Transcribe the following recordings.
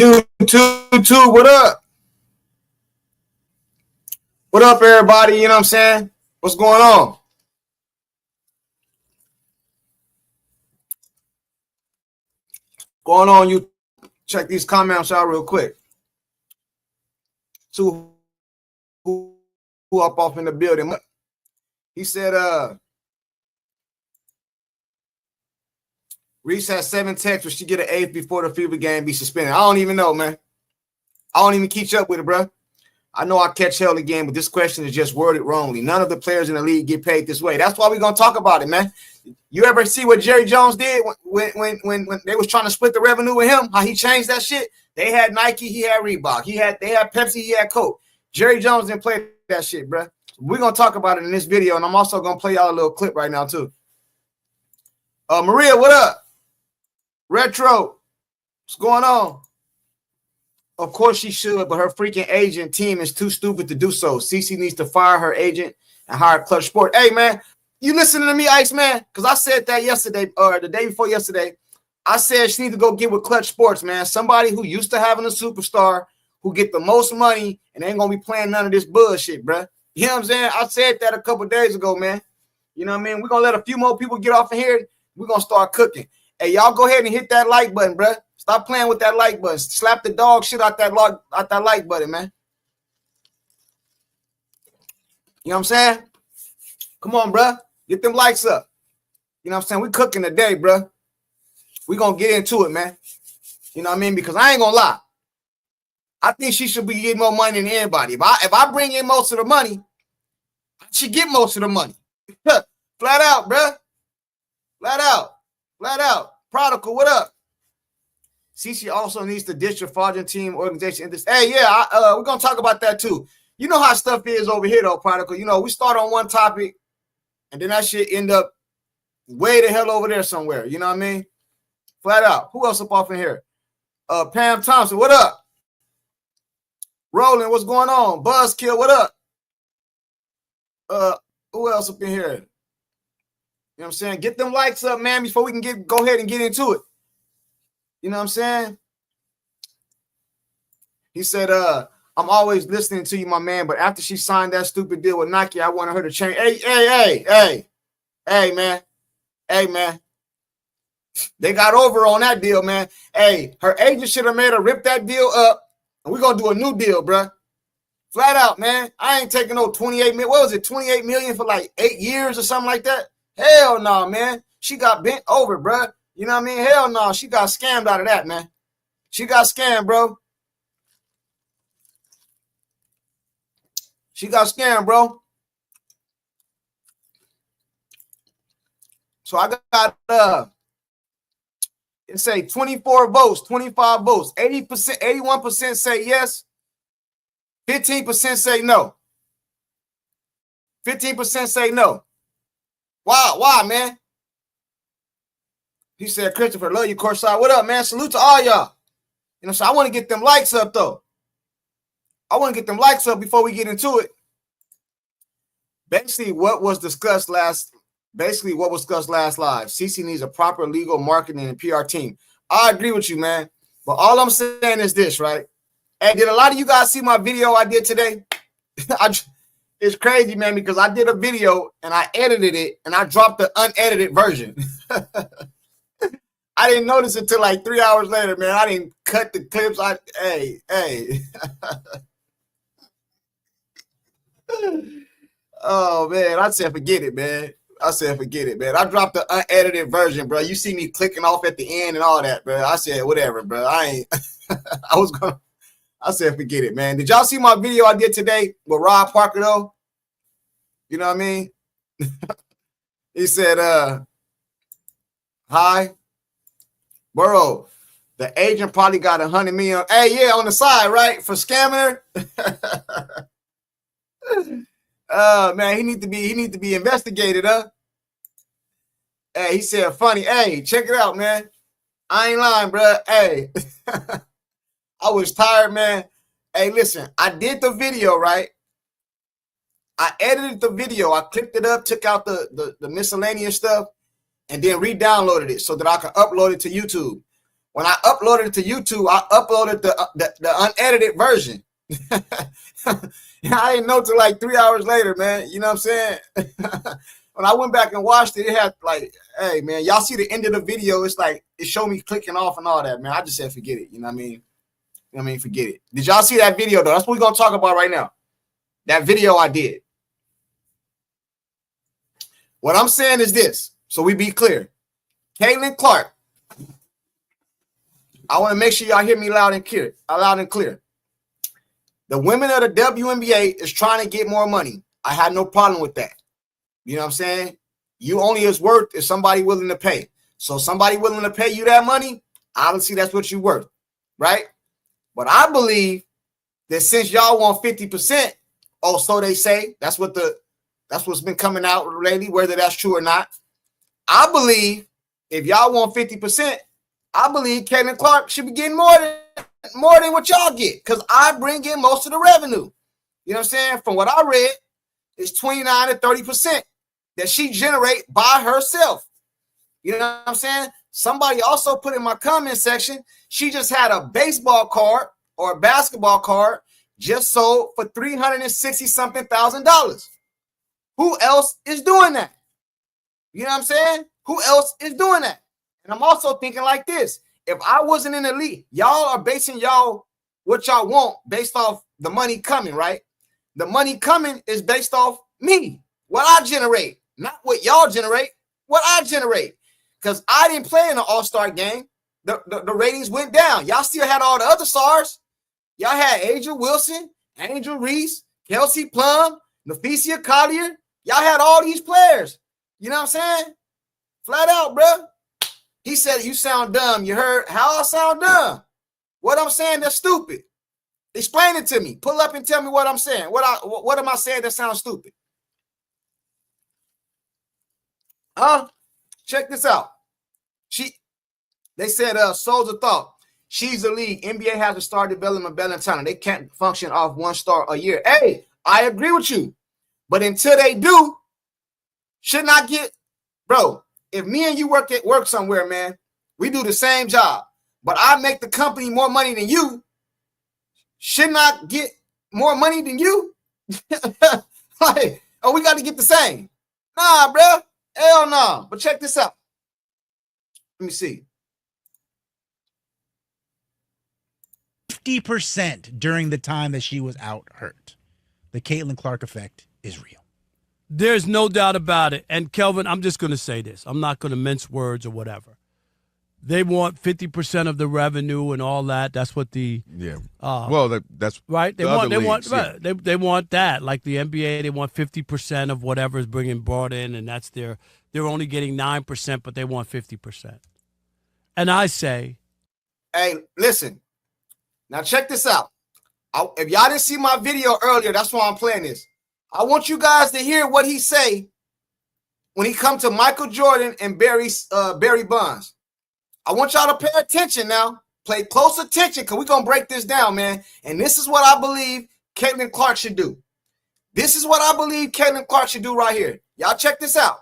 YouTube, what up? What up, everybody? You know what I'm saying? What's going on? Going on, you check these comments out real quick. So who up off in the building? He said, Reese has 7 texts. Will she get an 8th before the FIBA game be suspended? I don't even know, man. I don't even keep up with it, bro. I know I catch hell again, but this question is just worded wrongly. None of the players in the league get paid this way. That's why we're going to talk about it, man. You ever see what Jerry Jones did when they was trying to split the revenue with him? How he changed that shit? They had Nike, he had Reebok. They had Pepsi, he had Coke. Jerry Jones didn't play that shit, bro. We're going to talk about it in this video, and I'm also going to play y'all a little clip right now, too. Maria, what up? Retro, what's going on? Of course she should, but her freaking agent team is too stupid to do so. CC needs to fire her agent and hire Clutch Sport. Hey, man, you listening to me, Ice Man? Because I said that yesterday or the day before yesterday. I said she needs to go get with Clutch Sports, man. Somebody who used to having a superstar who get the most money and ain't going to be playing none of this bullshit, bro. You know what I'm saying? I said that a couple days ago, man. You know what I mean? We're going to let a few more people get off of here. We're going to start cooking. Hey, y'all go ahead and hit that like button, bro. Stop playing with that like button. Slap the dog shit out that like button, man. You know what I'm saying? Come on, bro. Get them likes up. You know what I'm saying? We cooking today, bro. We going to get into it, man. You know what I mean? Because I ain't going to lie. I think she should be getting more money than anybody. If I bring in most of the money, she get most of the money. Flat out, bro. Flat out. Flat out. Prodigal, what up? CC also needs to ditch your fraudulent team organization. Hey, yeah, we're going to talk about that too. You know how stuff is over here, though, Prodigal. You know, we start on one topic, and then that shit end up way the hell over there somewhere. You know what I mean? Flat out. Who else up off in here? Pam Thompson, what up? Roland, what's going on? Buzzkill, what up? Who else up in here? You know what I'm saying? Get them likes up, man, before we can go ahead and get into it. You know what I'm saying? He said, I'm always listening to you, my man, but after she signed that stupid deal with Nike, I wanted her to change. Hey, man. Hey, man. They got over on that deal, man. Hey, her agent should have made her rip that deal up, and we're going to do a new deal, bro. Flat out, man. I ain't taking no 28 million. What was it, 28 million for like 8 years or something like that? Hell no, man. She got bent over, bro. You know what I mean? Hell no. She got scammed out of that, man. She got scammed, bro. She got scammed, bro. So I got it say 24 votes, 25 votes, 80%, 81% say yes, 15% say no. 15% say no. Why, man? He said, Christopher, love you, CourtSide. What up, man? Salute to all y'all. You know, so I want to get them likes up, though. I want to get them likes up before we get into it. Basically, what was discussed last live. CC needs a proper legal marketing and PR team. I agree with you, man. But all I'm saying is this, right? And did a lot of you guys see my video I did today? It's crazy, man, because I did a video and I edited it and I dropped the unedited version. I didn't notice it until like 3 hours later, man. I didn't cut the clips. Hey. Oh, man. I said, forget it, man. I dropped the unedited version, bro. You see me clicking off at the end and all that, bro. I said, whatever, bro. I said, forget it, man. Did y'all see my video I did today with Rob Parker, though? You know what I mean? He said, hi. Bro, the agent probably got 100 million. Hey, yeah, on the side, right? For scamming her. Man, he need to be investigated, huh? Hey, he said funny. Hey, check it out, man. I ain't lying, bro. Hey. I was tired, man. Hey, listen, I did the video, right? I edited the video. I clipped it up, took out the miscellaneous stuff, and then re-downloaded it so that I could upload it to YouTube. When I uploaded it to YouTube, I uploaded the unedited version. I didn't know till like 3 hours later, man. You know what I'm saying? When I went back and watched it, it had like, hey, man, y'all see the end of the video. It's like, it showed me clicking off and all that, man. I just said, forget it. You know what I mean? You know what I mean? Forget it. Did y'all see that video, though? That's what we're going to talk about right now. That video I did. What I'm saying is this, so we be clear. Caitlin Clark, I want to make sure y'all hear me loud and clear. The women of the WNBA is trying to get more money. I had no problem with that. You know what I'm saying? You only is worth if somebody willing to pay. So somebody willing to pay you that money, obviously that's what you're worth, right? But I believe that since y'all want 50%, or so they say, that's what's been coming out lately, whether that's true or not. I believe if y'all want 50%, I believe Caitlin Clark should be getting more than what y'all get, because I bring in most of the revenue. You know what I'm saying? From what I read, it's 29 to 30% that she generate by herself. You know what I'm saying? Somebody also put in my comment section, she just had a baseball card or a basketball card just sold for $360-something thousand. Who else is doing that? You know what I'm saying? Who else is doing that? And I'm also thinking like this. If I wasn't in the league, y'all are basing what y'all want based off the money coming, right? The money coming is based off me, what I generate, not what y'all generate, what I generate. Because I didn't play in an all-star game. The ratings went down. Y'all still had all the other stars. Y'all had Angel Wilson, Angel Reese, Kelsey Plum, Nafisia Collier. Y'all had all these players. You know what I'm saying? Flat out, bro. He said, you sound dumb. You heard how I sound dumb? What I'm saying that's stupid. Explain it to me. Pull up and tell me what I'm saying. What am I saying that sounds stupid? Check this out. They said, Souls of Thought. She's the league. NBA has to start developing better talent. They can't function off one star a year. Hey, I agree with you. But until they do, should not get, bro, if me and you work somewhere, man, we do the same job, but I make the company more money than you, should not get more money than you? Like, oh, we got to get the same. Nah, bro. Hell no. But check this out. Let me see. 50% during the time that she was out hurt. The Caitlin Clark effect is real. There's no doubt about it. And Kelvin, I'm just going to say this. I'm not going to mince words or whatever. They want 50% of the revenue and all that. That's what the that's right. They they want that. Like the NBA, they want 50% of whatever is brought in, and that's they're only getting 9%, but they want 50%. And I say, hey, listen. Now check this out. If y'all didn't see my video earlier, that's why I'm playing this. I want you guys to hear what he say when he come to Michael Jordan and Barry Bonds. I want y'all to pay attention now. Play close attention because we're going to break this down, man. And this is what I believe Caitlin Clark should do. This is what I believe Caitlin Clark should do right here. Y'all check this out.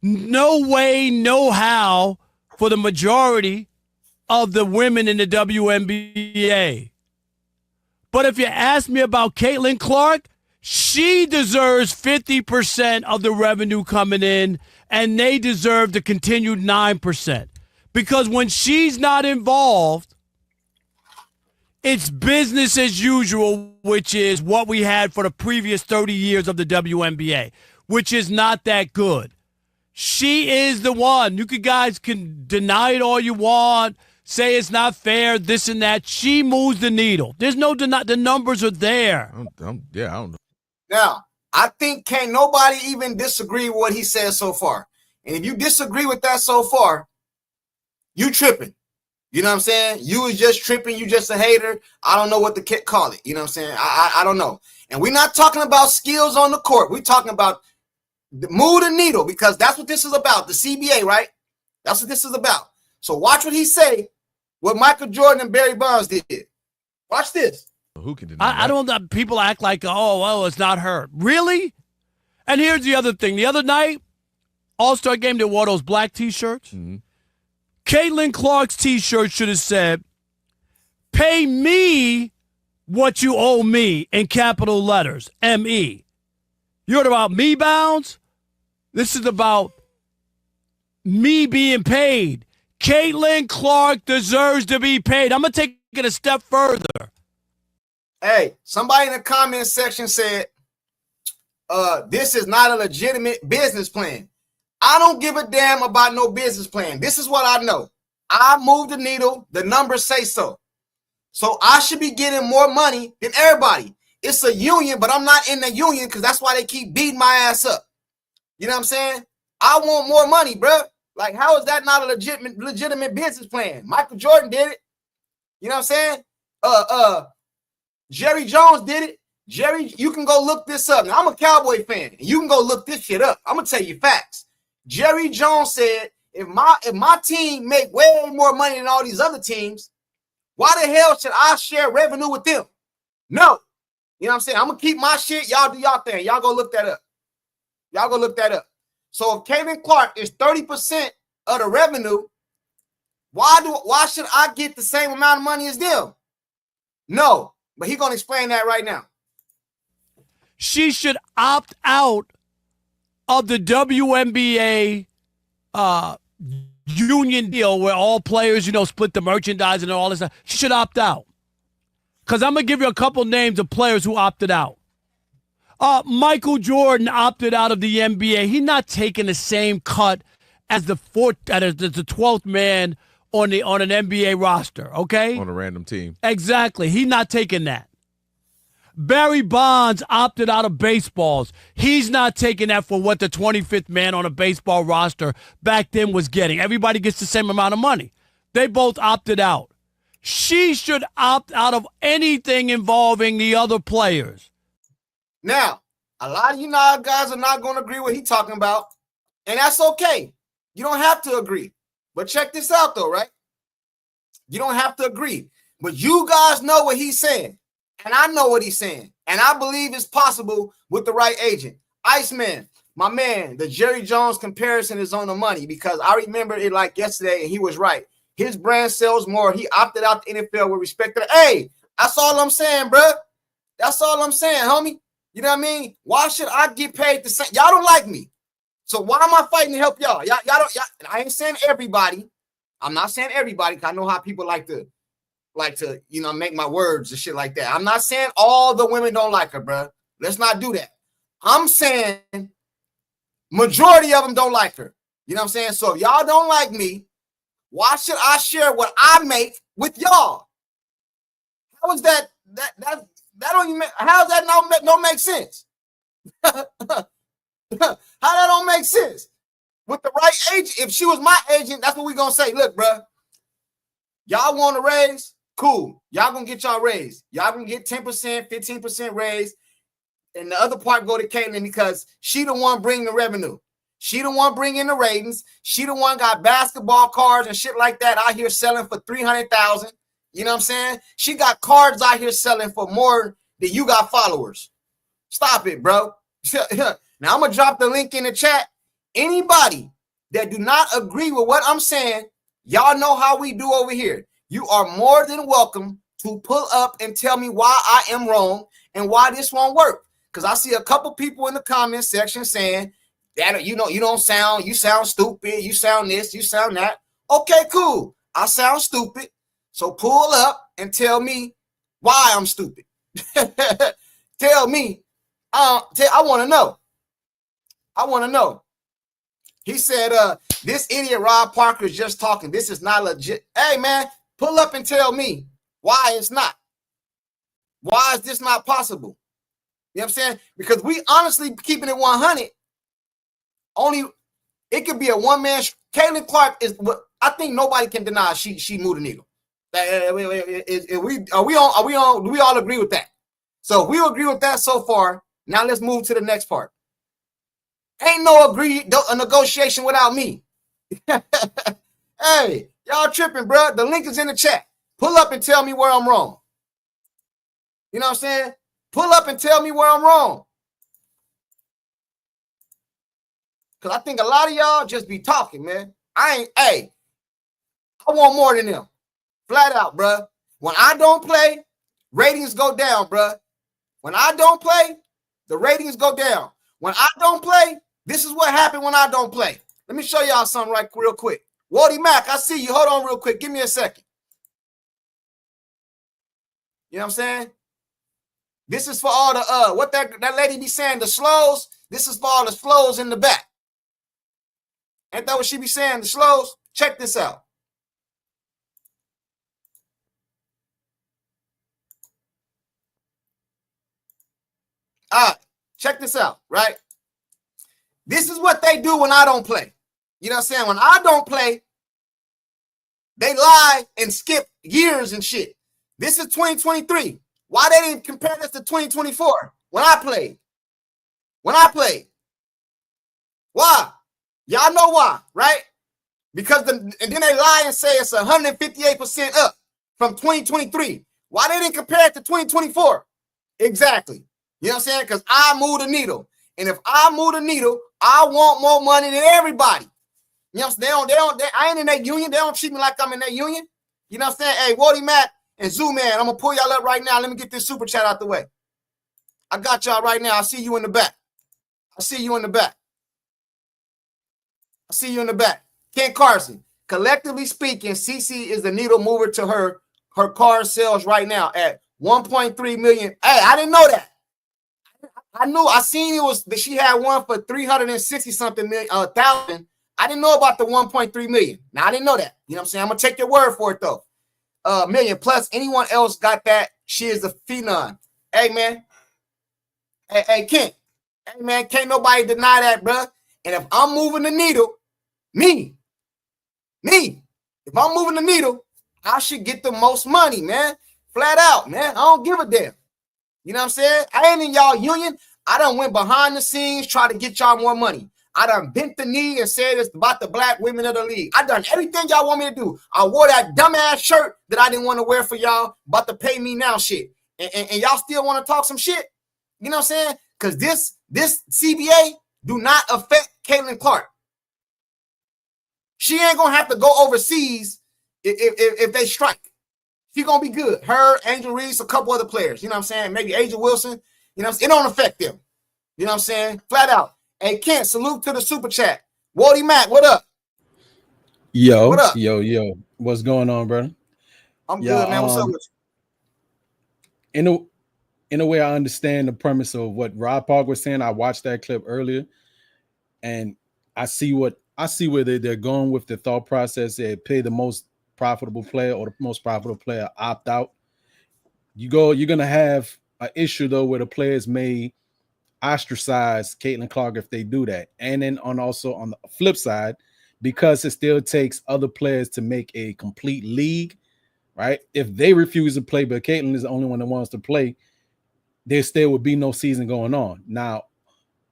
No way, no how for the majority of the women in the WNBA. But if you ask me about Caitlin Clark, she deserves 50% of the revenue coming in, and they deserve the continued 9%. Because when she's not involved, it's business as usual, which is what we had for the previous 30 years of the WNBA, which is not that good. She is the one. You guys can deny it all you want, say it's not fair, this and that. She moves the needle. There's no deny. The numbers are there. I don't know. Now, I think can't nobody even disagree with what he said so far. And if you disagree with that so far, you tripping. You know what I'm saying? You is just tripping. You just a hater. I don't know what to call it. You know what I'm saying? I don't know. And we're not talking about skills on the court. We're talking about move the needle, because that's what this is about. The CBA, right? That's what this is about. So watch what he say, what Michael Jordan and Barry Bonds did. Watch this. Who can deny that? I don't know. People act like, oh, well, it's not her. Really? And here's the other thing. The other night, All-Star game, they wore those black T-shirts. Mm-hmm. Caitlin Clark's T-shirt should have said, "Pay me what you owe me," in capital letters, M-E. You heard about me bounds? This is about me being paid. Caitlin Clark deserves to be paid. I'm going to take it a step further. Hey, somebody in the comment section said, this is not a legitimate business plan. I don't give a damn about no business plan. This is what I know. I move the needle. The numbers say so. So I should be getting more money than everybody. It's a union, but I'm not in the union because that's why they keep beating my ass up. You know what I'm saying? I want more money, bro. Like, how is that not a legitimate business plan? Michael Jordan did it. You know what I'm saying? Jerry Jones did it. Jerry, you can go look this up. Now, I'm a Cowboy fan, and you can go look this shit up. I'm gonna tell you facts. Jerry Jones said, if my team make way more money than all these other teams, why the hell should I share revenue with them? No. You know what I'm saying? I'm going to keep my shit. Y'all do y'all thing. Y'all go look that up. Y'all go look that up. So if Caitlin Clark is 30% of the revenue, why should I get the same amount of money as them? No. But he's going to explain that right now. She should opt out of the WNBA union deal where all players, split the merchandise and all this stuff. She should opt out. Because I'm going to give you a couple names of players who opted out. Michael Jordan opted out of the NBA. He's not taking the same cut as the 12th man on an NBA roster, okay? On a random team. Exactly. He's not taking that. Barry Bonds opted out of baseballs. He's not taking that for what the 25th man on a baseball roster back then was getting. Everybody gets the same amount of money. They both opted out. She should opt out of anything involving the other players. Now, a lot of you guys are not going to agree with what he's talking about, and that's okay. You don't have to agree. But check this out, though, right? You don't have to agree. But you guys know what he's saying, and I know what he's saying, and I believe it's possible with the right agent. Iceman, my man, the Jerry Jones comparison is on the money because I remember it like yesterday, and he was right. His brand sells more. He opted out the NFL with respect to hey, that's all I'm saying, bro. That's all I'm saying, homie. You know what I mean? Why should I get paid the same? Y'all don't like me. So why am I fighting to help y'all? Y'all don't, I ain't saying everybody. I'm not saying everybody because I know how people like to, make my words and shit like that. I'm not saying all the women don't like her, bro. Let's not do that. I'm saying majority of them don't like her. You know what I'm saying? So if y'all don't like me, why should I share what I make with y'all? How is that don't even how does that don't make sense? How that don't make sense? With the right agent, if she was my agent, that's what we're gonna say. Look, bro, y'all want a raise? Cool. Y'all gonna get y'all raise. Y'all gonna get 10%, 15% raise, and the other part go to Caitlin because she the one bringing the revenue. She the one bringing the ratings. She the one got basketball cards and shit like that out here selling for $300,000. You know what I'm saying? She got cards out here selling for more than you got followers. Stop it, bro. Now I'm gonna drop the link in the chat. Anybody that do not agree with what I'm saying, y'all know how we do over here. You are more than welcome to pull up and tell me why I am wrong and why this won't work. Because I see a couple people in the comment section saying that you sound stupid, you sound this, you sound that. Okay, cool. I sound stupid. So pull up and tell me why I'm stupid. Tell me. I want to know. I want to know. He said, this idiot Rob Parker is just talking. This is not legit. Hey, man, pull up and tell me why it's not. Why is this not possible? You know what I'm saying? Because we honestly keeping it 100. Only it could be a one-man. Caitlin Clark is what I think nobody can deny. She moved the needle. Do we all agree with that? So we agree with that so far. Now let's move to the next part. Ain't no negotiation without me. Hey, y'all tripping, bro. The link is in the chat. Pull up and tell me where I'm wrong. You know what I'm saying? Pull up and tell me where I'm wrong. Because I think a lot of y'all just be talking, man. Hey, I want more than them. Flat out, bruh. When I don't play, ratings go down, bruh. When I don't play, the ratings go down. When I don't play, this is what happened when I don't play. Let me show y'all something real quick. Wody Mack, I see you. Hold on real quick. Give me a second. You know what I'm saying? This is for all the what that lady be saying, the slows. This is for all the slows in the back. Ain't that what she be saying, the slows? Check this out. All right, check this out, right? This is what they do when I don't play. You know what I'm saying? When I don't play, they lie and skip years and shit. This is 2023. Why they didn't compare this to 2024 when I played? When I played. Why? Y'all know why, right? Because and then they lie and say it's 158% up from 2023. Why they didn't compare it to 2024? Exactly. You know what I'm saying? Because I move the needle. And if I move the needle, I want more money than everybody. You know what I'm saying? I ain't in that union. They don't treat me like I'm in that union. You know what I'm saying? Hey, Wody Mack and Zoo Man, I'm going to pull y'all up right now. Let me get this super chat out the way. I got y'all right now. I see you in the back. I see you in the back. I see you in the back. Ken Carson, collectively speaking, CC is the needle mover to her car sales right now at 1.3 million. Hey, I didn't know that. I seen it was that she had one for 360 something million thousand. I didn't know about the 1.3 million. Now I didn't know that. You know what I'm saying? I'm gonna take your word for it though. Million plus anyone else got that. She is a phenom. Hey man. Hey Kent. Hey man, can't nobody deny that, bro. And if I'm moving the needle, me, if I'm moving the needle, I should get the most money, man. Flat out, man. I don't give a damn. You know what I'm saying? I ain't in y'all union. I done went behind the scenes, try to get y'all more money. I done bent the knee and said it's about the black women of the league. I done everything y'all want me to do. I wore that dumbass shirt that I didn't want to wear for y'all, about to pay me now shit. And y'all still want to talk some shit? You know what I'm saying? Because this CBA do not affect Caitlin Clark. She ain't going to have to go overseas if they strike. She going to be good. Her, Angel Reese, a couple other players. You know what I'm saying? Maybe Angel Wilson. You know what I'm saying? It don't affect them. You know what I'm saying? Flat out. Hey, Kent, salute to the super chat. Wody Mack, what up? Yo, what up? Yo. What's going on, brother? I'm good, man. What's up with you? In a way, I understand the premise of what Rob Park was saying. I watched that clip earlier, and I see where they're going with the thought process. They pay the most profitable player or the most profitable player opt out. You're gonna have an issue though where the players may ostracize Caitlin Clark if they do that. And then also on the flip side, because it still takes other players to make a complete league, right? If they refuse to play, but Caitlin is the only one that wants to play, there still would be no season going on. Now,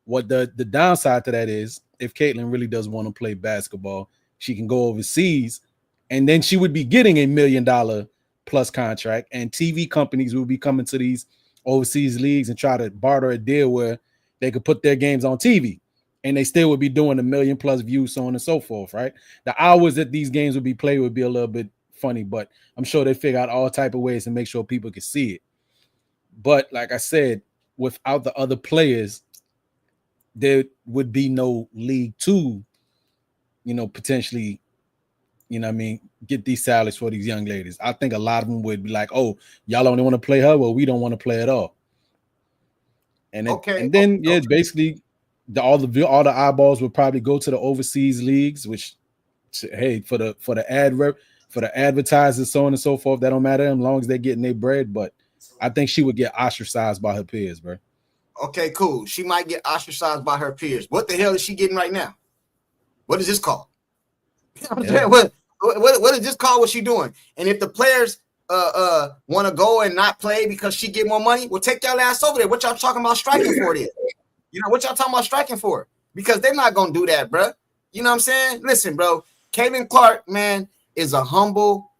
what the downside to that is, if Caitlin really does want to play basketball, she can go overseas, and then she would be getting $1 million plus contract, and TV companies will be coming to these overseas leagues and try to barter a deal where they could put their games on TV, and they still would be doing $1 million plus views, so on and so forth, right? The hours that these games would be played would be a little bit funny, but I'm sure they figure out all type of ways to make sure people can see it. But like I said, without the other players, there would be no league to, potentially, get these salaries for these young ladies. I think a lot of them would be like, "Oh, y'all only want to play her, well, we don't want to play at all." And then basically, all the eyeballs would probably go to the overseas leagues, which, hey, for the advertisers, so on and so forth, that don't matter as long as they're getting their bread. But I think she would get ostracized by her peers, bro. Okay, cool. She might get ostracized by her peers. What the hell is she getting right now? What is this called? Yeah. What is this called? What she doing? And if the players want to go and not play because she get more money, well, take y'all ass over there. What y'all talking about striking for then? What y'all talking about striking for? Because they're not gonna do that, bro. You know what I'm saying? Listen, bro. Caitlin Clark, man, is a humble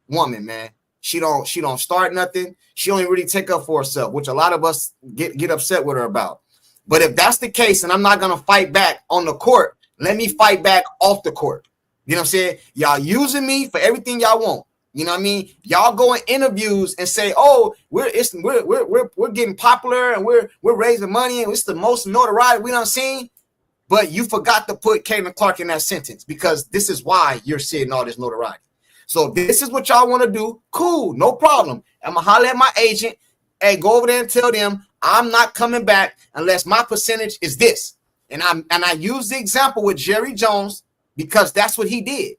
woman, man. She don't start nothing. She only really take up for herself, which a lot of us get upset with her about. But if that's the case, and I'm not gonna fight back on the court, let me fight back off the court. You know what I'm saying? Y'all using me for everything y'all want. You know what I mean? Y'all go in interviews and say, "Oh, we're getting popular and we're raising money and it's the most notoriety we done seen." But you forgot to put Caitlin Clark in that sentence because this is why you're seeing all this notoriety. So this is what y'all want to do. Cool, no problem. I'm gonna holler at my agent. Hey, go over there and tell them I'm not coming back unless my percentage is this. And I use the example with Jerry Jones because that's what he did.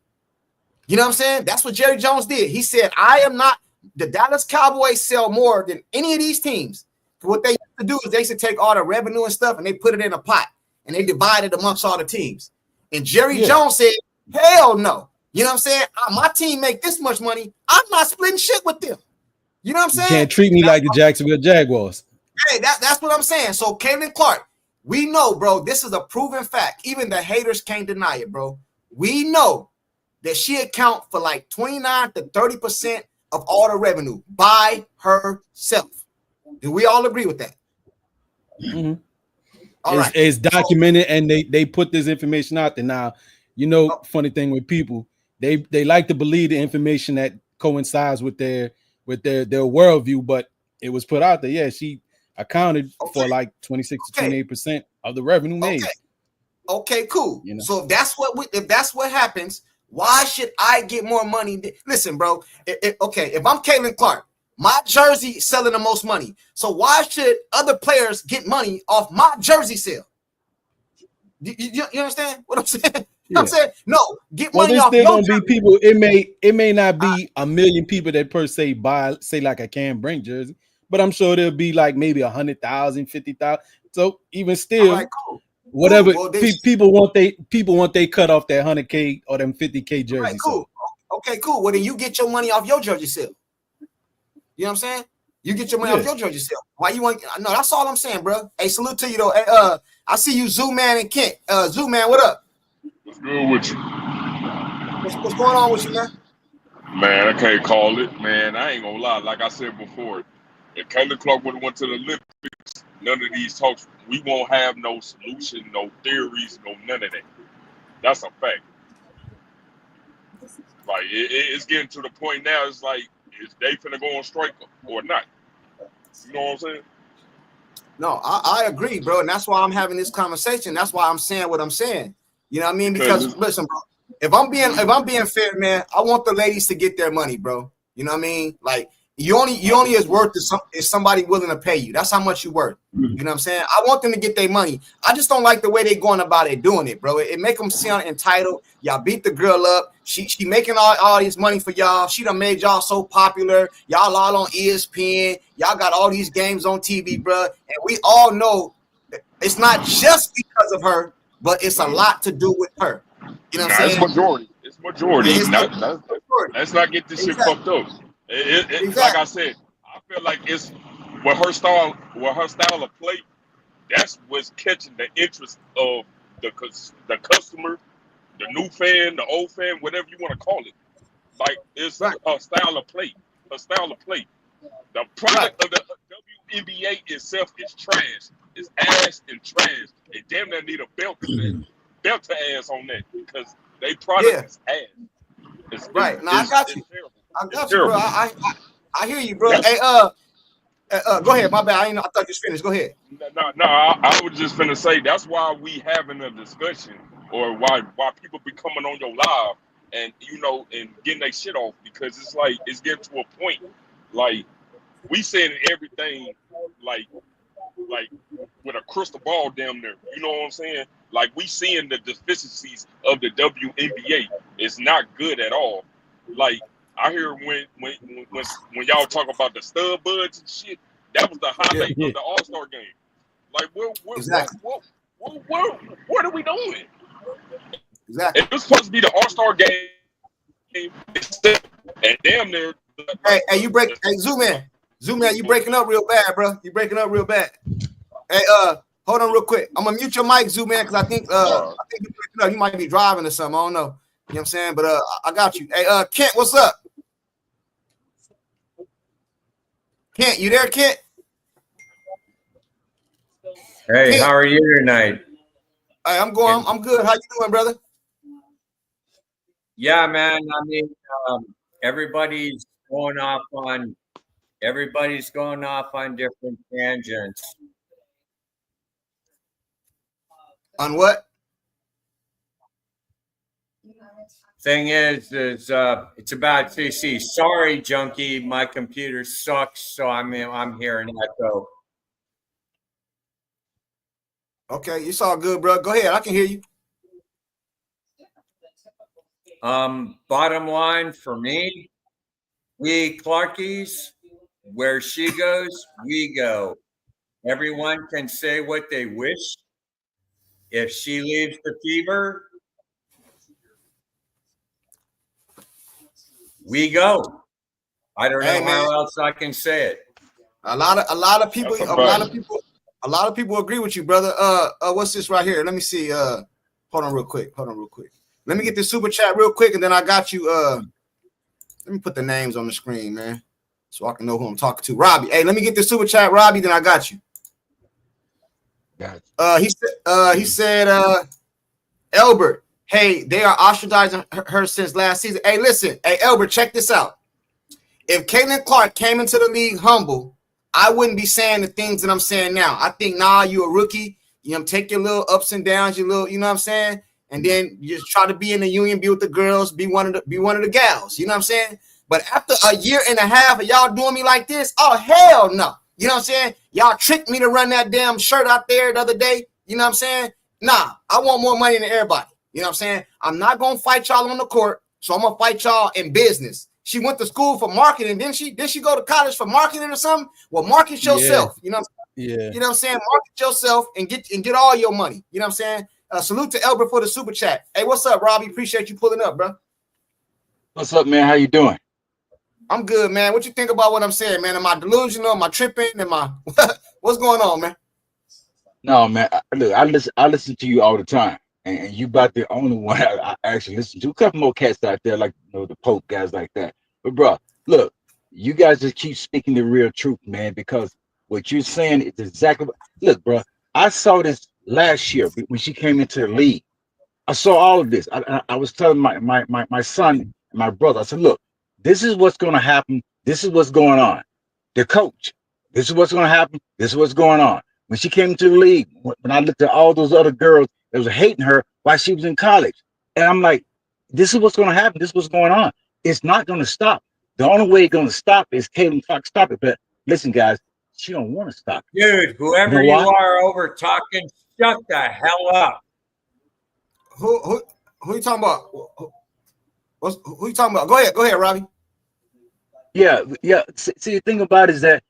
You know what I'm saying? That's what Jerry Jones did. He said, I am not, the Dallas Cowboys sell more than any of these teams. What they used to do is they used to take all the revenue and stuff and they put it in a pot and they divide it amongst all the teams. And Jerry Jones said, hell no. You know what I'm saying? My team make this much money. I'm not splitting shit with them. You know what I'm saying? You can't treat me like the Jacksonville Jaguars. Hey, that's what I'm saying. So Caitlin Clark, we know, bro, this is a proven fact. Even the haters can't deny it, bro. We know that she account for like 29 to 30% of all the revenue by herself. Do we all agree with that? Mm-hmm. It's documented, and they put this information out there. Now, you know, funny thing with people, they like to believe the information that coincides with their worldview, but it was put out there. Yeah, she accounted for like 26 to 28% of the revenue made. Okay, cool. You know? So if that's what happens, why should I get more money? Listen, bro. If I'm Caitlin Clark, my jersey selling the most money. So why should other players get money off my jersey sale? You understand what I'm saying? Yeah. I'm saying no. Get money off your jersey. Gonna be people. It may not be a million people that per se buy, say like a Cam Brink jersey, but I'm sure there'll be like maybe 100,000, 50,000. So even still, right, cool. Whatever people want they cut off that 100K or them 50K jersey. Right, cool. So. Okay, cool. Well, then you get your money off your jersey sale. You know what I'm saying? You get your money off your jersey sale. Why you want? No, that's all I'm saying, bro. Hey, salute to you though. Hey, I see you, Zoo Man and Kent. Zoo Man, what up? What's good with you? What's going on with you, man? Man, I can't call it, man. I ain't gonna lie. Like I said before, if Caitlin Clark would have went to the Olympics, none of these talks, we won't have no solution, no theories, no none of that. That's a fact. Like it's getting to the point now. It's like, is they finna go on strike or not? You know what I'm saying? No, I agree, bro, and that's why I'm having this conversation. That's why I'm saying what I'm saying. You know what I mean? Because listen, bro, if I'm being fair, man, I want the ladies to get their money, bro. You know what I mean? Like you only as worth as somebody willing to pay you. That's how much you worth. You know what I'm saying? I want them to get their money. I just don't like the way they going about it, doing it, bro. It make them sound entitled. Y'all beat the girl up. She making all this money for y'all. She done made y'all so popular. Y'all all on ESPN. Y'all got all these games on TV, bro. And we all know it's not just because of her, but it's a lot to do with her. You know what I'm saying? It's majority. Let's not get this shit fucked up. Like I said, I feel like it's with her style of play. That's what's catching the interest of the customer, the new fan, the old fan, whatever you want to call it. Like it's a style of play. A style of play. The product of the WNBA itself is trash. It's ass and trash. They damn near need a belt to ass on that because they product is ass. It's I got you. I got you, bro. I hear you, bro. Hey, go ahead. My bad. I thought you was finished. Go ahead. No. I was just finna say that's why we having a discussion, or why people be coming on your live and and getting their shit off, because it's like it's getting to a point like we saying everything like with a crystal ball damn near. You know what I'm saying? Like we seeing the deficiencies of the WNBA. It's not good at all. Like I hear when y'all talk about the stud buds and shit, that was the highlight of the All-Star game. Like what are we doing? Exactly. It was supposed to be the All-Star game instead, and damn near. Hey, Zoom man, you breaking up real bad, bro. You breaking up real bad. Hey, hold on real quick. I'm gonna mute your mic, Zoom man, because I think you're breaking up. You might be driving or something. I don't know. You know what I'm saying? But I got you. Hey, Kent, what's up? Kent, you there, Kent? Hey, Kent. How are you tonight? Hey, I'm good. How you doing, brother? Yeah, man. I mean, everybody's going off on different tangents. On what? Thing is it's about CC. Sorry, Junkie, my computer sucks, so I'm hearing echo. Okay, it's all good, bro. Go ahead. I can hear you. Bottom line for me, we Clarkies, where she goes, we go. Everyone can say what they wish. If she leaves the Fever, we go. I don't know how else I can say it. A lot of people agree with you, brother. What's this right here? Let me see. Hold on real quick. Let me get this super chat real quick, and then I got you. Let me put the names on the screen, man, so I can know who I'm talking to. Robbie. Hey, let me get this super chat, Robbie, then I got you. He said, Elbert, hey, they are ostracizing her since last season. Hey, listen, hey, Elbert, check this out. If Caitlin Clark came into the league humble, I wouldn't be saying the things that I'm saying now. I think, you're a rookie. You know, take your little ups and downs, your little, you know what I'm saying? And then you just try to be in the union, be with the girls, be one of the gals. You know what I'm saying? But after a year and a half of y'all doing me like this, oh, hell no. You know what I'm saying? Y'all tricked me to run that damn shirt out there the other day. You know what I'm saying? Nah, I want more money than everybody. You know what I'm saying? I'm not going to fight y'all on the court, so I'm going to fight y'all in business. She went to school for marketing. Didn't she go to college for marketing or something? Well, market yourself. You know what I'm saying? Yeah. You know what I'm saying? Market yourself and get all your money. You know what I'm saying? Salute to Elbert for the super chat. Hey, what's up, Robbie? Appreciate you pulling up, bro. What's up, man? How you doing? I'm good, man. What you think about what I'm saying, man? Am I delusional? Am I tripping? What's going on, man? No, man. Look, I listen to you all the time, and you about the only one I actually listen to. A couple more cats out there, like the Pope guys like that. But bro, look, you guys just keep speaking the real truth, man, because what you're saying is exactly. Look, bro, I saw this last year when she came into the league. I saw all of this. I was telling my son and my brother, I said, look, this is what's going to happen. This is what's going on. The coach, this is what's going to happen. This is what's going on. When she came into the league, when I looked at all those other girls that was hating her while she was in college, and I'm like, this is what's going to happen. This is what's going on. It's not going to stop. The only way it's going to stop is Caitlin Clark stop it. But listen, guys, she don't want to stop it. Dude, whoever you are over talking, shut the hell up. Who you talking about? Who you talking about? Go ahead, Robbie. Yeah. See, the thing about it is that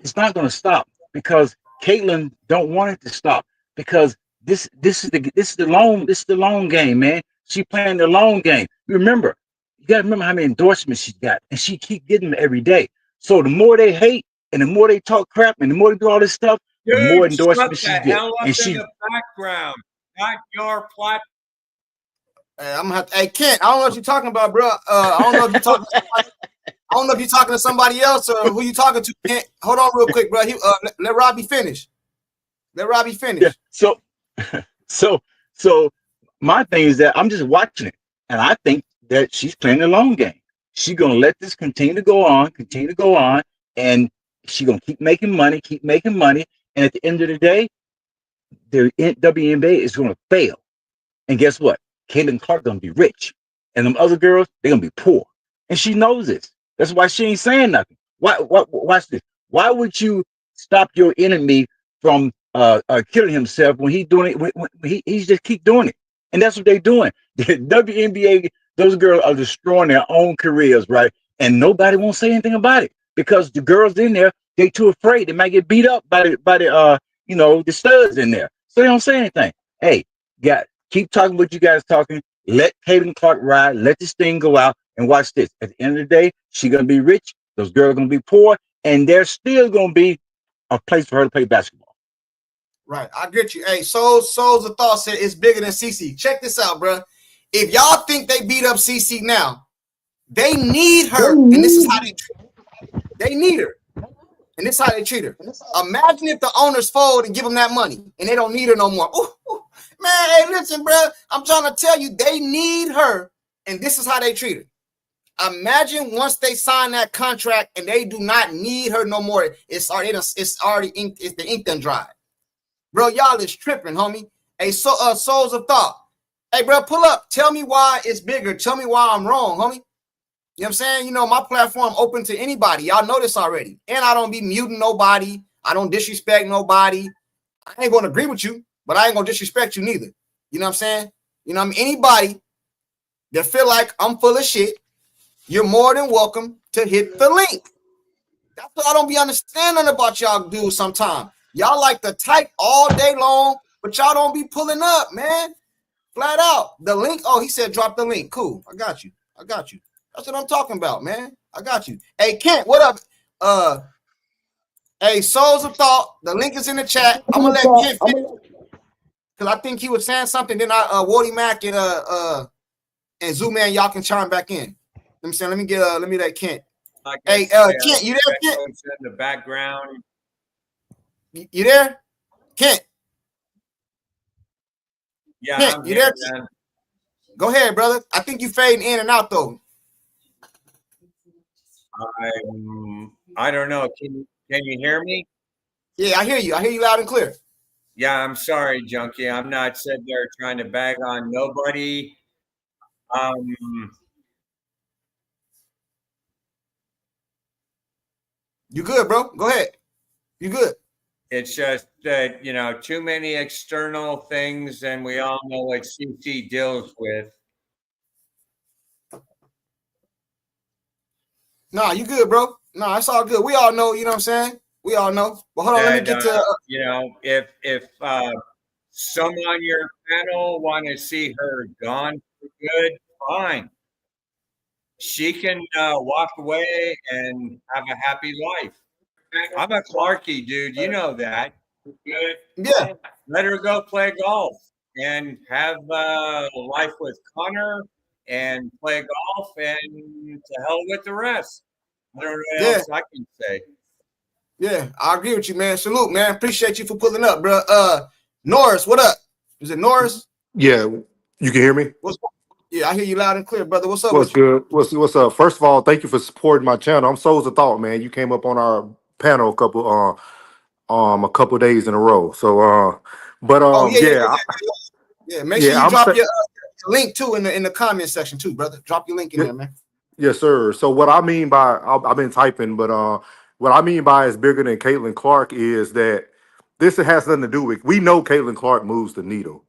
it's not going to stop because Caitlin don't want it to stop because this is the long game, man. She playing the long game. Remember, you got to remember how many endorsements she got, and she keep getting them every day. So the more they hate and the more they talk crap and the more they do all this stuff, dude, the more endorsements she gets. And she the background, not your platform. Hey, I'm gonna have to. Hey, Kent, I don't know what you're talking about, bro. I don't know if you're talking. I don't know if you're talking to somebody else or who you talking to. Kent, hold on real quick, bro. Let Robbie finish. Yeah, so my thing is that I'm just watching it, and I think that she's playing the long game. She's gonna let this continue to go on, and she's gonna keep making money, and at the end of the day, the WNBA is gonna fail. And guess what? Caitlin Clark gonna be rich, and them other girls they're gonna be poor, and she knows this. That's why she ain't saying nothing. Watch this. Why would you stop your enemy from killing himself when he's doing it? When he's just keep doing it, and that's what they're doing. The WNBA, those girls are destroying their own careers, right? And nobody won't say anything about it because the girls in there they too afraid they might get beat up by the studs in there, so they don't say anything. Hey, keep talking what you guys talking. Let Caitlin Clark ride. Let this thing go out. And watch this. At the end of the day, she's going to be rich. Those girls are going to be poor. And there's still going to be a place for her to play basketball. Right. I get you. Hey, Souls of Thought said it's bigger than CC. Check this out, bro. If y'all think they beat up CC now, they need her. And this is how they treat her. They need her. And this is how they treat her. Imagine if the owners fold and give them that money and they don't need her no more. Ooh, man, hey, listen, bro. I'm trying to tell you, they need her And this is how they treat her. Imagine once they sign that contract and they do not need her no more. It's already ink. It's the ink done dried. Bro, y'all is tripping, homie. Hey, souls of thought. Hey, bro, pull up. Tell me why it's bigger. Tell me why I'm wrong, homie. You know what I'm saying? You know, my platform open to anybody. Y'all know this already. And I don't be muting nobody. I don't disrespect nobody. I ain't going to agree with you, but I ain't going to disrespect you neither. You know what I'm saying? You know what I mean? Anybody that feel like I'm full of shit, you're more than welcome to hit the link. That's what I don't be understanding about y'all dudes sometimes. Y'all like to type all day long, but y'all don't be pulling up, man. Flat out. The link. Oh, he said drop the link. Cool. I got you. That's what I'm talking about, man. I got you. Hey, Kent, what up? Hey, Souls of Thought. The link is in the chat. I'm gonna let Kent finish because I think he was saying something. Then Wardy Mac and Zoo Man, y'all can chime back in. Let me let Kent. Hey, Kent, you there, Kent? In the background. You there? Kent? Yeah, Kent, I'm you here, there? man. Go ahead, brother. I think you fading in and out, though. I don't know. Can you hear me? Yeah, I hear you. I hear you loud and clear. Yeah, I'm sorry, Junkie. I'm not sitting there trying to bag on nobody. You good, bro? Go ahead. You good? It's just that, you know, too many external things, and we all know what CC deals with. Nah, you good, bro. Nah, it's all good. We all know, you know what I'm saying? We all know. But hold on, let me get to you know, if some on your panel want to see her gone for good, fine. She can walk away and have a happy life. I'm a Clarkie, dude. You know that. Good. Yeah. Let her go play golf and have a life with Connor and play golf, and to hell with the rest. I don't know what else I can say. Yeah, I agree with you, man. Salute, man. Appreciate you for pulling up, bro. Norris, what up? Is it Norris? Yeah, you can hear me? Yeah, I hear you loud and clear, brother. What's up? What's good? What's up? First of all, thank you for supporting my channel. I'm Souls of Thought, man. You came up on our panel a couple days in a row. So yeah. Make sure you drop your link too in the comment section too, brother. Drop your link in there, man. Yes, sir. So what I mean by I've been typing, but what I mean by is bigger than Caitlin Clark is that this has nothing to do with. We know Caitlin Clark moves the needle.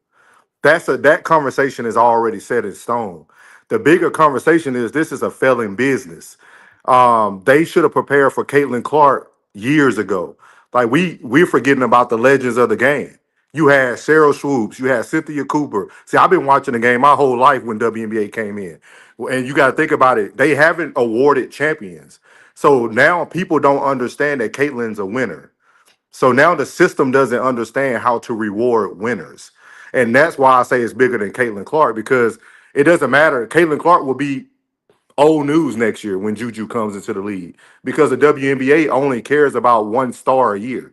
That conversation is already set in stone. The bigger conversation is this is a failing business. They should have prepared for Caitlin Clark years ago. Like we're forgetting about the legends of the game. You had Cheryl Swoops, you had Cynthia Cooper. See, I've been watching the game my whole life when WNBA came in. And you got to think about it. They haven't awarded champions. So now people don't understand that Caitlin's a winner. So now the system doesn't understand how to reward winners. And that's why I say it's bigger than Caitlin Clark, because it doesn't matter. Caitlin Clark will be old news next year when Juju comes into the league, because the WNBA only cares about one star a year.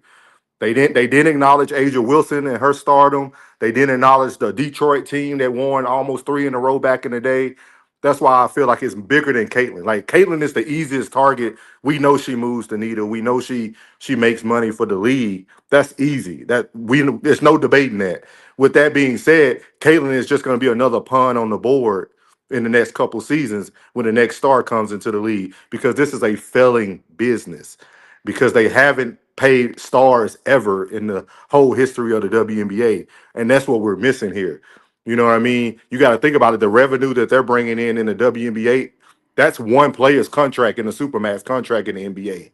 They didn't acknowledge Aja Wilson and her stardom. They didn't acknowledge the Detroit team that won almost 3 in a row back in the day. That's why I feel like it's bigger than Caitlin. Like Caitlin is the easiest target. We know she moves the needle. We know she makes money for the league. That's easy. There's no debating that. With that being said, Caitlin is just going to be another pawn on the board in the next couple seasons when the next star comes into the league, because this is a failing business, because they haven't paid stars ever in the whole history of the WNBA. And that's what we're missing here. You know what I mean? You got to think about it. The revenue that they're bringing in the WNBA, that's one player's contract in the Supermax contract in the NBA.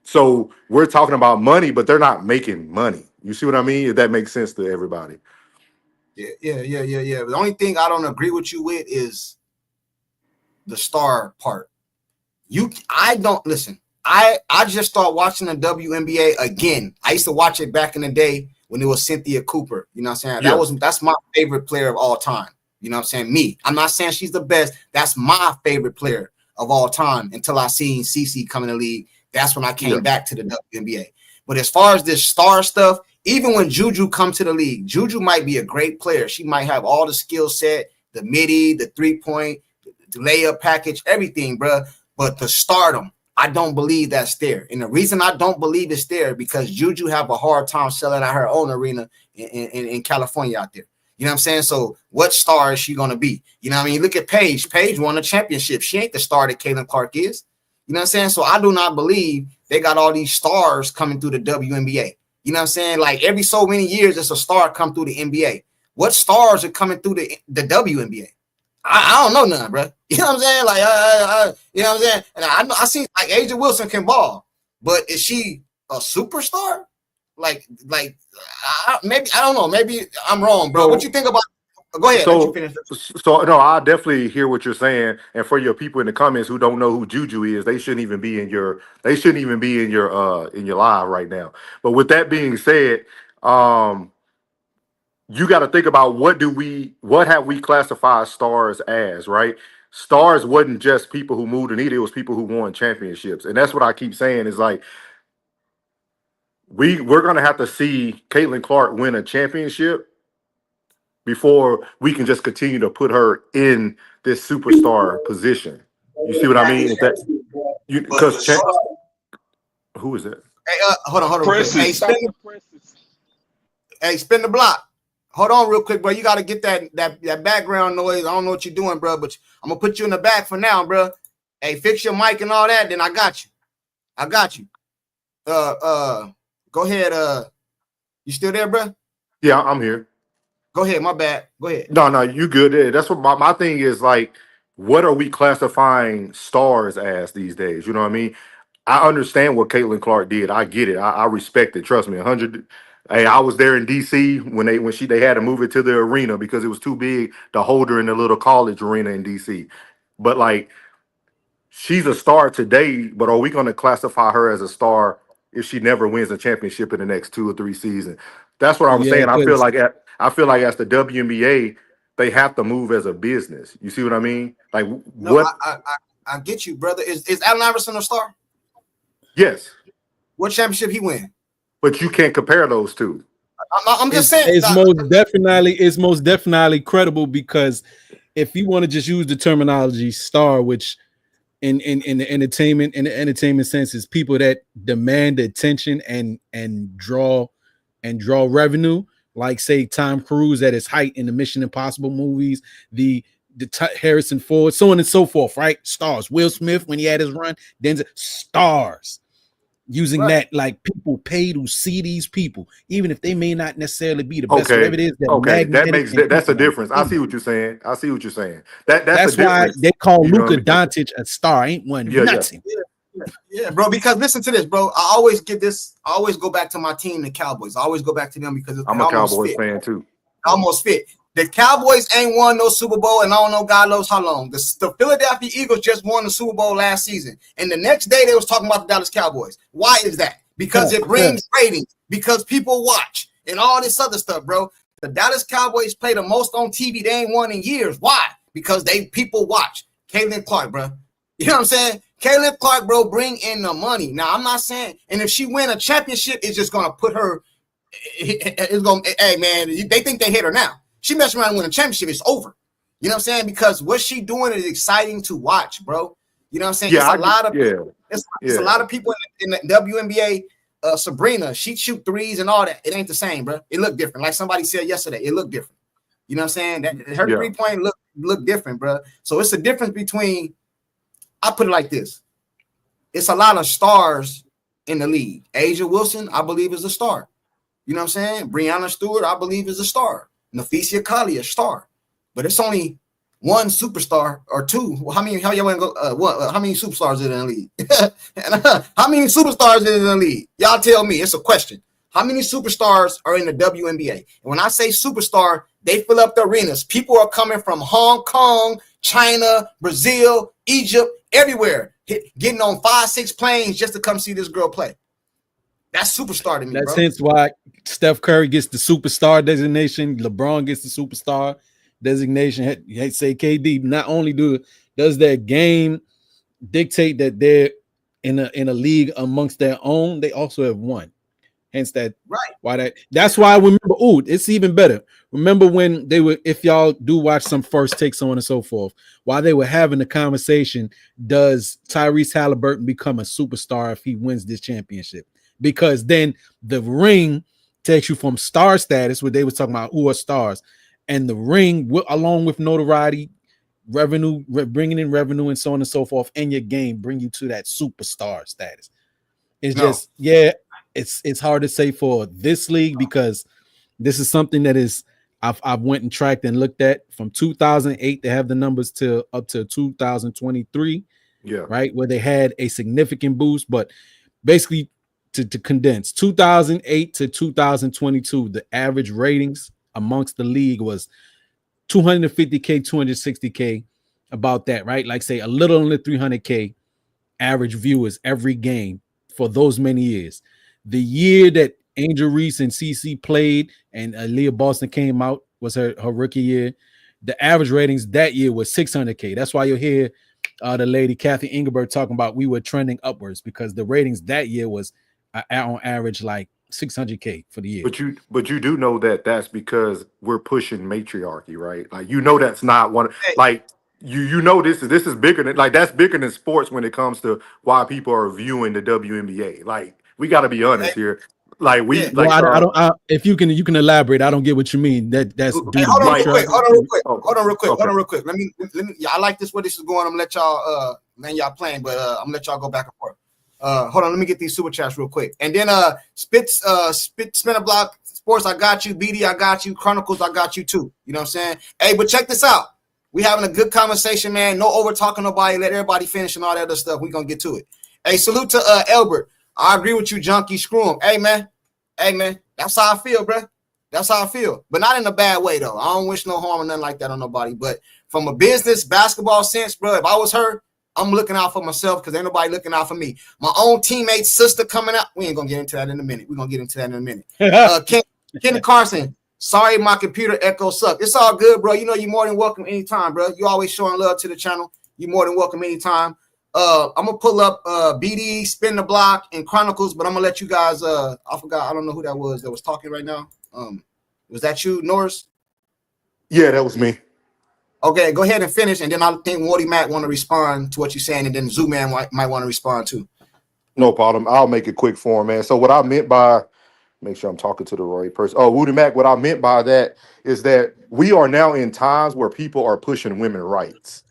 So we're talking about money, but they're not making money. You see what I mean? If that makes sense to everybody. Yeah. The only thing I don't agree with you with is the star part. I don't listen. I just started watching the WNBA again. I used to watch it back in the day when it was Cynthia Cooper. You know what I'm saying? Yeah. That's my favorite player of all time. You know what I'm saying? Me. I'm not saying she's the best. That's my favorite player of all time until I seen CC come in the league. That's when I came back to the WNBA. But as far as this star stuff, even when Juju come to the league, Juju might be a great player. She might have all the skill set, the midi, the 3-point, layup package, everything, bro. But the stardom, I don't believe that's there. And the reason I don't believe it's there because Juju have a hard time selling out her own arena in California out there. You know what I'm saying? So what star is she going to be? You know what I mean? Look at Paige. Paige won a championship. She ain't the star that Caitlin Clark is. You know what I'm saying? So I do not believe they got all these stars coming through the WNBA. You know what I'm saying? Like every so many years, there's a star come through the NBA. What stars are coming through the WNBA? I don't know none, bro. You know what I'm saying? Like, you know what I'm saying? And I see like Asia Wilson can ball, but is she a superstar? Maybe I don't know. Maybe I'm wrong, bro. What you think about? Go ahead. Let you finish. So no, I definitely hear what you're saying. And for your people in the comments who don't know who Juju is, they shouldn't even be in your live right now. But with that being said, you got to think about what have we classified stars as, right? Stars wasn't just people who moved the needle, it was people who won championships. And that's what I keep saying is like we're gonna have to see Caitlin Clark win a championship before we can just continue to put her in this superstar position. You see what I mean? Who is that? Hey, hold on. Presses. Hey, spin the block. Hold on real quick, bro. You got to get that background noise. I don't know what you're doing, bro, but I'm going to put you in the back for now, bro. Hey, fix your mic and all that, then I got you. Go ahead. You still there, bro? Yeah, I'm here. Go ahead. My bad. Go ahead. No, you good. That's what my thing is like, what are we classifying stars as these days? You know what I mean? I understand what Caitlin Clark did. I get it. I respect it. Trust me, 100. Hey, I was there in DC when they had to move it to the arena because it was too big to hold her in the little college arena in DC. But like, she's a star today. But are we going to classify her as a star if she never wins a championship in the next 2 or 3 seasons? That's what I'm saying. I feel like as the WNBA, they have to move as a business. You see what I mean? Like what? I get you, brother. Is Allen Iverson a star? Yes. What championship he win? But you can't compare those two. I'm just saying. It's most definitely credible because if you want to just use the terminology star, which in the entertainment sense is people that demand attention and draw revenue, like say Tom Cruise at his height in the Mission Impossible movies, the Harrison Ford, so on and so forth, right? Stars. Will Smith when he had his run, Denzel, stars. Using that, like people pay to see these people, even if they may not necessarily be the best. Whatever it is, that's a difference. I see what you're saying. That's why they call Luka Doncic a star. Ain't one nothing. Yeah, bro. Because listen to this, bro. I always go back to my team, the Cowboys. I always go back to them because I'm a Cowboys fan too. Almost fit. The Cowboys ain't won no Super Bowl, and I don't know God knows how long. The Philadelphia Eagles just won the Super Bowl last season, and the next day they was talking about the Dallas Cowboys. Why is that? Because it brings ratings, because people watch, and all this other stuff, bro. The Dallas Cowboys play the most on TV they ain't won in years. Why? Because people watch. Caitlin Clark, bro. You know what I'm saying? Caitlin Clark, bro, bring in the money. Now, I'm not saying, and if she win a championship, it's just going to put her, it's going to, hey, man, they think they hit her now. She messed around and win a championship, it's over. You know what I'm saying? Because what she doing is exciting to watch, bro. You know what I'm saying? Yeah, it's a lot of people in the WNBA. Sabrina, she shoot threes and all that. It ain't the same, bro. It looked different. Like somebody said yesterday, it looked different. You know what I'm saying? Her 3-point look different, bro. So it's a difference between, I put it like this. It's a lot of stars in the league. Asia Wilson, I believe, is a star. You know what I'm saying? Breanna Stewart, I believe, is a star. Nafisa Kali, a star. But it's only one superstar or two. Well, how y'all want to go? How many superstars is in the league? How many superstars is in the league? Y'all tell me. It's a question. How many superstars are in the WNBA? And when I say superstar, they fill up the arenas. People are coming from Hong Kong, China, Brazil, Egypt, everywhere, getting on 5-6 planes just to come see this girl play. That's superstar to me. That's hence why Steph Curry gets the superstar designation. LeBron gets the superstar designation. Say KD. Not only does their game dictate that they're in a league amongst their own, they also have won. Hence that right. That's why I remember. Oh, it's even better. Remember when they were, if y'all do watch some First Take, so on and so forth, while they were having the conversation, does Tyrese Halliburton become a superstar if he wins this championship? Because then the ring takes you from star status, where they were talking about who are stars, and the ring, along with notoriety, revenue, bringing in revenue, and so on and so forth, and your game bring you to that superstar status. It's just, it's hard to say for this league, because this is something that is I've went and tracked and looked at from 2008. They have the numbers to up to 2023, right, where they had a significant boost. But basically, to condense 2008 to 2022, the average ratings amongst the league was 250K, 260K, about that, right? Like say a little under 300K average viewers every game for those many years. The year that Angel Reese and CC played and Aaliyah Boston came out was her rookie year. The average ratings that year was 600K. That's why you'll hear the lady Kathy Engelberg talking about we were trending upwards, because the ratings that year was on average like 600K for the year. But you do know that that's because we're pushing matriarchy, right? Like, you know, that's not one. Like, you know, this is bigger than, like, that's bigger than sports when it comes to why people are viewing the WNBA. Like, we got to be honest here. Like, we like I don't. If you can elaborate. I don't get what you mean. That's hold on real quick. Let me. Yeah, I like this where this is going. I'm gonna let y'all man, y'all playing, but I'm gonna let y'all go back and forth. Hold on, let me get these super chats real quick. And then spin a block sports, I got you. BD, I got you. Chronicles, I got you too. You know what I'm saying? Hey, but check this out. We having a good conversation, man. No over talking nobody. Let everybody finish and all that other stuff. We gonna get to it. Hey, salute to Albert. I agree with you, junkie. Screw him. Hey man. That's how I feel, bro. That's how I feel. But not in a bad way, though. I don't wish no harm or nothing like that on nobody. But from a business basketball sense, bro, if I was her, I'm looking out for myself, because ain't nobody looking out for me. My own teammate's sister coming out. We ain't gonna get into that in a minute. We're gonna get into that in a minute. Kenny Carson. Sorry, my computer echo sucked. It's all good, bro. You know you're more than welcome anytime, bro. You always showing love to the channel. You're more than welcome anytime. I'm gonna pull up BD, Spin the Block, and Chronicles, but I'm gonna let you guys. I forgot. I don't know who that was talking right now. Was that you, Norris? Yeah, that was me. Okay, go ahead and finish, and then I think Wardy Matt want to respond to what you're saying, and then Zoo Man might want to respond too. No problem. I'll make it quick for him, man. So what I meant by, make sure I'm talking to the right person. Oh, Woody Mac, what I meant by that is that we are now in times where people are pushing women's rights.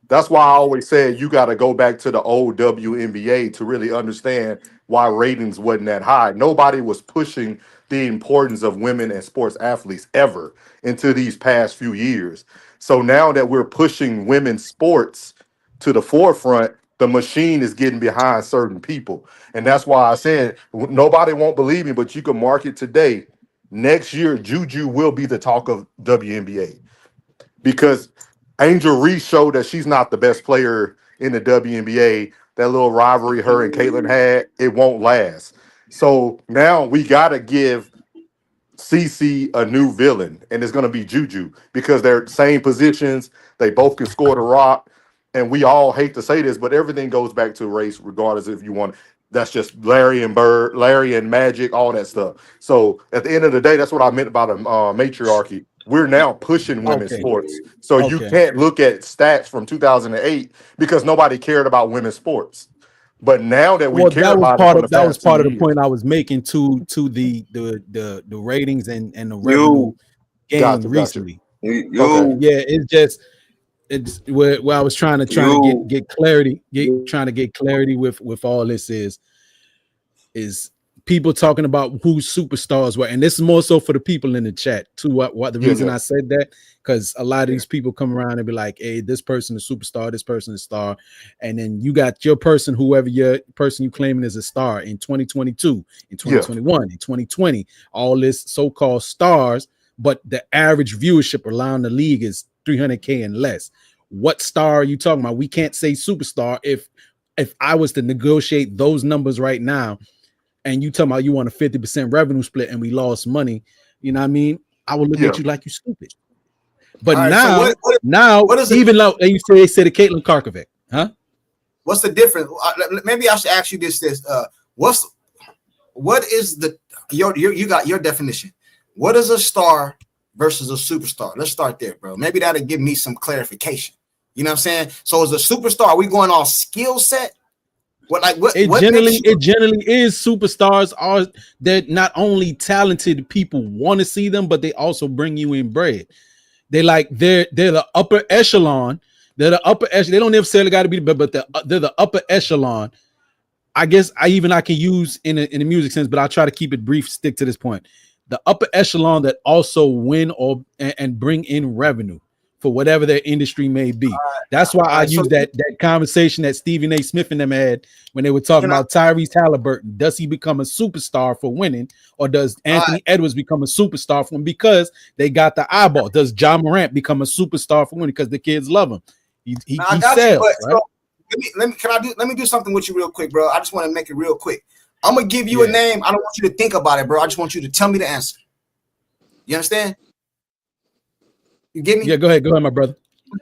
That's why I always said you got to go back to the old WNBA to really understand why ratings wasn't that high. Nobody was pushing the importance of women and sports athletes ever into these past few years. So now that we're pushing women's sports to the forefront, the machine is getting behind certain people. And that's why I said nobody won't believe me, but you can mark it today. Next year, Juju will be the talk of WNBA, because Angel Reese showed that she's not the best player in the WNBA. That little rivalry her and Caitlin had, it won't last. So now we got to give CC a new villain, and it's going to be Juju, because they're same positions. They both can score the rock. And we all hate to say this, but everything goes back to race, regardless if you want. That's just Larry and Bird, Larry and Magic, all that stuff. So at the end of the day, that's what I meant about a matriarchy. We're now pushing women's sports. So you can't look at stats from 2008 because nobody cared about women's sports. But now that we care about it, that was part of the point I was making to the ratings and the revenue gain recently. Yeah, it's where I was trying to get clarity, get clarity with all this is people talking about who superstars were, and this is more so for the people in the chat too. What the reason I said that, because a lot of these people come around and be like, "Hey, this person is superstar, this person is a star," and then you got your person, whoever your person you claiming is a star in 2022, in 2021, in 2020, all this so-called stars, but the average viewership around the league is 300K and less. What star are you talking about? We can't say superstar if I was to negotiate those numbers right now, and you talking about you want a 50% revenue split and we lost money, you know what I mean? I would look at you like you stupid. But right, now, what is even though you say the Caitlin Karkovic, huh? What's the difference? Maybe I should ask you this. What is the You got your definition. What is a star versus a superstar? Let's start there, bro. Maybe that'll give me some clarification. You know what I'm saying? So as a superstar, are we going on skill set? It generally is superstars are that not only talented people want to see them, but they also bring you in bread. They're the upper echelon. They're the upper echelon. They don't necessarily got to be, but they're the upper echelon. I guess I can use in a music sense, but I'll try to keep it brief, stick to this point. The upper echelon that also win and bring in revenue for whatever their industry may be. That's why I use that conversation that Stephen A. Smith and them had when they were talking about Tyrese Halliburton. Does he become a superstar for winning, or does Anthony Edwards become a superstar for him because they got the eyeball? Does John Morant become a superstar for winning because the kids love him? He sells, right? Let me do something with you real quick, bro. I just want to make it real quick. I'm gonna give you a name. I don't want you to think about it, bro. I just want you to tell me the answer. You understand? You get me? Yeah, go ahead, my brother.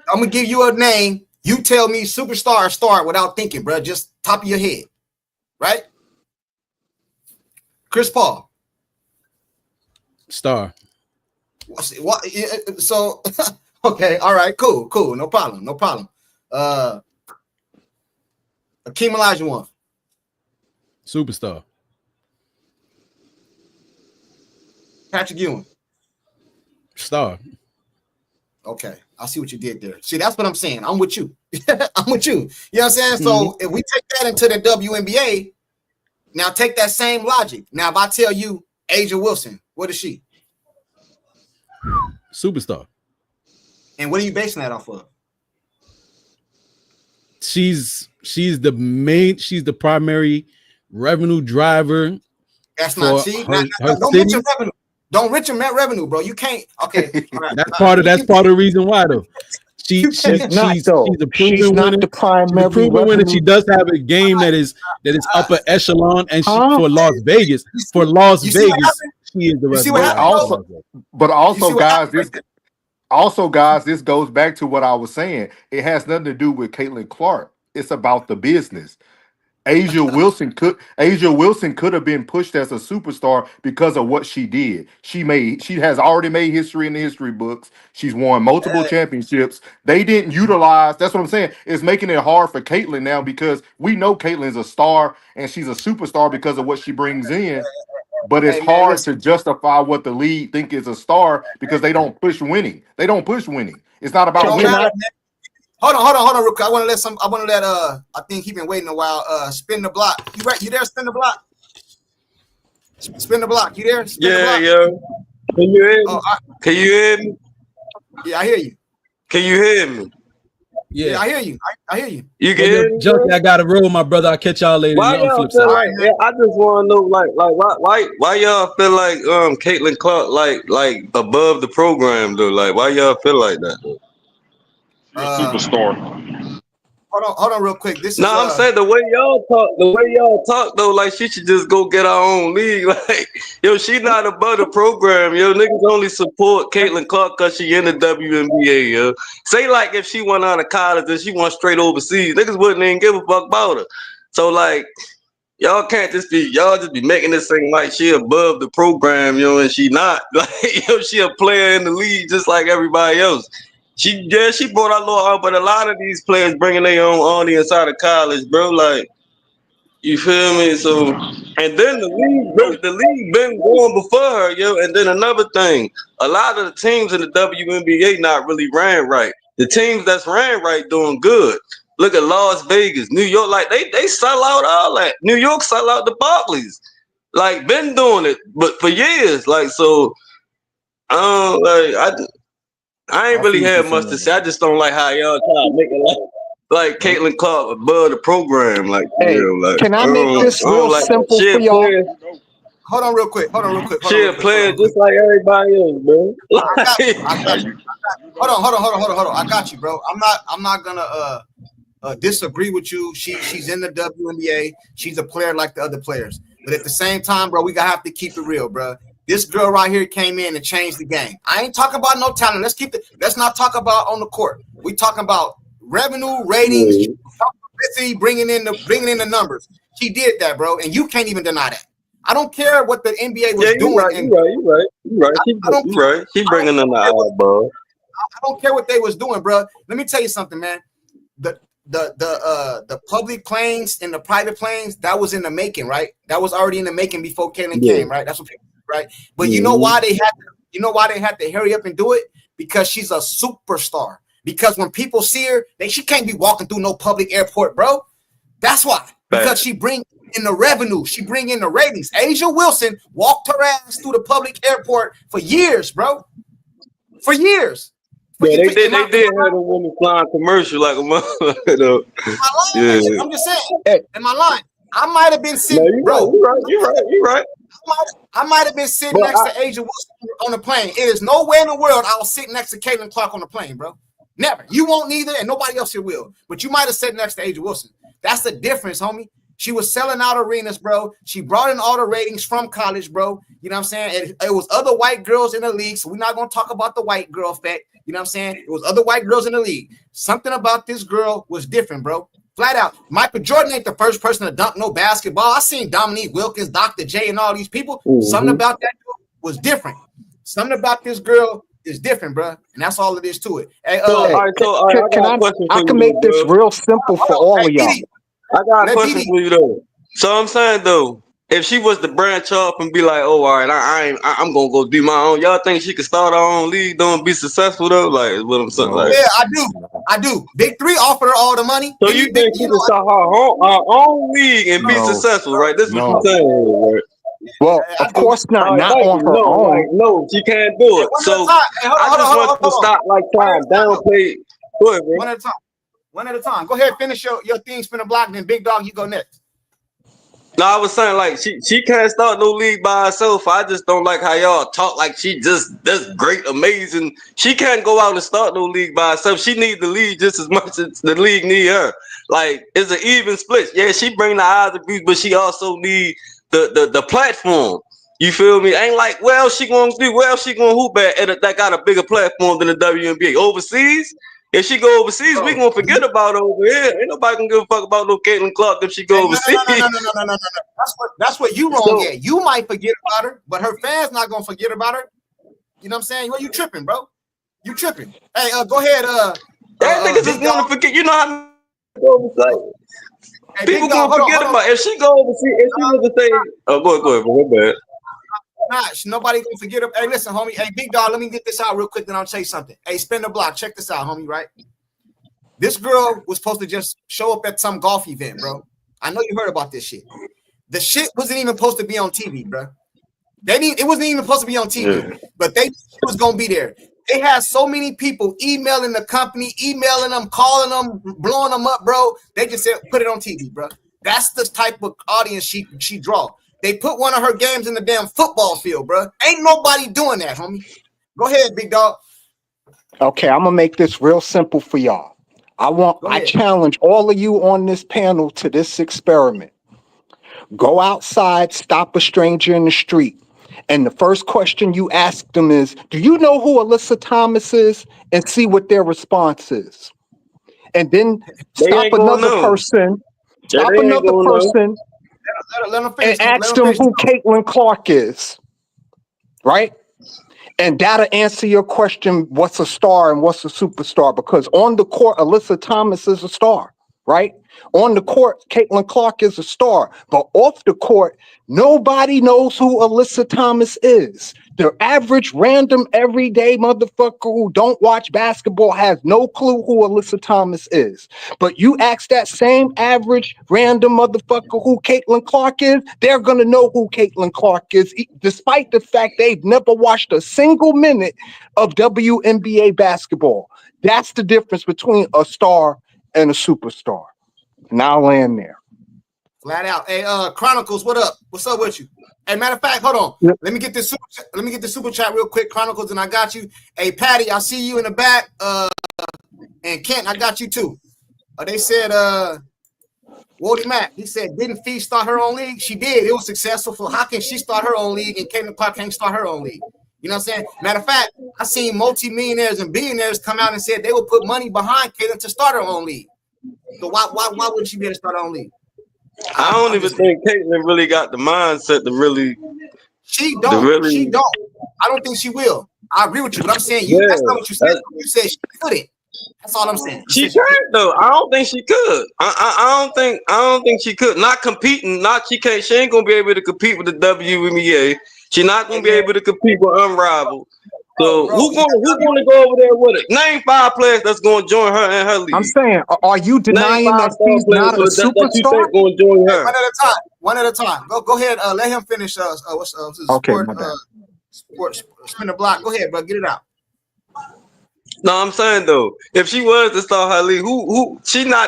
I'm gonna give you a name. You tell me superstar or star without thinking, bro. Just top of your head, right? Chris Paul, star. What? So, okay, all right, cool, no problem. Akeem Olajuwon, superstar. Patrick Ewing, star. Okay, I see what you did there. See, that's what I'm saying. I'm with you. I'm with you. You know what I'm saying? So if we take that into the WNBA, now take that same logic. Now, if I tell you Asia Wilson, what is she? Superstar. And what are you basing that off of? She's the primary revenue driver. That's not don't mention revenue. Don't mention revenue, bro. You can't. Okay, right. That's part of the reason why, though. She's a proven winner. She does have a game that is upper echelon, and for Las Vegas, she is the revenue. But also, guys, this goes back to what I was saying. It has nothing to do with Caitlin Clark. It's about the business. Asia Wilson could have been pushed as a superstar because of what she did. She has already made history in the history books. She's won multiple championships. They didn't utilize. That's what I'm saying. It's making it hard for Caitlin now because we know Caitlin's a star and she's a superstar because of what she brings in. But it's hard to justify what the league think is a star because they don't push winning. It's not about winning. Hold on, real quick. I want to let I think he's been waiting a while. Spin the block. You there? Spin the block. Spin the block. You there? Spin the block. Yeah. Can you hear me? Can you hear me? Yeah, I hear you. Can you hear me? Yeah, I hear you. I hear you. You can hear me? Junkie, I got a roll, my brother. I'll catch y'all later. Why y'all feel like? Yeah, I just want to know, why y'all feel like Caitlin Clark like above the program though? Like, why y'all feel like that? Though? You're a superstar. Hold on, real quick. I'm saying the way y'all talk though, like she should just go get her own league. Like, yo, she not above the program. Yo, niggas only support Caitlin Clark because she in the WNBA. Yo, say like if she went out of college and she went straight overseas, niggas wouldn't even give a fuck about her. So like, y'all just be making this thing like she above the program, yo, and she not. Like, yo, she a player in the league just like everybody else. She brought out little, but a lot of these players bringing their own audience out of college, bro. Like, you feel me? So, and then the league been going before her, yo. And then another thing, a lot of the teams in the WNBA not really ran right. The teams that's ran right doing good. Look at Las Vegas, New York, like they sell out all that. New York sell out the Barclays, like been doing it, but for years, like so. I ain't really had much to say. I just don't like how y'all try to make it like Caitlin Clark above the program. Like, hey, can I make this real simple for y'all? Hold on real quick. She a player just like everybody else, bro. I got you. Hold on. I got you, bro. I'm not gonna disagree with you. She's in the WNBA. She's a player like the other players. But at the same time, bro, we gotta have to keep it real, bro. This girl right here came in and changed the game. I ain't talking about no talent. Let's not talk about on the court. We talking about revenue, ratings, publicity, bringing in the numbers. She did that, bro, and you can't even deny that. I don't care what the NBA was Yeah, doing. You're right. She bringing in the eyeball. I don't care what they was doing, bro. Let me tell you something, man. The public planes and the private planes, that was in the making, right? That was already in the making before Caitlyn came, right? That's what people, right? But you know why they had to hurry up and do it? Because she's a superstar. Because when people see her, she can't be walking through no public airport, bro. That's why. Because she bring in the revenue, she bring in the ratings. Asia Wilson walked her ass through the public airport for years, bro. For years. Yeah, they did have a woman flying commercial like a mother. Yeah. I'm just saying. Am I lying? I might have been sitting, no, you're right. I might have been sitting next to Asia Wilson on the plane. It is nowhere in the world I'll sit next to Caitlyn Clark on the plane, bro. Never. You won't neither, and nobody else here will. But you might have sat next to Asia Wilson. That's the difference, homie. She was selling out arenas, bro. She brought in all the ratings from college, bro. You know what I'm saying? It was other white girls in the league, so we're not going to talk about the white girl effect. You know what I'm saying? It was other white girls in the league. Something about this girl was different, bro. Flat out. Michael Jordan ain't the first person to dunk no basketball. I seen Dominique Wilkins, Dr. J, and all these people. Something about that girl was different. Something about this girl is different, bro. And that's all it is to it. Hey, I can make this real simple for all of y'all. I got a question for you though. So I'm saying though, if she was to branch off and be like, "Oh, all right, I'm gonna go do my own," y'all think she could start her own league, don't be successful though? Like, is what I'm saying. Like, yeah, I do. Big Three offered her all the money. So you think she could start her own league and be successful, right? This is what you're saying, right? Well, of course not. Not on her own. Like, no, she can't do it. So I just want to stop like trying to downplay. Go ahead, bro. One at a time. Go ahead, finish your thing, spin a block, and then Big Dog, you go next. No, I was saying like she can't start no league by herself. I just don't like how y'all talk like she just does great, amazing. She can't go out and start no league by herself. She needs the league just as much as the league need her. Like it's an even split. Yeah, she bring the eyes of views, but she also need the platform. You feel me? Ain't like, well, she gonna do, well, she gonna hoop at that got a bigger platform than the WNBA. Overseas, if she go overseas, we gonna forget about her over here. Ain't nobody gonna give a fuck about no Caitlyn Clark if she go overseas. No. That's what you wrong at. You might forget about her, but her fans not gonna forget about her. You know what I'm saying? Well, you tripping, bro. You tripping. Hey, go ahead. Niggas just want to forget. You know how people gonna forget about if she go overseas. If she was to say, "Oh, go ahead, bro. Bad." Nah, nobody gonna forget her. Hey, listen, homie. Hey, Big Dog, let me get this out real quick, then I'll tell you something. Hey, spin the block. Check this out, homie. Right? This girl was supposed to just show up at some golf event, bro. I know you heard about this shit. The shit wasn't even supposed to be on TV, bro. It wasn't even supposed to be on TV, but they was gonna be there. They had so many people emailing the company, emailing them, calling them, blowing them up, bro. They just said, put it on TV, bro. That's the type of audience she draw. They put one of her games in the damn football field, bro. Ain't nobody doing that, homie. Go ahead, Big Dog. Okay, I'm gonna make this real simple for y'all. I challenge all of you on this panel to this experiment. Go outside, stop a stranger in the street, and the first question you ask them is, do you know who Alyssa Thomas is? And see what their response is. And then stop another person, and ask them who Caitlyn Clark is, right? And that'll answer your question, what's a star and what's a superstar? Because on the court, Alyssa Thomas is a star, right? On the court, Caitlyn Clark is a star. But off the court, nobody knows who Alyssa Thomas is. The average, random, everyday motherfucker who don't watch basketball has no clue who Alyssa Thomas is. But you ask that same average, random motherfucker who Caitlyn Clark is, they're going to know who Caitlyn Clark is, despite the fact they've never watched a single minute of WNBA basketball. That's the difference between a star and a superstar. And I'll land there. Flat out. Hey, Chronicles, what up? What's up with you? Hey, matter of fact, hold on. Yep. Let me get this super chat real quick, Chronicles, and I got you. Hey, Patty, I see you in the back. And Kent, I got you too. They said, Wody Mack, he said, didn't Fee start her own league? She did. It was successful. So how can she start her own league and Caitlyn Clark can't start her own league? You know what I'm saying? Matter of fact, I seen multimillionaires and billionaires come out and said they would put money behind Caitlyn to start her own league. So why wouldn't she be able to start her own league? I don't even think Caitlyn really got the mindset to really. She don't. She don't. I don't think she will. I agree with you, but I'm saying that's not what you said. You said she couldn't. That's all I'm saying. She can't though. I don't think she could. I don't think she could. Not competing. Not she can't. She ain't gonna be able to compete with the WNBA. She's not gonna be able to compete with Unrivaled. So who's gonna go over there with it? Name 5 players that's gonna join her in her league. I'm saying, are you denying that she's not a superstar? Gonna join her. One at a time. One at a time. Go ahead. Let him finish. Okay, sport spin the block. Go ahead, bro. Get it out. No, I'm saying though, if she was to start her league,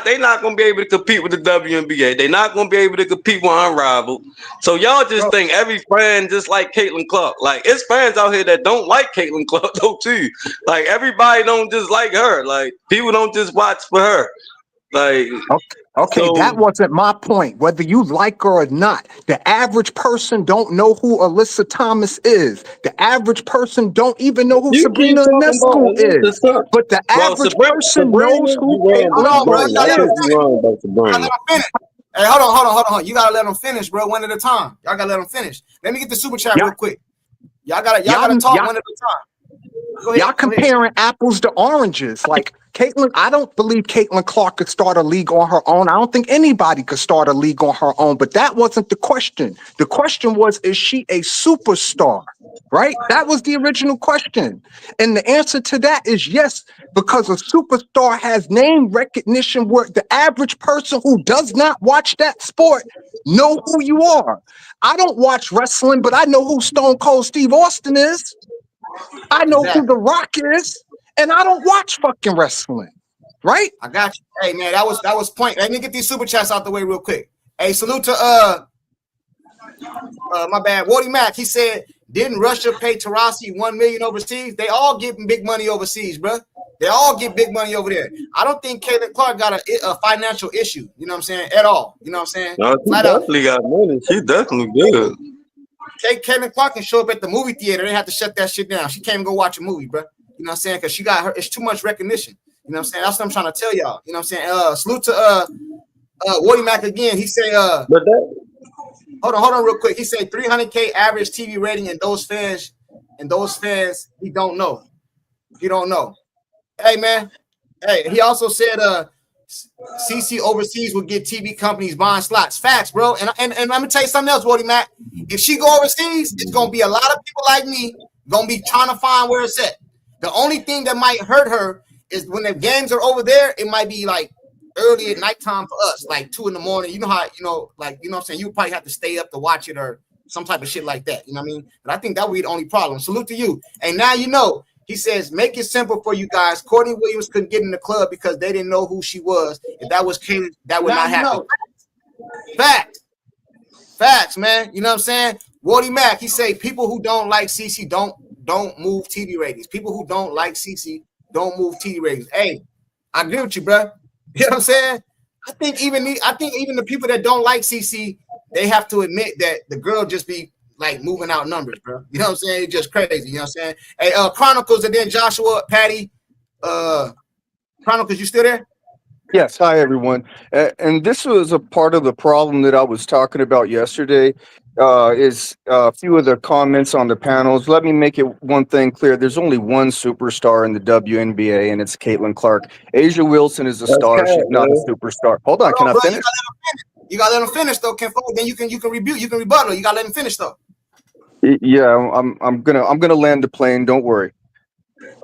they not gonna be able to compete with the WNBA. They're not gonna be able to compete with Unrivaled. So y'all just think every fan just like Caitlin Clark. Like it's fans out here that don't like Caitlin Clark though too. Like everybody don't just like her. Like people don't just watch for her. Like okay, that wasn't my point. Whether you like her or not, the average person don't know who Alyssa Thomas is. The average person don't even know who Sabrina Ionescu is. But the average person knows who Caitlin Clark is. Hey, hold on. You gotta let them finish, bro. One at a time. Y'all gotta let them finish. Let me get the super chat real quick. Y'all gotta talk one at a time. Go ahead, y'all comparing apples to oranges. Like Caitlin, I don't believe Caitlin Clark could start a league on her own. I don't think anybody could start a league on her own, but that wasn't the question. The question was, is she a superstar? Right? That was the original question. And the answer to that is yes, because a superstar has name recognition where the average person who does not watch that sport know who you are. I don't watch wrestling, but I know who Stone Cold Steve Austin is. I know who The Rock is, and I don't watch fucking wrestling, right? I got you. Hey man, that was point. Let me get these super chats out the way real quick. Hey, salute to my bad, Wardy Mack. He said, didn't Russia pay Taurasi $1 million overseas? They all get big money overseas, bro. They all get big money over there. I don't think Caitlin Clark got a financial issue. You know what I'm saying? At all. You know what I'm saying? No, she definitely got money. She definitely good. Caitlin Clark can show up at the movie theater. They have to shut that shit down. She can't even go watch a movie, bro. You know what I'm saying? Because she got her. It's too much recognition. You know what I'm saying? That's what I'm trying to tell y'all. You know what I'm saying? Salute to Wardy Mack again. He said, hold on real quick. He said 300K average TV rating, and those fans, he don't know. He don't know. Hey man. Hey, he also said CC overseas will get TV companies buying slots. Facts, bro. And I'm gonna tell you something else, Wardy Mack. If she go overseas, it's gonna be a lot of people like me gonna be trying to find where it's at. The only thing that might hurt her is when the games are over there, it might be like early at nighttime for us, like 2 in the morning. You know how, what I'm saying? You would probably have to stay up to watch it or some type of shit like that. You know what I mean? But I think that would be the only problem. Salute to you. And now you know. He says, make it simple for you guys. Courtney Williams couldn't get in the club because they didn't know who she was. If that was Kaylee, that would not happen. Facts, man. You know what I'm saying? Wardy Mack, he say people who don't like CC don't move TV ratings. People who don't like CC don't move TV ratings. Hey, I agree with you, bro. You know what I'm saying? I think even the people that don't like CC, they have to admit that the girl just be like moving out numbers, bro. You know what I'm saying? It's just crazy. You know what I'm saying? Hey, Chronicles, and then Joshua, Patty, Chronicles, you still there? Yes. Hi, everyone. And this was a part of the problem that I was talking about yesterday. Is a few of the comments on the panels. Let me make it one thing clear. There's only one superstar in the WNBA, and it's Caitlin Clark. Asia Wilson is a star. She's not a superstar. Hold on. Can I finish? You gotta let him finish though, Ken. Then you can rebuttal. You gotta let him finish though. Yeah, I'm gonna land the plane. Don't worry.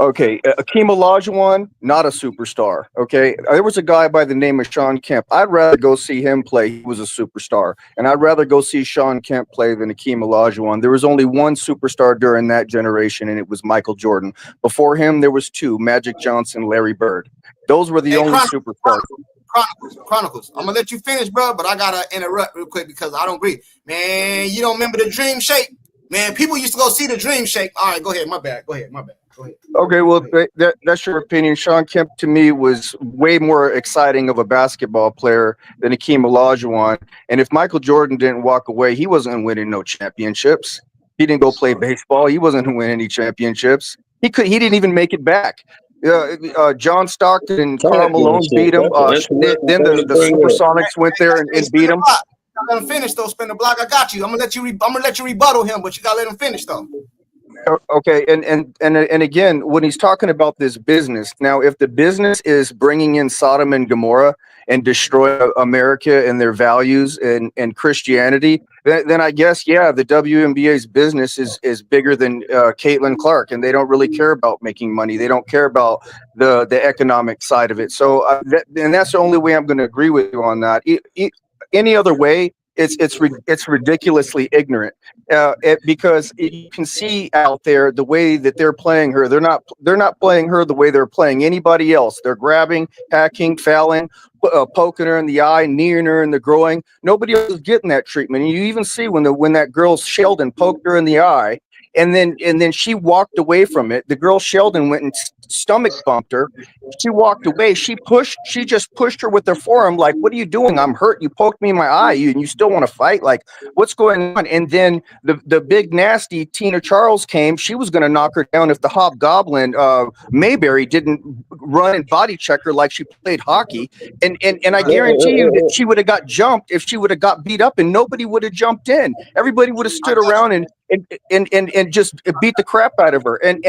Okay, Akeem Olajuwon, not a superstar. Okay, there was a guy by the name of Sean Kemp. I'd rather go see him play. He was a superstar, and I'd rather go see Sean Kemp play than Akeem Olajuwon. There was only one superstar during that generation, and it was Michael Jordan. Before him, there was two: Magic Johnson, Larry Bird. Those were the only superstars. Chronicles. I'm gonna let you finish, bro, but I gotta interrupt real quick because I don't agree. Man, you don't remember the Dream Shake? Man, people used to go see the Dream Shake. All right, go ahead. My bad. Go ahead. Okay, well, that's your opinion. Sean Kemp, to me, was way more exciting of a basketball player than Akeem Olajuwon. And if Michael Jordan didn't walk away, he wasn't winning no championships. He didn't go play baseball. He wasn't winning any championships. He didn't even make it back. John Stockton and Talk Karl that Malone beat shit. him. That's an interesting Then thing the to bring up. Supersonics went there and Spin beat the him. block. Let him finish though. Spin the block. I got you. I'm gonna let you rebuttal him, but you gotta let him finish though. Okay, and again, when he's talking about this business, now if the business is bringing in Sodom and Gomorrah and destroy America and their values and Christianity, then I guess the WNBA's business is bigger than Caitlin Clark, and they don't really care about making money. They don't care about the economic side of it. So and that's the only way I'm going to agree with you on that. Any other way, it's ridiculously ignorant. Because you can see out there the way that they're playing her. They're not playing her the way they're playing anybody else. They're grabbing, hacking, fouling, poking her in the eye, kneeing her in the groin. Nobody else is getting that treatment. And you even see when that girl Sheldon poked her in the eye, and then she walked away from it. The girl Sheldon went and stomach bumped her. She walked away. She just pushed her with her forearm, like, "What are you doing? I'm hurt. You poked me in my eye, and you still want to fight? Like, what's going on?" And then the big nasty Tina Charles came. She was going to knock her down if the hobgoblin Mayberry didn't run and body check her like she played hockey. And I guarantee you that she would have got jumped if she would have got beat up, and nobody would have jumped in. Everybody would have stood around and just beat the crap out of her. And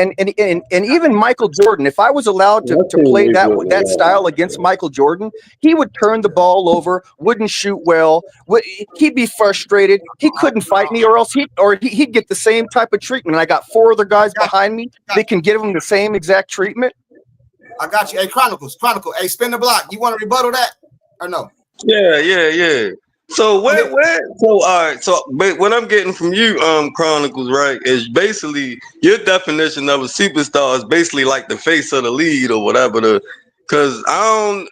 even Michael Jordan, if I was allowed to play that style against Michael Jordan, he would turn the ball over, wouldn't shoot well, he'd be frustrated, he couldn't fight me, or else he'd get the same type of treatment. And I got 4 other guys behind me that can give him the same exact treatment. I got you. Hey, Chronicle. Hey, spin the block. You want to rebuttal that or no? Yeah. So but what I'm getting from you, Chronicles, right, is basically your definition of a superstar is basically like the face of the lead or whatever. Because I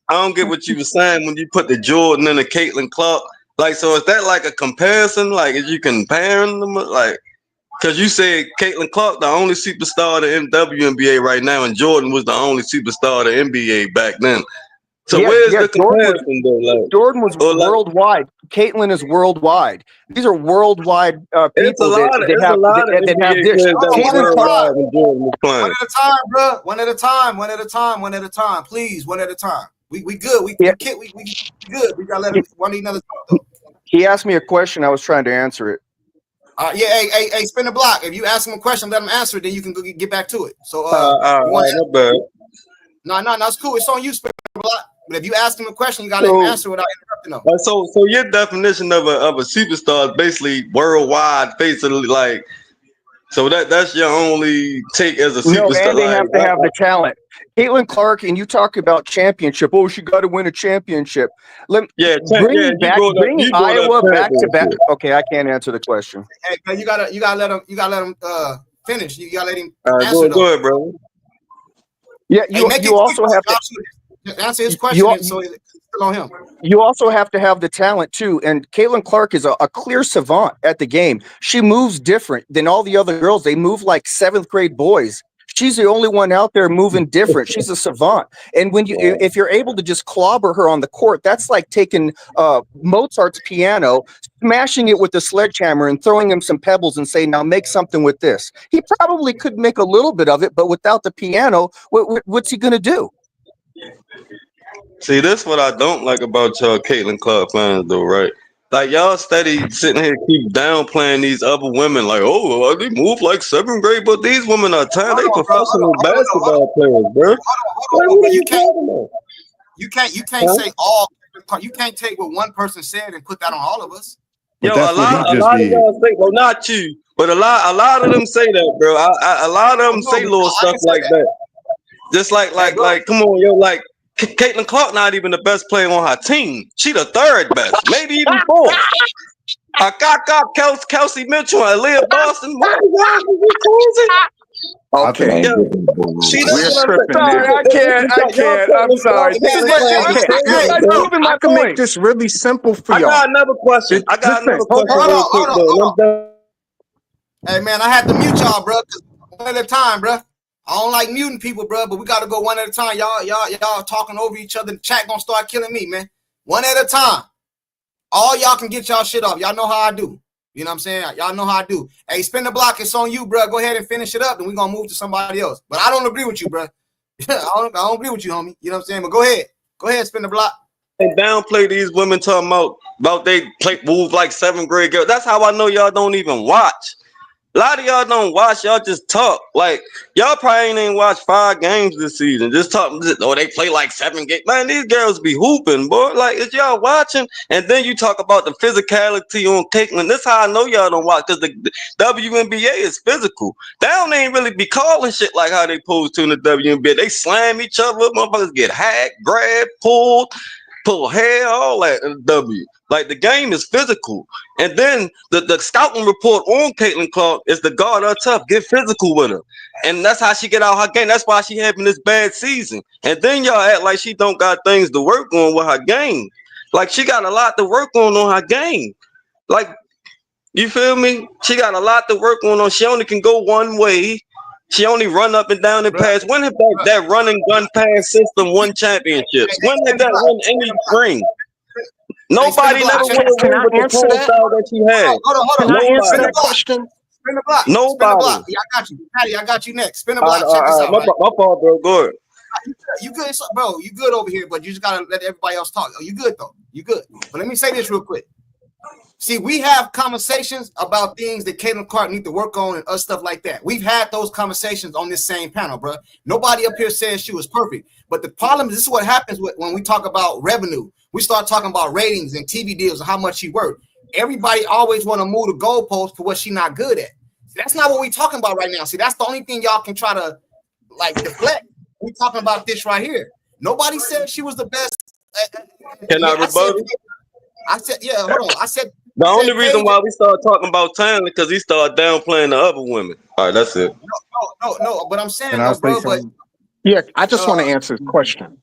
don't get what you were saying when you put the Jordan and the Caitlin Clark. Like, so is that like a comparison? Like, is you comparing them? Like, because you said Caitlin Clark the only superstar in the WNBA right now, and Jordan was the only superstar in the NBA back then. So where's the comparison though? Like, Jordan was worldwide. Caitlin is worldwide. These are worldwide people that have this. Caitlin Clark. One at a time, bro. One at a time. Please, one at a time. We good. We good. We gotta let one another talk though. He asked me a question. I was trying to answer it. Hey, spin the block. If you ask him a question, let him answer it. Then you can go get back to it. So, no, it's cool. It's on you, spin the block. But if you ask him a question, you gotta let him answer without interrupting him. So your definition of a superstar is basically worldwide, basically like. So that's your only take as a superstar. No, and they have to have the talent. Caitlin Clark, and you talk about championship. Oh, she got to win a championship. Bring Iowa back to back. Okay, I can't answer the question. Hey, man, you gotta let him finish. You gotta let him answer. Go ahead, bro. Yeah, you also have to answer his question. So it's still on him. You also have to have the talent too. And Caitlin Clark is a clear savant at the game. She moves different than all the other girls. They move like 7th grade boys. She's the only one out there moving different. She's a savant. And if you're able to just clobber her on the court, that's like taking Mozart's piano, smashing it with a sledgehammer and throwing him some pebbles and saying, now make something with this. He probably could make a little bit of it, but without the piano, what's he going to do? See, that's what I don't like about y'all Caitlin Clark fans, though, right? Like, y'all steady sitting here keep downplaying these other women, like, oh, they move like 7th grade, but these women are they professional basketball players, bro. You can't say all. You can't take what one person said and put that on all of us. Yo, a lot of y'all say, well, not you, but a lot of them say that, bro. A lot of them say little stuff like that. Just like, come on, yo, like. Caitlin Clark not even the best player on her team. She the 3rd best, maybe even 4th. I got Kelsey Mitchell and Leah Boston. Okay. I can't. I'm sorry. I can make this really simple for y'all. I got another question. Hold on. Hey, man, I had to mute y'all, bro. One at a time, bro. I don't like muting people, bro, but we got to go one at a time. Y'all talking over each other. The chat gonna start killing me, man. One at a time. All y'all can get y'all shit off. Y'all know how I do. You know what I'm saying? Y'all know how I do. Hey, spin the block. It's on you, bro. Go ahead and finish it up, and we're gonna move to somebody else. But I don't agree with you, bro. I don't agree with you, homie. You know what I'm saying? But go ahead, spin the block. And downplay these women talking about they play move like 7th grade girls. That's how I know y'all don't even watch. A lot of y'all don't watch. Y'all just talk. Like y'all probably ain't even watched 5 games this season. Just talk. Oh, they play like 7 games. Man, these girls be hooping, boy. Like is y'all watching? And then you talk about the physicality on Caitlyn. This how I know y'all don't watch because the WNBA is physical. They don't even really be calling shit like how they supposed to in the WNBA. They slam each other. Motherfuckers get hacked, grabbed, pull hair, all that in the W. Like the game is physical. And then the scouting report on Caitlin Clark is to guard her tough, get physical with her. And that's how she get out her game. That's why she having this bad season. And then y'all act like she don't got things to work on with her game. Like she got a lot to work on her game. Like, you feel me? She got a lot to work on. She only can go one way. She only run up and down and pass. When have that run and gun pass system won championships? When had that won any spring? Nobody never won a ring with the pass style that she had. Hold on. Can I answer Spin the that block. question? Spin the block. Nobody. Spin the block. Yeah, I got you. Patty, I got you next. Spin the block. Check this out. My fault, bro. Go ahead. You good, bro. You good over here, but you just gotta let everybody else talk. Oh, you good though. You good. But let me say this real quick. See, we have conversations about things that Caitlin Clark need to work on and other stuff like that. We've had those conversations on this same panel, bro. Nobody up here says she was perfect. But the problem is this is what happens when we talk about revenue. We start talking about ratings and TV deals and how much she worked. Everybody always want to move the goalpost to what she's not good at. See, that's not what we're talking about right now. See, that's the only thing y'all can try to like deflect. We're talking about this right here. Nobody said she was the best. Can I rebuttal? I said, yeah, hold on. I said the only reason why we started talking about talent because he started downplaying the other women. All right, that's it. No. But I'm saying, Can I say something? Yeah, I just want to answer his question.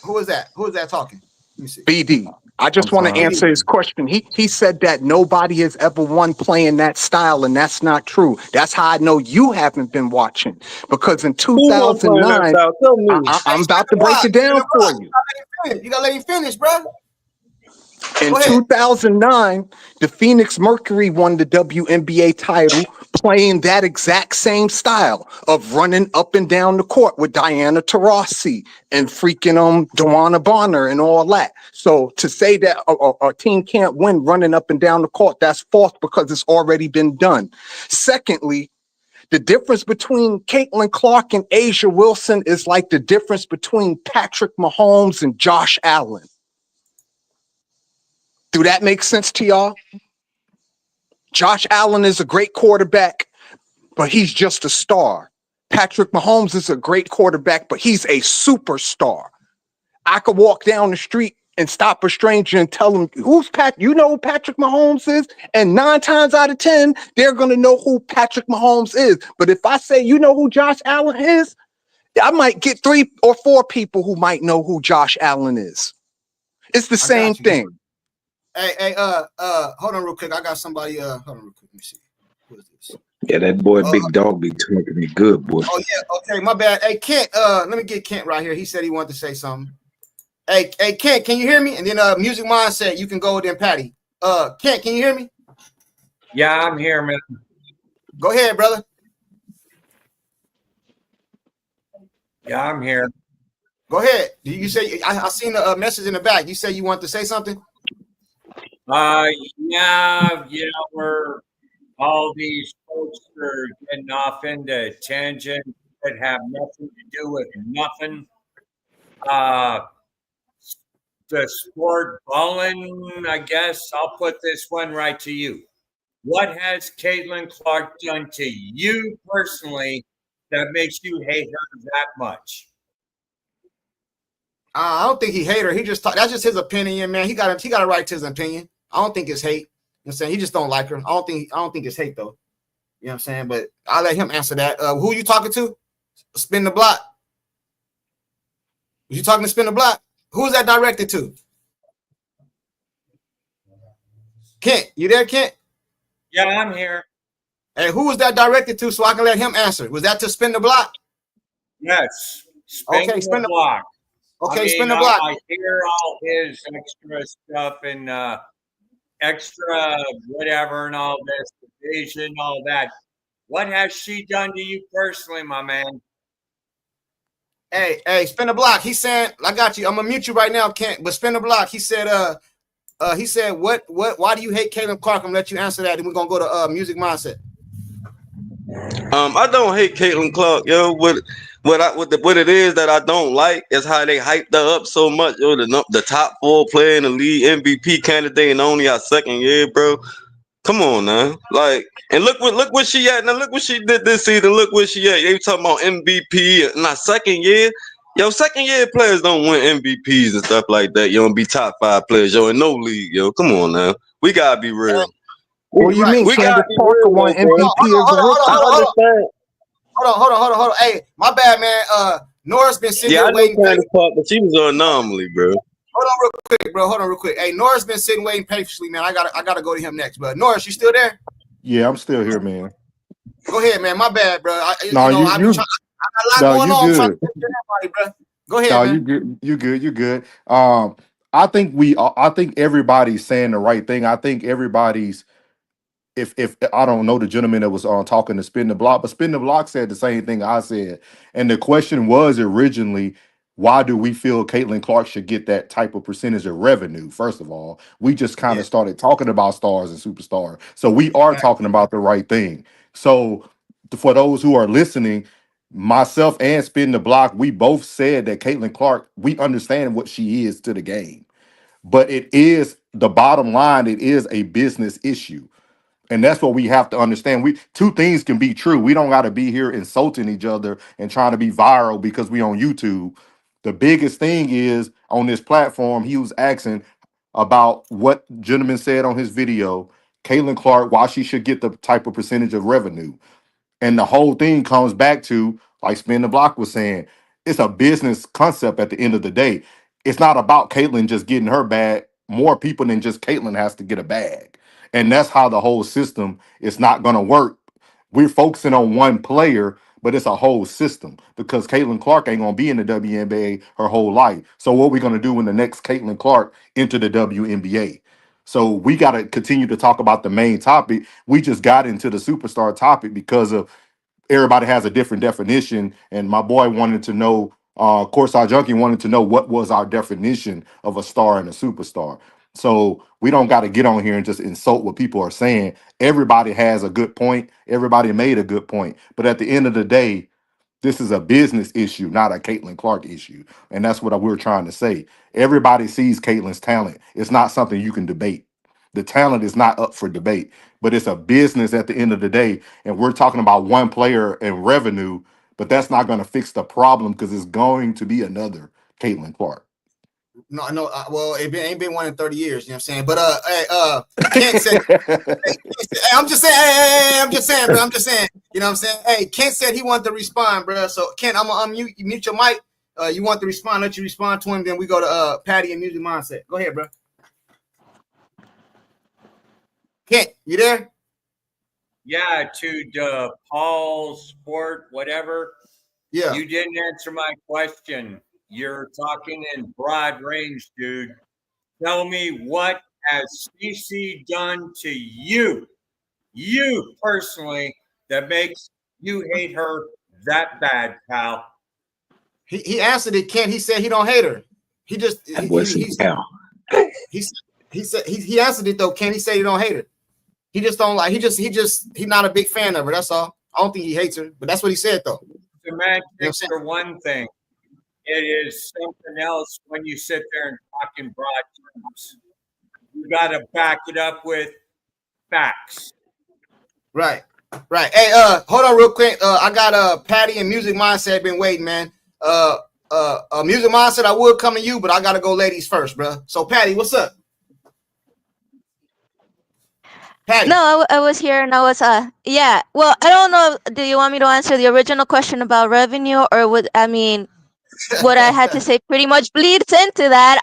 Who is that? Who is that talking? Let me see. BD. I just want to answer his question. He said that nobody has ever won playing that style, and that's not true. That's how I know you haven't been watching. Because in 2009, I'm about to break it down for you. You gotta let him finish, bro. In 2009, the Phoenix Mercury won the WNBA title playing that exact same style of running up and down the court with Diana Taurasi and freaking Dewana Bonner and all that. So to say that a team can't win running up and down the court, that's false because it's already been done. Secondly, the difference between Caitlin Clark and Asia Wilson is like the difference between Patrick Mahomes and Josh Allen. Do that make sense to y'all? Josh Allen is a great quarterback, but he's just a star. Patrick Mahomes is a great quarterback, but he's a superstar. I could walk down the street and stop a stranger and tell him, you know who Patrick Mahomes is? And 9 times out of 10, they're going to know who Patrick Mahomes is. But if I say, you know who Josh Allen is? I might get 3 or 4 people who might know who Josh Allen is. It's the same thing. Hey, hold on real quick. I got somebody. Hold on real quick. Let me see. Who is this? Yeah, that boy, Big Dog, be talking me good, boy. Oh yeah. Okay, my bad. Hey, Kent. Let me get Kent right here. He said he wanted to say something. Hey, Kent, can you hear me? And then Music Mindset, you can go with them, Patty. Kent, can you hear me? Yeah, I'm here, man. Go ahead, brother. Yeah, I'm here. Go ahead. You say I seen a message in the back. You said you want to say something. Yeah, we're all these folks are getting off into tangents that have nothing to do with nothing. The sport bowling, I guess I'll put this one right to you. What has Caitlin Clark done to you personally that makes you hate her that much? I don't think he hate her. He just that's just his opinion, man. He got a right to his opinion. I don't think it's hate. You know what I'm saying? He just don't like her. I don't think it's hate though. You know what I'm saying? But I'll let him answer that. Who you talking to? Spin the block. Was you talking to Spin the Block? Who is that directed to? Kent, you there, Kent? Yeah, I'm here. Hey, who was that directed to so I can let him answer? Was that to Spin the Block? Yes. Spin the block. Okay, Spin the Block. I hear all his extra stuff and extra whatever and all this, division, all that. What has she done to you personally, my man? Hey, spin the block. He said, I got you. I'm gonna mute you right now, Kent. But spin the block. He said, what, why do you hate Caitlin Clark? I'm gonna let you answer that, and we're gonna go to Music Mindset. I don't hate Caitlin Clark, yo. What it is that I don't like is how they hyped her up so much, yo. The top 4 player in the league, MVP candidate, and only our second year, bro. Come on now, like, and look what she at now. Look what she did this season. Look what she at. They talking about MVP in our second year. Yo, second year players don't win MVPs and stuff like that. You don't be top 5 players, yo, in no league, yo. Come on now, we gotta be real. What do you mean? We gotta Candace be Parker real, won though, bro. MVP as a I rookie. understand. Hold on. Hey, my bad, man. Nora's been sitting Yeah, here I know waiting. Candace Parker, but she was an anomaly, bro. Hold on real quick. Hey, Nora's been sitting waiting patiently, man. I gotta go to him next. But Norris, you still there? Yeah, I'm still here, man. Go ahead, man. My bad, bro. I No, got a lot going on. I'm trying to get everybody, bro. Go ahead, No, man. you good. I think everybody's saying the right thing. I think everybody's if I don't know the gentleman that was talking to Spin the Block, but Spin the Block said the same thing I said. And the question was originally, why do we feel Caitlin Clark should get that type of percentage of revenue? First of all, we just kind of started talking about stars and superstars. So we are talking about the right thing. So for those who are listening, myself and Spin the Block, we both said that Caitlin Clark, we understand what she is to the game. But it is the bottom line, it is a business issue. And that's what we have to understand. We two things can be true. We don't got to be here insulting each other and trying to be viral because we on YouTube. The biggest thing is on this platform, he was asking about what gentleman said on his video, Caitlin Clark, why she should get the type of percentage of revenue. And the whole thing comes back to, like Spin the Block was saying, it's a business concept at the end of the day. It's not about Caitlyn just getting her bag. More people than just Caitlyn has to get a bag. And that's how the whole system is not going to work. We're focusing on one player, but it's a whole system because Caitlin Clark ain't going to be in the WNBA her whole life. So what we going to do when the next Caitlin Clark enter the WNBA? So we got to continue to talk about the main topic. We just got into the superstar topic because of everybody has a different definition. And my boy wanted to know, CourtSide Junkie wanted to know what was our definition of a star and a superstar. So we don't got to get on here and just insult what people are saying. Everybody has a good point. Everybody made a good point. But at the end of the day, this is a business issue, not a Caitlin Clark issue. And that's what we're trying to say. Everybody sees Caitlin's talent. It's not something you can debate. The talent is not up for debate, but it's a business at the end of the day. And we're talking about one player and revenue, but that's not going to fix the problem because it's going to be another Caitlin Clark. No, well, ain't been one in 30 years, you know what I'm saying? But Kent said, I'm just saying, bro. You know what I'm saying? Hey, Kent said he wanted to respond, bro. So Kent, I'm gonna unmute you, mute your mic. You want to respond, let you respond to him, then we go to Patty and Music Mindset. Go ahead, bro. Kent, you there? Yeah, to Paul Sport, whatever. Yeah. You didn't answer my question. You're talking in broad range, dude. Tell me, what has CC done to you personally, that makes you hate her that bad, pal? He answered it, Kent. He said he don't hate her. He just he said he answered it though, Kent. He said he don't hate her. He just don't like. He's not a big fan of her. That's all. I don't think he hates her, but that's what he said though. Semantics for one thing. It is something else when you sit there and talk in broad terms. You got to back it up with facts. Right. Hey, hold on real quick. I got Patty and Music Mindset been waiting, man. Music Mindset, I would come to you, but I gotta go ladies first, bro. So Patty, what's up? Patty. No, I was here and I was yeah. Well, I don't know. Do you want me to answer the original question about revenue, or what I had to say pretty much bleeds into that?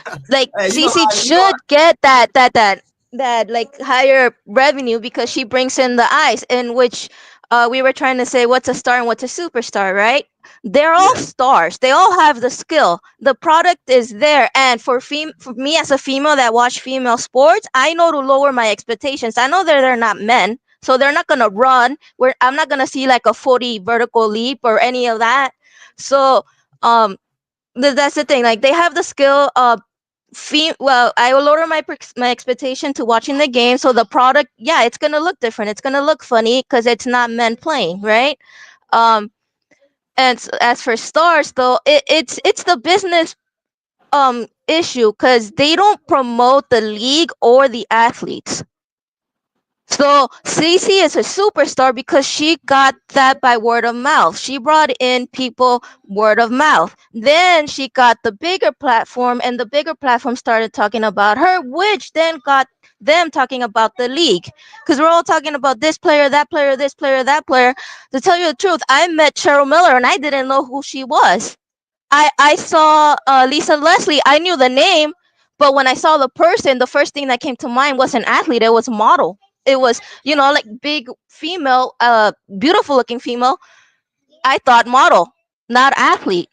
CC should get that like higher revenue because she brings in the eyes, in which we were trying to say what's a star and what's a superstar, right? They're all stars. They all have the skill. The product is there. And for me as a female that watch female sports, I know to lower my expectations. I know that they're not men, so they're not going to run. I'm not going to see like a 40 vertical leap or any of that. So that's the thing. Like they have the skill. Well, I will lower my expectation to watching the game. So the product, yeah, it's gonna look different. It's gonna look funny because it's not men playing, right? And as for stars, though, it's the business issue because they don't promote the league or the athletes. So Cece is a superstar because she got that by word of mouth. She brought in people word of mouth. Then she got the bigger platform, and the bigger platform started talking about her, which then got them talking about the league. Because we're all talking about this player, that player, this player, that player. To tell you the truth, I met Cheryl Miller and I didn't know who she was. I saw Lisa Leslie. I knew the name, but when I saw the person, the first thing that came to mind was an athlete. It was a model. It was, like big female, beautiful looking female. I thought model, not athlete.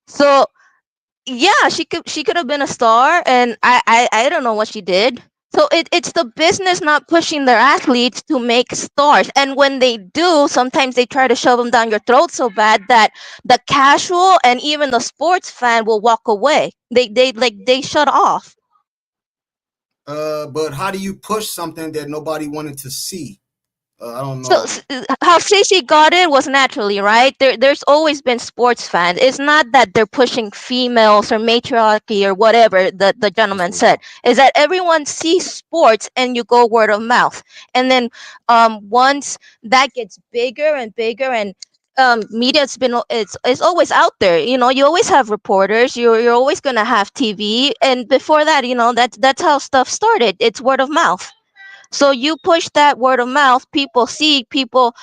So yeah, she could have been a star, and I don't know what she did. So it's the business not pushing their athletes to make stars, and when they do, sometimes they try to shove them down your throat so bad that the casual and even the sports fan will walk away. They shut off. But how do you push something that nobody wanted to see? I don't So know. how Stacey got it was naturally, right? There's always been sports fans. It's not that they're pushing females or matriarchy or whatever the gentleman said. Is that everyone sees sports and you go word of mouth, and then once that gets bigger and bigger and media's been it's always out there. You always have reporters. You're always gonna have TV, and before that, that's how stuff started. It's word of mouth. So you push that word of mouth, people see, people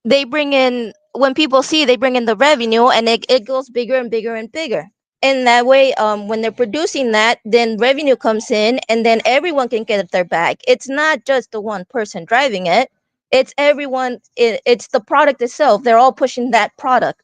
they bring in when people see, they bring in the revenue, and it goes bigger and bigger and bigger. And that way, when they're producing that, then revenue comes in, and then everyone can get their bag. It's not just the one person driving it. It's everyone. It's the product itself. They're all pushing that product.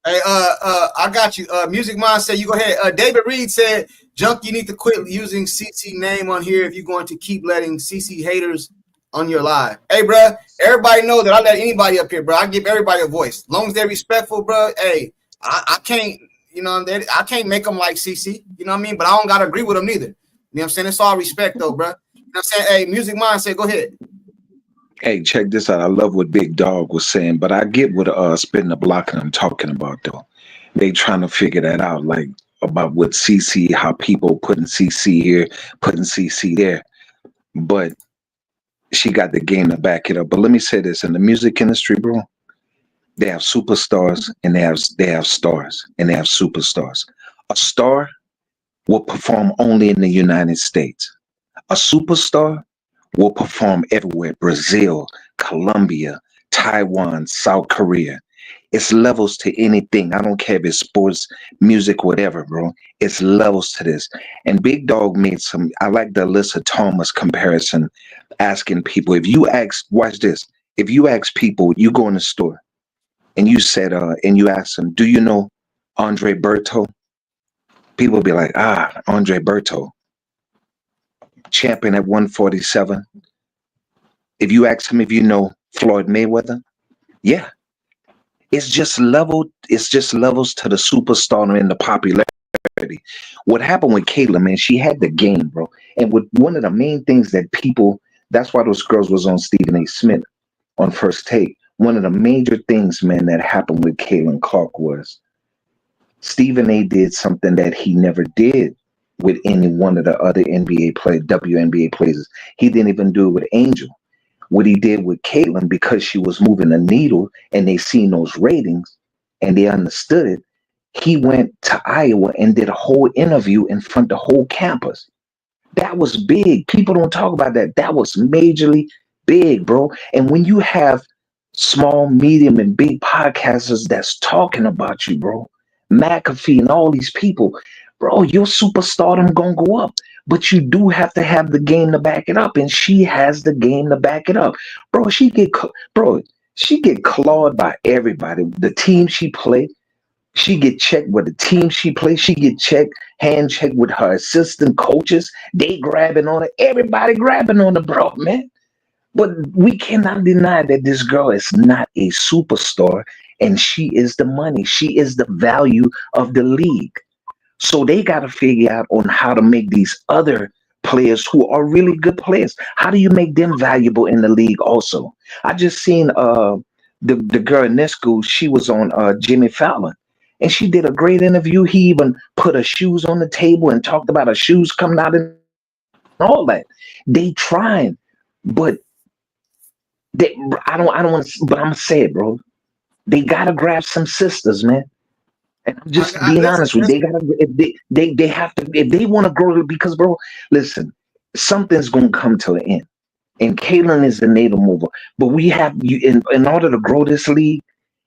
Hey, I got you. Music Mind said, you go ahead. David Reed said, Junk, you need to quit using CC name on here if you're going to keep letting CC haters on your live. Hey, bro, everybody know that I let anybody up here, bro. I give everybody a voice. As long as they're respectful, bro. Hey, I can't, I can't make them like CC. You know what I mean? But I don't got to agree with them neither. You know what I'm saying? It's all respect, though, bro. You know what I'm saying? Hey, Music Mind said, go ahead. Hey, check this out. I love what Big Dog was saying, but I get what Spin the Block and I'm talking about, though. They trying to figure that out, like about what CC, how people putting CC here, putting CC there. But she got the game to back it up. But let me say this: in the music industry, bro, they have superstars and they have stars and they have superstars. A star will perform only in the United States. A superstar will perform everywhere: Brazil, Colombia, Taiwan, South Korea. It's levels to anything. I don't care if it's sports, music, whatever, bro. It's levels to this. And Big Dog made I like the Alyssa Thomas comparison, asking people, if you ask, watch this, if you ask people, you go in the store and you said, and you ask them, do you know Andre Berto? People be like, Andre Berto, champion at 147. If you ask him if you know Floyd Mayweather, yeah. It's just levels to the superstar and the popularity. What happened with Caitlyn, man, she had the game, bro. And with one of the main things that people, that's why those girls was on Stephen A. Smith on First Take. One of the major things, man, that happened with Caitlyn Clark was Stephen A. did something that he never did with any one of the other WNBA players. He didn't even do it with Angel. What he did with Caitlyn, because she was moving the needle and they seen those ratings and they understood it, he went to Iowa and did a whole interview in front of the whole campus. That was big. People don't talk about that. That was majorly big, bro. And when you have small, medium, and big podcasters that's talking about you, bro, McAfee and all these people, bro, your superstardom gonna go up. But you do have to have the game to back it up, and she has the game to back it up, bro. She get clawed by everybody. The team she play, she get checked with the team she plays. She get hand checked with her assistant coaches. They grabbing on her. Everybody grabbing on her, bro, man. But we cannot deny that this girl is not a superstar, and she is the money. She is the value of the league. So they got to figure out on how to make these other players who are really good players. How do you make them valuable in the league also? I just seen the girl in this school, she was on Jimmy Fallon. And she did a great interview. He even put her shoes on the table and talked about her shoes coming out and all that. They trying, but they, I don't want to, but I'm gonna say it, bro. They gotta grab some sisters, man. And I'm just being honest with you. They gotta if they have to if they want to grow because bro, listen, something's gonna come to an end. And Caitlin is the needle mover. But we have you in order to grow this league,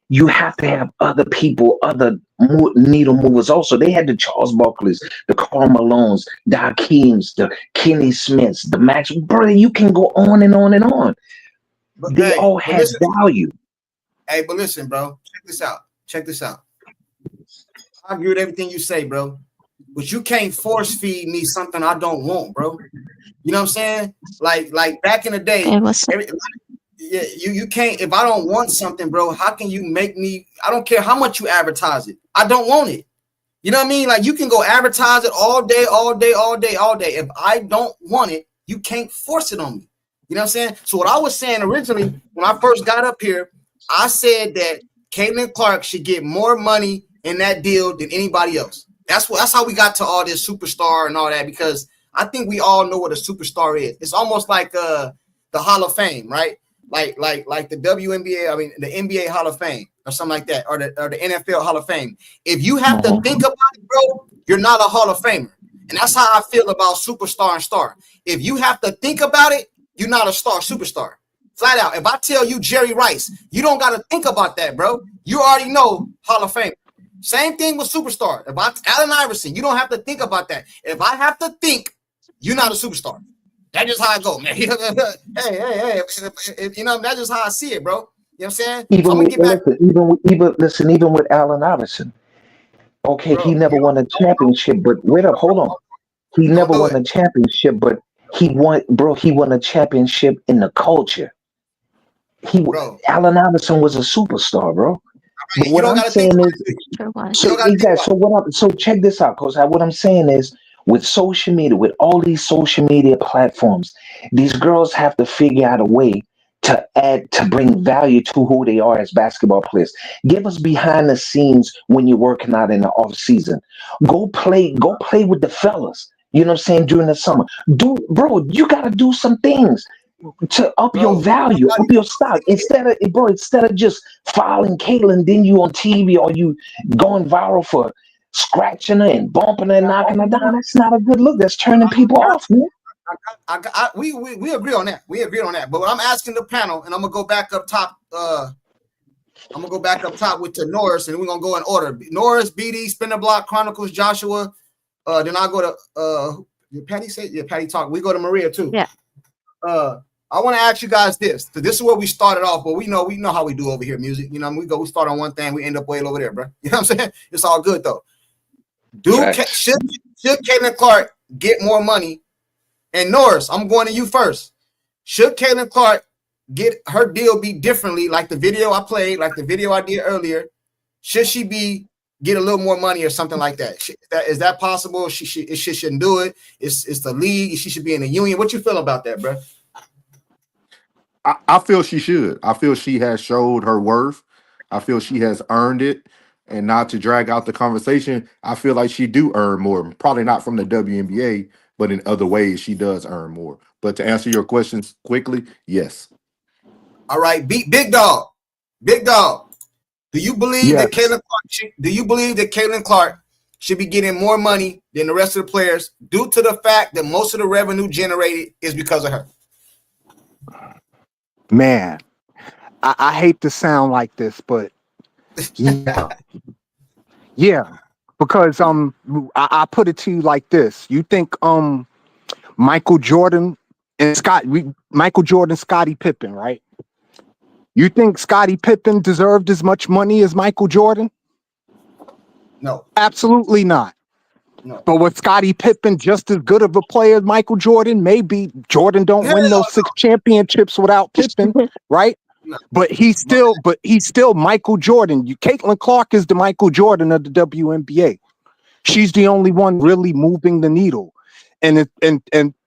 you have to have other people, other needle movers also. They had the Charles Barkleys, the Karl Malones, the Hakeems, the Kenny Smiths, the Max. Bro, you can go on and on and on. But, they all have value. Hey, but listen, bro. Check this out. Check this out. I agree with everything you say, bro. But you can't force feed me something I don't want, bro. You know what I'm saying? Like back in the day, you can't. If I don't want something, bro, how can you make me? I don't care how much you advertise it. I don't want it. You know what I mean? Like you can go advertise it all day, all day, all day, all day. If I don't want it, you can't force it on me. You know what I'm saying? So what I was saying originally when I first got up here, I said that Caitlin Clark should get more money in that deal than anybody else. That's how we got to all this superstar and all that, because I think we all know what a superstar is. It's almost like the Hall of Fame, right? Like the WNBA, I mean the NBA Hall of Fame or something like that, or the NFL Hall of Fame. If you have to think about it, bro, you're not a Hall of Famer. And that's how I feel about superstar and star. If you have to think about it, you're not a superstar. Flat out. If I tell you Jerry Rice, you don't got to think about that, bro. You already know Hall of Fame. Same thing with superstar. If I Allen Iverson, you don't have to think about that. If I have to think, you're not a superstar. That's just how I go, man. hey, you know, that's just how I see it, bro. You know what I'm saying? Even with Allen Iverson. Okay, bro, he never won a championship, but wait up, hold on. He never won a championship, but he won a championship in the culture. Allen Iverson was a superstar, bro. But what I'm saying is, so check this out, because what I'm saying is, with social media, with all these social media platforms, these girls have to figure out a way to bring value to who they are as basketball players. Give us behind the scenes when you're working out in the off season. Go play with the fellas. You know what I'm saying? During the summer, bro, you gotta do some things to up your value, up your stock. Instead of just following Caitlin, then you on TV or you going viral for scratching her and bumping her and knocking her down. That's not a good look. That's turning people off, man. We agree on that. We agree on that. But I'm asking the panel, and I'm gonna go back up top. With Norris, and we're gonna go in order. Norris, BD, Spinner Block, Chronicles, Joshua. Then I'll go to Patty said, yeah, Patty talk. We go to Maria too. Yeah. I want to ask you guys this. So this is where we started off, but we know how we do over here, music. You know, we start on one thing, we end up way over there, bro. You know what I'm saying? It's all good though. Should Caitlin Clark get more money? And Norris, I'm going to you first. Should Caitlin Clark get her deal be differently, like the video I played, like the video I did earlier? Should she get a little more money or something like that? Is that possible? She shouldn't do it. It's the league. She should be in a union. What you feel about that, bro? I feel she should. I feel she has showed her worth. I feel she has earned it. And not to drag out the conversation, I feel like she do earn more. Probably not from the WNBA, but in other ways, she does earn more. But to answer your questions quickly, yes. All right, big dog. Do you believe that Caitlin Clark should be getting more money than the rest of the players due to the fact that most of the revenue generated is because of her? Man, I hate to sound like this, but yeah, because I put it to you like this. You think Michael Jordan, Scottie Pippen, right? You think Scottie Pippen deserved as much money as Michael Jordan? No, absolutely not. No. But was Scottie Pippen just as good of a player as Michael Jordan? Maybe Jordan don't win those 6 championships without Pippen, right? No. But he's still Michael Jordan. Caitlin Clark is the Michael Jordan of the WNBA. She's the only one really moving the needle. And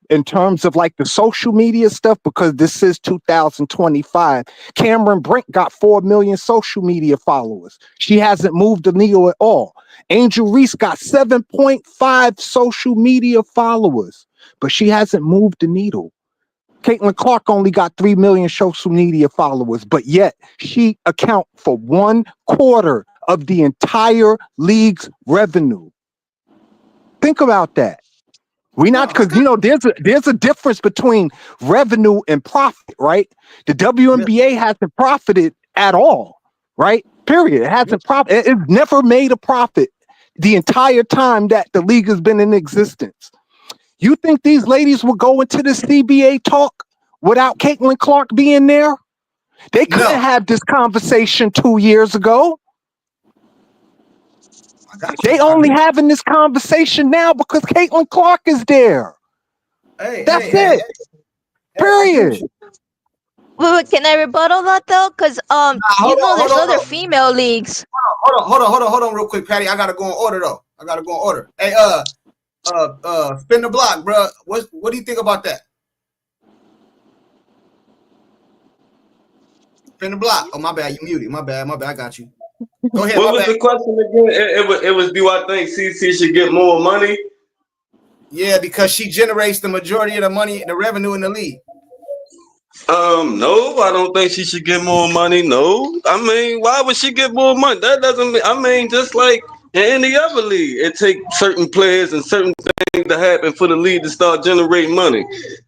in terms of like the social media stuff, because this is 2025, Cameron Brink got 4 million social media followers. She hasn't moved the needle at all. Angel Reese got 7.5 social media followers, but she hasn't moved the needle. Caitlin Clark only got 3 million social media followers, but yet she account for 1/4 of the entire league's revenue. Think about that. We not, because there's a difference between revenue and profit, right? The WNBA hasn't profited at all, right? Period. It hasn't profit. It's never made a profit the entire time that the league has been in existence. You think these ladies will go into the CBA talk without Caitlin Clark being there? They couldn't have this conversation 2 years ago. They only having this conversation now because Caitlin Clark is there. That's it. Period. Wait, can I rebuttal that though? Because there's other female leagues. Hold on, real quick, Patty. I gotta go in order though. Hey, spin the block, bro. What do you think about that? Spin the block. Oh, my bad. You muted. My bad. I got you. Go ahead. What was the question again? It was, do I think CC should get more money? Yeah, because she generates the majority of the money, the revenue in the league. No, I don't think she should get more money. No, I mean, why would she get more money? That doesn't mean, I mean, just like in any other league, it takes certain players and certain things to happen for the league to start generating money.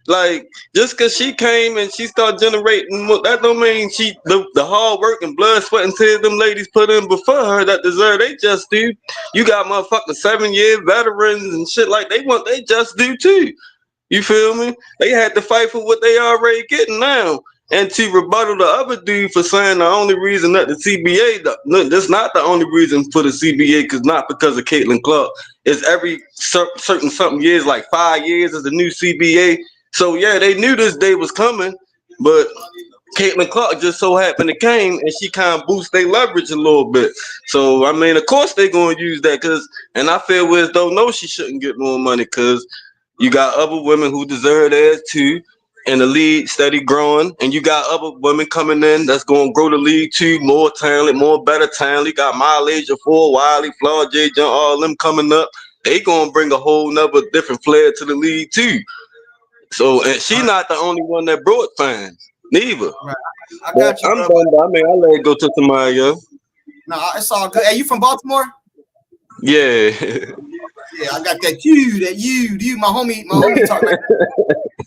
Like, just because she came and she started generating, that don't mean the hard work and blood, sweat, and tears them ladies put in before her that deserve they just do. You got motherfucking 7-year veterans and shit like they just do too. You feel me? They had to fight for what they already getting now. And to rebuttal the other dude for saying the only reason that the CBA, that's not the only reason for the CBA, because not because of Caitlin Clark. It's every certain something years, like 5 years is the new CBA. So yeah, they knew this day was coming, but Caitlin Clark just so happened to came and she kind of boost their leverage a little bit. So I mean, of course they're gonna use that and I feel as though no, she shouldn't get more money because you got other women who deserve theirs too, and the league steady growing. And you got other women coming in that's going to grow the league too, more talent, more better talent. You got Mileage, Ford, Wiley, Flaw, J. John, all them coming up. They going to bring a whole nother different flair to the league too. So, and she not the only one that brought fans, neither. Right. I got you, I'm bro. done. I mean, I'll let it go to somebody else. No, it's all good. Hey, you from Baltimore? Yeah. Yeah, I got that you, my homie talking like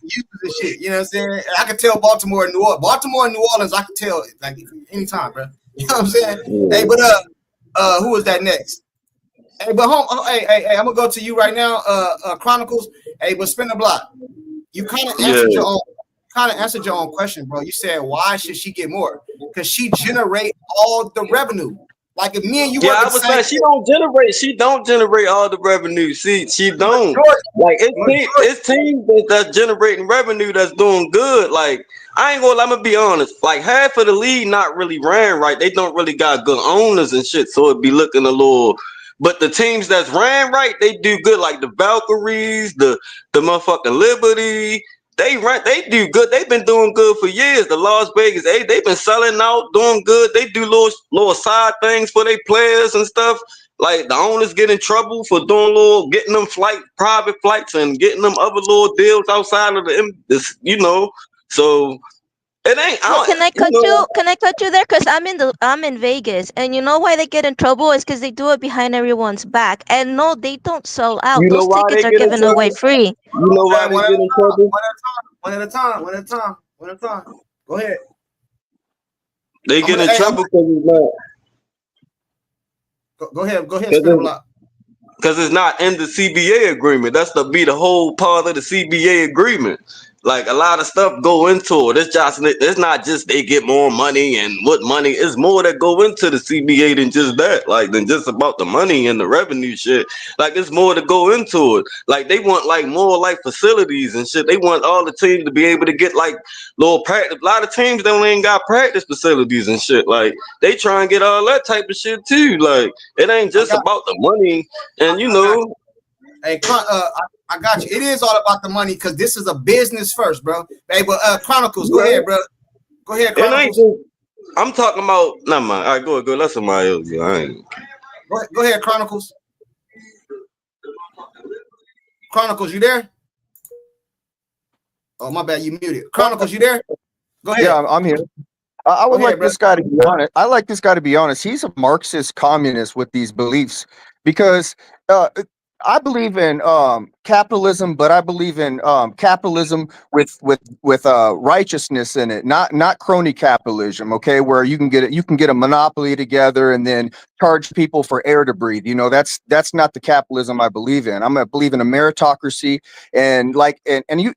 you and shit. You know what I'm saying? I can tell Baltimore and New Orleans, I can tell like anytime, bro. You know what I'm saying? Yeah. Hey, but who is that next? Hey, but hey, I'm gonna go to you right now, Chronicles. Hey, but spin the block. You kind of answered your own question, bro. You said why should she get more? Because she generate all the revenue. Like if me and you, I was saying she don't generate all the revenue. She don't. Like it's teams that's generating revenue that's doing good. Like I ain't gonna. I'm gonna be honest. Like half of the league not really ran right. They don't really got good owners and shit. So it be looking a little. But the teams that's ran right, they do good. Like the Valkyries, the motherfucking Liberty. They do good. They've been doing good for years. The Las Vegas, they've been selling out, doing good. They do little side things for their players and stuff. Like the owners get in trouble for doing getting them private flights and getting them other little deals outside of the. So it ain't. Can I cut you there? Because I'm in Vegas, and you know why they get in trouble is because they do it behind everyone's back. And no, they don't sell out. Those tickets are given away free. You know why they get in trouble? One at a time. Go ahead. They get in trouble because it's not. Go ahead. Spin the block. Because it's not in the CBA agreement. That's be the whole part of the CBA agreement. Like a lot of stuff go into it. It's not just they get more money and what money. It's more that go into the CBA than just that. Like than just about the money and the revenue shit. Like it's more to go into it. Like they want like more like facilities and shit. They want all the teams to be able to get like little practice. A lot of teams don't ain't got practice facilities and shit. Like they try and get all that type of shit too. Like it ain't just about the money. And you know. Hey, I got you. It is all about the money because this is a business first, bro. Hey, but Chronicles, go ahead, bro. Go ahead, Chronicles. I'm talking about. Nah, man. All right, go. Let somebody else. Go ahead, Chronicles. Chronicles, you there? Oh, my bad. You muted. Chronicles, you there? Go ahead. Yeah, I'm here. I would like this guy to be honest. I like this guy to be honest. He's a Marxist communist with these beliefs because I believe in capitalism, but I believe in capitalism with righteousness in it, not crony capitalism. Okay, where you can get a monopoly together and then charge people for air to breathe. You know, that's not the capitalism I believe in. I believe in a meritocracy and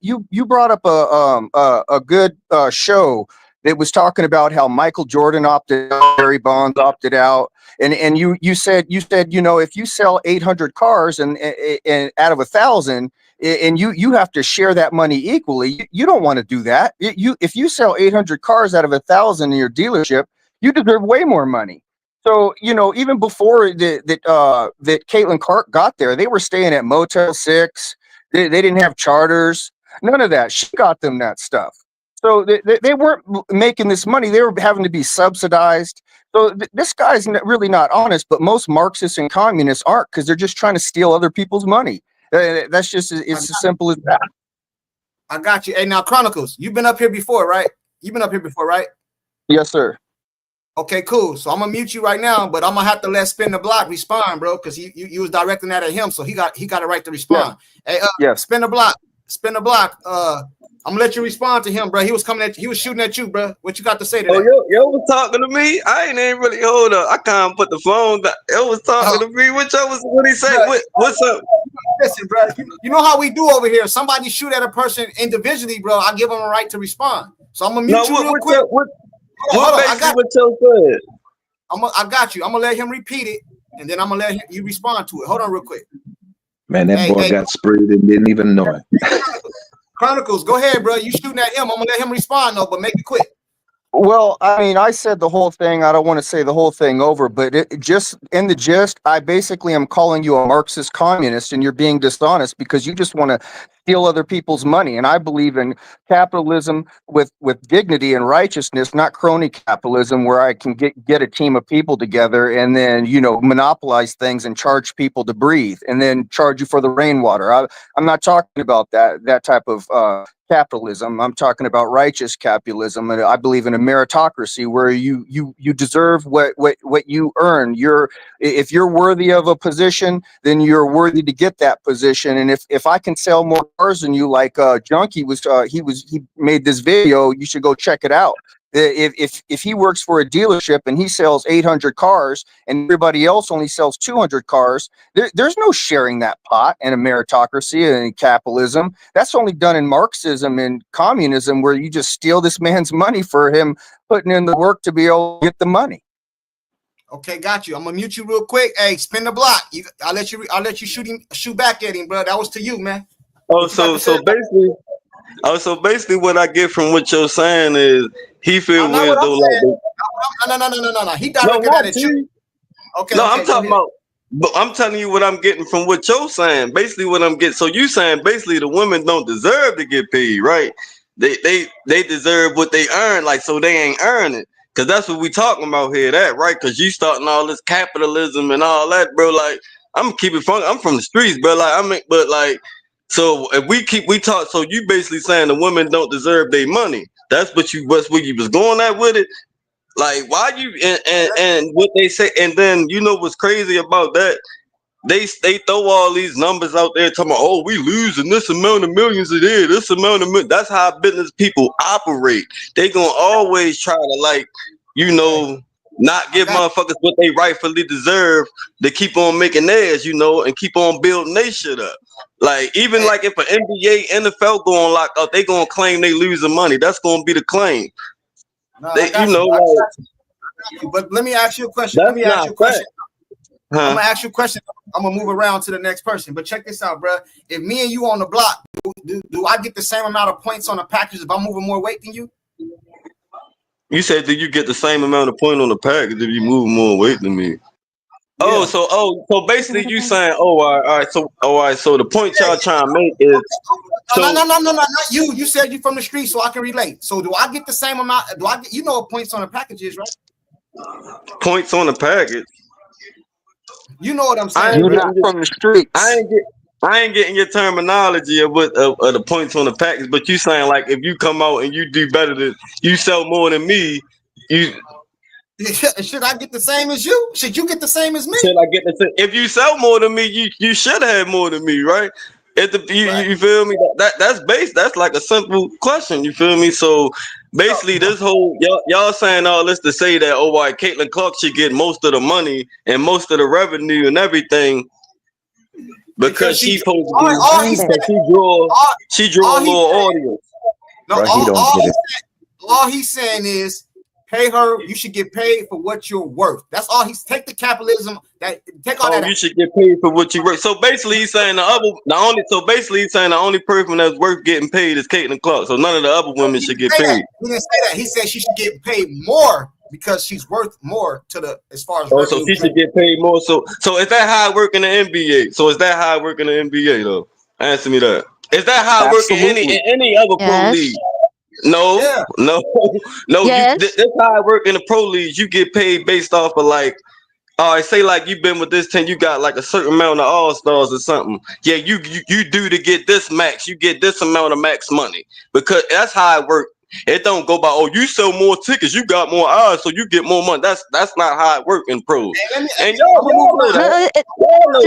you brought up a good show that was talking about how Michael Jordan opted out, Barry Bonds opted out. And you said, you know, if you sell 800 cars and out of 1,000 and you have to share that money equally, you don't want to do that. If you sell 800 cars out of 1,000 in your dealership, you deserve way more money. So, you know, even before that Caitlin Clark got there, they were staying at Motel 6. They didn't have charters, none of that. She got them that stuff. So they weren't making this money. They were having to be subsidized. So this guy's really not honest, but most Marxists and communists aren't because they're just trying to steal other people's money. That's just, it's as simple as that. I got you. Hey, now, Chronicles, you've been up here before, right? You've been up here before, right? Yes, sir. Okay, cool. So I'm going to mute you right now, but I'm going to have to let Spin the Block respond, bro, because you was directing that at him, so he got a right to respond. Yeah. Hey, Spin the Block. I'm gonna let you respond to him, bro. He was shooting at you, bro. What you got to say to that? Yo was talking to me. I ain't even really hold up. I can't put the phone down. Yo was talking to me. What he say? What's up? Listen, bro. You know how we do over here. Somebody shoot at a person individually, bro. I give them a right to respond. So I'm gonna mute you real quick. Hold on. I got you. I'm gonna let him repeat it, and then I'm gonna let you respond to it. Hold on, real quick. Man, that boy got sprayed and didn't even know it. Chronicles, go ahead, bro. You shooting at him. I'm gonna let him respond though, but make it quick. Well, I mean, I said the whole thing. I don't want to say the whole thing over, but just in the gist, I basically am calling you a Marxist communist and you're being dishonest because you just want to steal other people's money. And I believe in capitalism with dignity and righteousness, not crony capitalism where I can get a team of people together and then, you know, monopolize things and charge people to breathe and then charge you for the rainwater. I'm not talking about that type of capitalism. I'm talking about righteous capitalism, and I believe in a meritocracy where you deserve what you earn. If you're worthy of a position, then you're worthy to get that position. And if I can sell more cars than you, like Junkie he made this video, you should go check it out. If he works for a dealership and he sells 800 cars and everybody else only sells 200 cars, there's no sharing that pot in a meritocracy and capitalism. That's only done in Marxism and communism, where you just steal this man's money for him putting in the work to be able to get the money. Okay, got you. I'm gonna mute you real quick. Hey, Spin the Block. I'll let you shoot back at him, bro. That was to you, man. So basically what I get from what you're saying is he feels weird though. No. He directed that at you. Okay. No, I'm talking about, but I'm telling you what I'm getting from what you're saying. Basically what I'm getting. So you saying basically the women don't deserve to get paid, right? They deserve what they earn, like, so they ain't earn it. Cause that's what we talking about here, that right? Cause you starting all this capitalism and all that, bro. Like, I'm keeping fun. I'm from the streets, bro. Like, but like, so if we talk, so you basically saying the women don't deserve their money. That's what you was going at with it. Like, why you and what they say, and then you know what's crazy about that? They throw all these numbers out there talking about, oh, we losing this amount of millions a year, this amount of millions. That's how business people operate. They gonna always try to, like, you know, not give motherfuckers what they rightfully deserve to keep on making theirs, you know, and keep on building their shit up. Like even like if an NBA, NFL going lock up, they gonna claim they losing money. That's gonna be the claim. No, They, I got you know, you. I like got you. But let me ask you a question. Let that's me ask not you a question. fact. I'm Huh? gonna ask you a question. I'm gonna move around to the next person. But check this out, bro. If me and you on the block, do I get the same amount of points on the package if I'm moving more weight than you? You said that you get the same amount of point on the package if you move more weight than me. Yeah. So basically you saying, all right, so the point y'all trying to make is No, not you. You said you from the street, so I can relate. So do I get the same amount? Do I get, you know what points on the package is, right? points on the package. You know what I'm I saying, ain't bro. getting From the streets. I ain't getting your terminology of what of the points on the package, but you saying like if you come out and you do better than you sell more than me, you Should I get the same as you? Should you get the same as me? should I get the if you sell more than me, you should have more than me, right? You feel me? That's like a simple question. You feel me? So basically, this whole y'all saying all this to say that why Caitlin Clark should get most of the money and most of the revenue and everything because she supposed to be she draw a little audience. No, Bro, he don't get it. all he's saying is pay her. You should get paid for what you're worth. That's all. He's take the capitalism. Take all that. You should get paid for what you work. So basically, he's saying the only person that's worth getting paid is Caitlin Clark. So none of the other women should get paid. He didn't say that. He said she should get paid more because she's worth more to the as far as. So she should get paid more. So is that how it work in the NBA? So is that how it work in the NBA though? Answer me that. Is that how it work in any other pro league? No. Yes. That's how it work in the pro leagues. You get paid based off of like, all right, say like you've been with this team, you got like a certain amount of all-stars or something. Yeah, you do to get this max, you get this amount of max money because that's how it work. It don't go by you sell more tickets, you got more eyes, so you get more money. That's not how it work in pros. And y'all know that.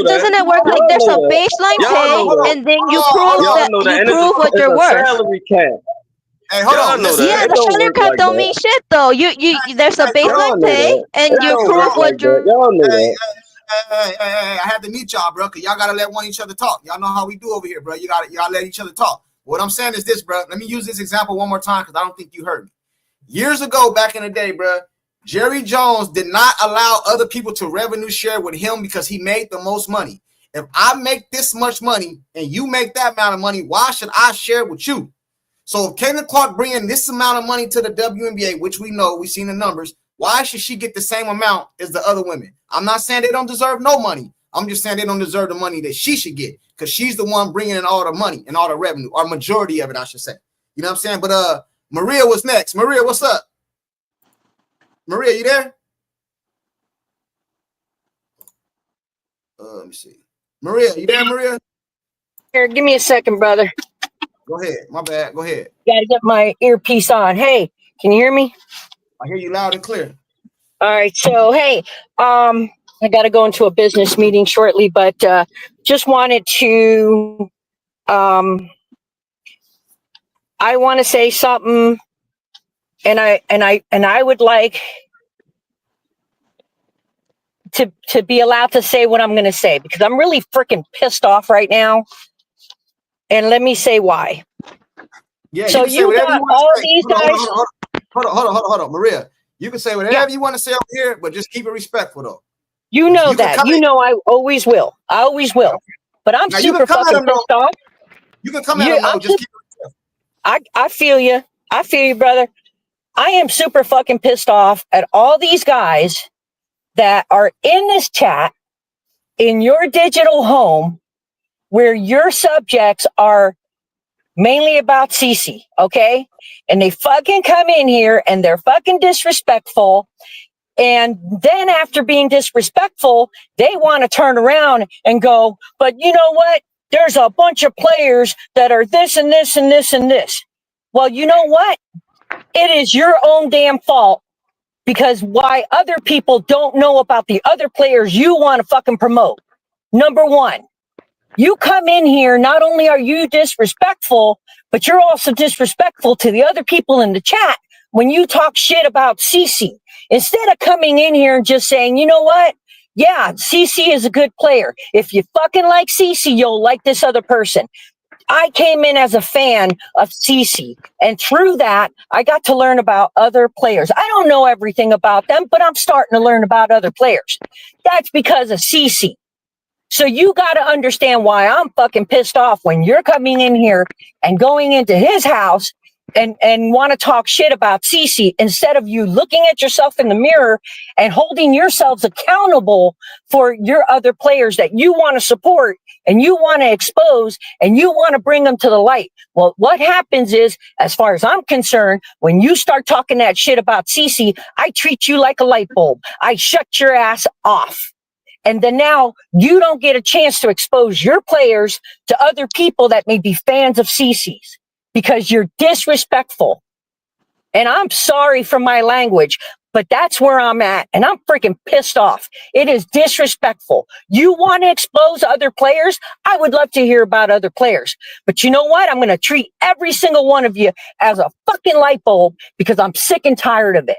Doesn't it work like there's a baseline pay and then you prove what you're worth? Salary cap. Hey, hold on. Yeah, the salary cap don't mean shit though. You there's a baseline pay and you prove what you're. Y'all know that. Hey, I had to meet y'all, bro, because y'all gotta let each other talk. Y'all know how we do over here, bro. Y'all let each other talk. What I'm saying is this, bro. Let me use this example one more time because I don't think you heard me. Years ago, back in the day, bro, Jerry Jones did not allow other people to revenue share with him because he made the most money. If I make this much money and you make that amount of money, why should I share with you? So if Caitlin Clark bringing this amount of money to the WNBA, which we know, we've seen the numbers, why should she get the same amount as the other women? I'm not saying they don't deserve no money. I'm just saying they don't deserve the money that she should get because she's the one bringing in all the money and all the revenue, or majority of it, I should say. You know what I'm saying? But Maria, what's next? Maria, what's up? Maria, you there? Let me see. Maria, you there, Maria? Here, give me a second, brother. Go ahead. My bad. Go ahead. Gotta get my earpiece on. Hey, can you hear me? I hear you loud and clear. All right. So, hey, I got to go into a business meeting shortly, but just wanted to, I want to say something, and I would like to be allowed to say what I'm going to say because I'm really freaking pissed off right now. And let me say why. Yeah. So you got all these guys. Hold on, Maria. You can say whatever you want to say over here, but just keep it respectful, though. You know that. You know I always will. I always will. But I'm super fucking pissed off. You can come at him, though. Just keep it respectful. I feel you. I feel you, brother. I am super fucking pissed off at all these guys that are in this chat in your digital home where your subjects are mainly about Cece, okay? And they fucking come in here and they're fucking disrespectful. And then after being disrespectful, they want to turn around and go, but you know what? There's a bunch of players that are this and this and this and this. Well, you know what? It is your own damn fault because why other people don't know about the other players you want to fucking promote. Number one, you come in here, not only are you disrespectful, but you're also disrespectful to the other people in the chat when you talk shit about Cece. Instead of coming in here and just saying, you know what? yeah, CC is a good player. If you fucking like CC, you'll like this other person. I came in as a fan of CC, and through that, I got to learn about other players. I don't know everything about them, but I'm starting to learn about other players. That's because of CC. So you got to understand why I'm fucking pissed off when you're coming in here and going into his house and want to talk shit about CC instead of you looking at yourself in the mirror and holding yourselves accountable for your other players that you want to support and you want to expose and you want to bring them to the light. Well, what happens is, as far as I'm concerned, when you start talking that shit about CC, I treat you like a light bulb. I shut your ass off. And then now you don't get a chance to expose your players to other people that may be fans of CC's because you're disrespectful. And I'm sorry for my language, but that's where I'm at. And I'm freaking pissed off. It is disrespectful. You want to expose other players? I would love to hear about other players. But you know what? I'm going to treat every single one of you as a fucking light bulb because I'm sick and tired of it.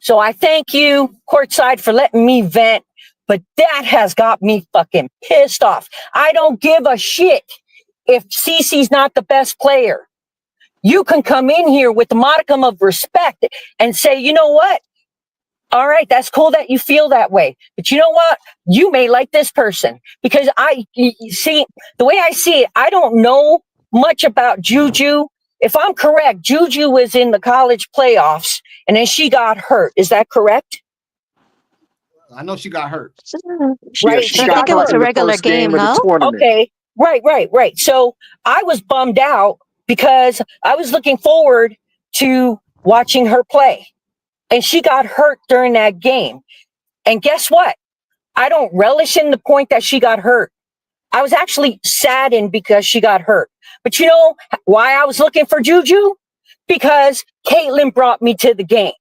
So I thank you, Courtside, for letting me vent. But that has got me fucking pissed off. I don't give a shit if CC's not the best player. You can come in here with a modicum of respect and say, you know what? All right, that's cool that you feel that way. But you know what? You may like this person. Because see, the way I see it, I don't know much about Juju. If I'm correct, Juju was in the college playoffs and then she got hurt. Is that correct? I know she got hurt. Right. I think it was a regular game, no? Okay. Right. So I was bummed out because I was looking forward to watching her play. And she got hurt during that game. And guess what? I don't relish in the point that she got hurt. I was actually saddened because she got hurt. But you know why I was looking for Juju? Because Caitlin brought me to the game.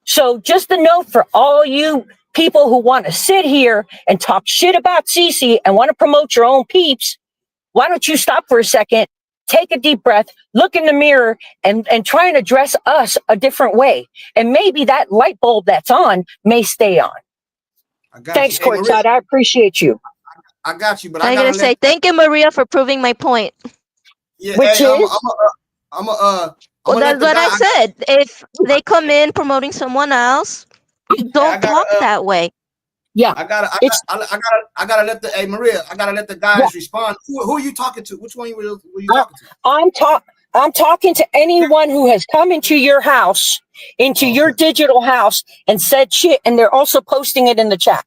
So just a note for all you people who want to sit here and talk shit about CC and want to promote your own peeps, why don't you stop for a second, take a deep breath, look in the mirror, and try and address us a different way. And maybe that light bulb that's on may stay on. Thanks, Courtside. I appreciate you. I got you, but I'm going to say thank you, Maria, for proving my point. Yeah, which is? Well, that's what I said. If they come in promoting someone else, don't talk that way. Yeah, I gotta let the Maria. I gotta let the guys respond. Who are you talking to? Which one were you talking to? I'm talking to anyone who has come into your house, into your digital house, and said shit, and they're also posting it in the chat.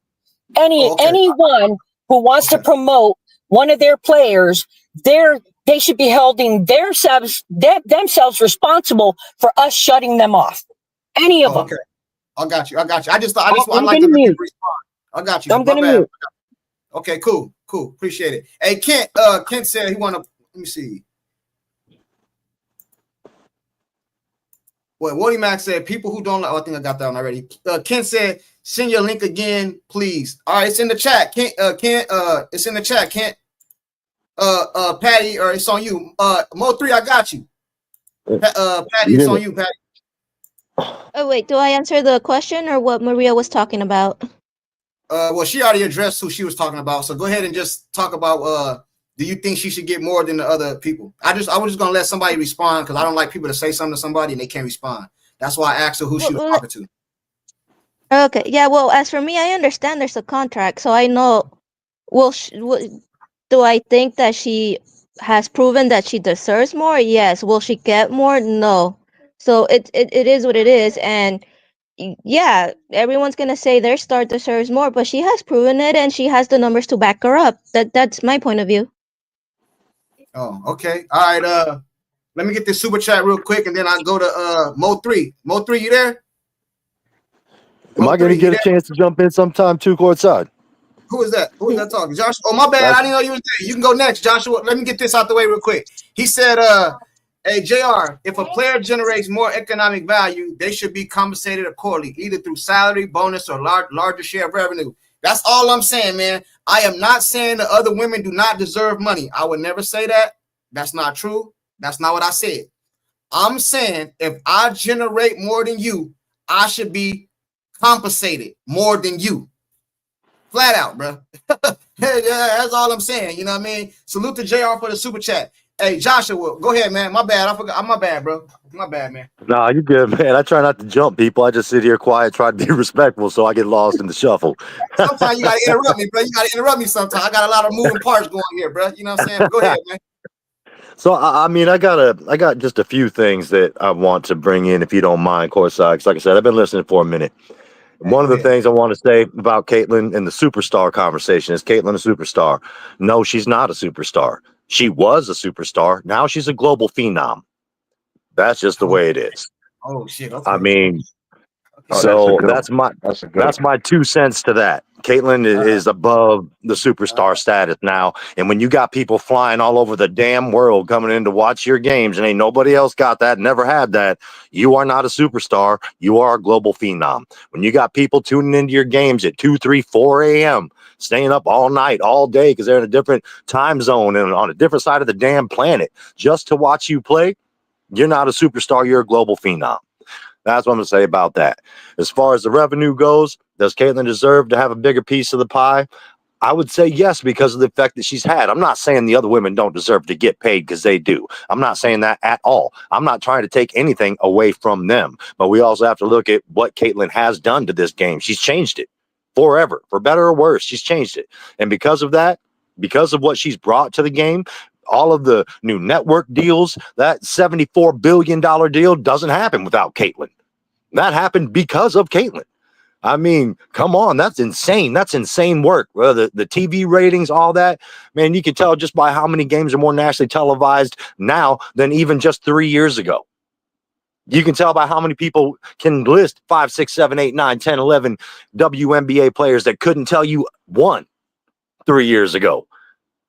Anyone who wants to promote one of their players, they should be holding themselves responsible for us shutting them off. Any of them. Okay. I got you. I just I'd like to respond. I got you. I'm gonna mute. Okay, cool. Appreciate it. Hey, Kent said he wanna, let me see. Well, Woody Mac said people who don't like, I think I got that one already. Kent said, send your link again, please. All right, it's in the chat. Kent, it's in the chat. Kent, Patty, or it's on you. Mo3, I got you. Patty, it's on you, Patty. Oh, wait, do I answer the question or what Maria was talking about? Well, she already addressed who she was talking about. So go ahead and just talk about, do you think she should get more than the other people? I was just going to let somebody respond because I don't like people to say something to somebody and they can't respond. That's why I asked her who she was talking to. Okay, yeah, well, as for me, I understand there's a contract, so I know, do I think that she has proven that she deserves more? Yes. Will she get more? No. So it is what it is, and yeah, everyone's gonna say their star deserves more, but she has proven it, and she has the numbers to back her up. That's my point of view. Oh, okay. All right. Let me get this super chat real quick, and then I'll go to Mo3. Mo3, you there? Am I going to get a chance to jump in sometime too, Courtside? Who is that? Who is that talking? Josh? Oh, my bad. I didn't know you was there. You can go next, Joshua. Let me get this out the way real quick. He said, hey, JR, if a player generates more economic value, they should be compensated accordingly, either through salary, bonus, or larger share of revenue. That's all I'm saying, man. I am not saying that other women do not deserve money. I would never say that. That's not true. That's not what I said. I'm saying if I generate more than you, I should be compensated more than you. Flat out, bro. Yeah, that's all I'm saying. You know what I mean? Salute to JR for the super chat. Hey, Joshua, go ahead, man. My bad. I forgot. My bad, bro. My bad, man. Nah, you good, man. I try not to jump people. I just sit here quiet, try to be respectful, so I get lost in the shuffle. Sometimes you gotta interrupt me, bro. You gotta interrupt me sometimes. I got a lot of moving parts going here, bro. You know what I'm saying? But go ahead, man. So I mean, I got just a few things that I want to bring in, if you don't mind, courtside. 'Cause like I said, I've been listening for a minute. One of the things I want to say about Caitlyn and the superstar conversation is Caitlyn a superstar? No, she's not a superstar. She was a superstar. Now she's a global phenom. That's just the way it is. Oh shit. Okay. I mean, Oh, that's my 2 cents to that. Caitlyn is above the superstar status now. And when you got people flying all over the damn world coming in to watch your games and ain't nobody else got that, never had that, you are not a superstar. You are a global phenom. When you got people tuning into your games at 2, 3, 4 a.m., staying up all night, all day, because they're in a different time zone and on a different side of the damn planet just to watch you play, you're not a superstar. You're a global phenom. That's what I'm going to say about that. As far as the revenue goes, does Caitlyn deserve to have a bigger piece of the pie? I would say yes, because of the effect that she's had. I'm not saying the other women don't deserve to get paid, because they do. I'm not saying that at all. I'm not trying to take anything away from them. But we also have to look at what Caitlyn has done to this game. She's changed it forever, for better or worse. She's changed it. And because of that, because of what she's brought to the game, all of the new network deals, that $74 billion deal doesn't happen without Caitlyn. That happened because of Caitlyn. I mean, come on, that's insane. That's insane work. Well, the TV ratings, all that, man, you can tell just by how many games are more nationally televised now than even just 3 years ago. You can tell by how many people can list 5, 6, 7, 8, 9, 10, 11 WNBA players that couldn't tell you one 3 years ago.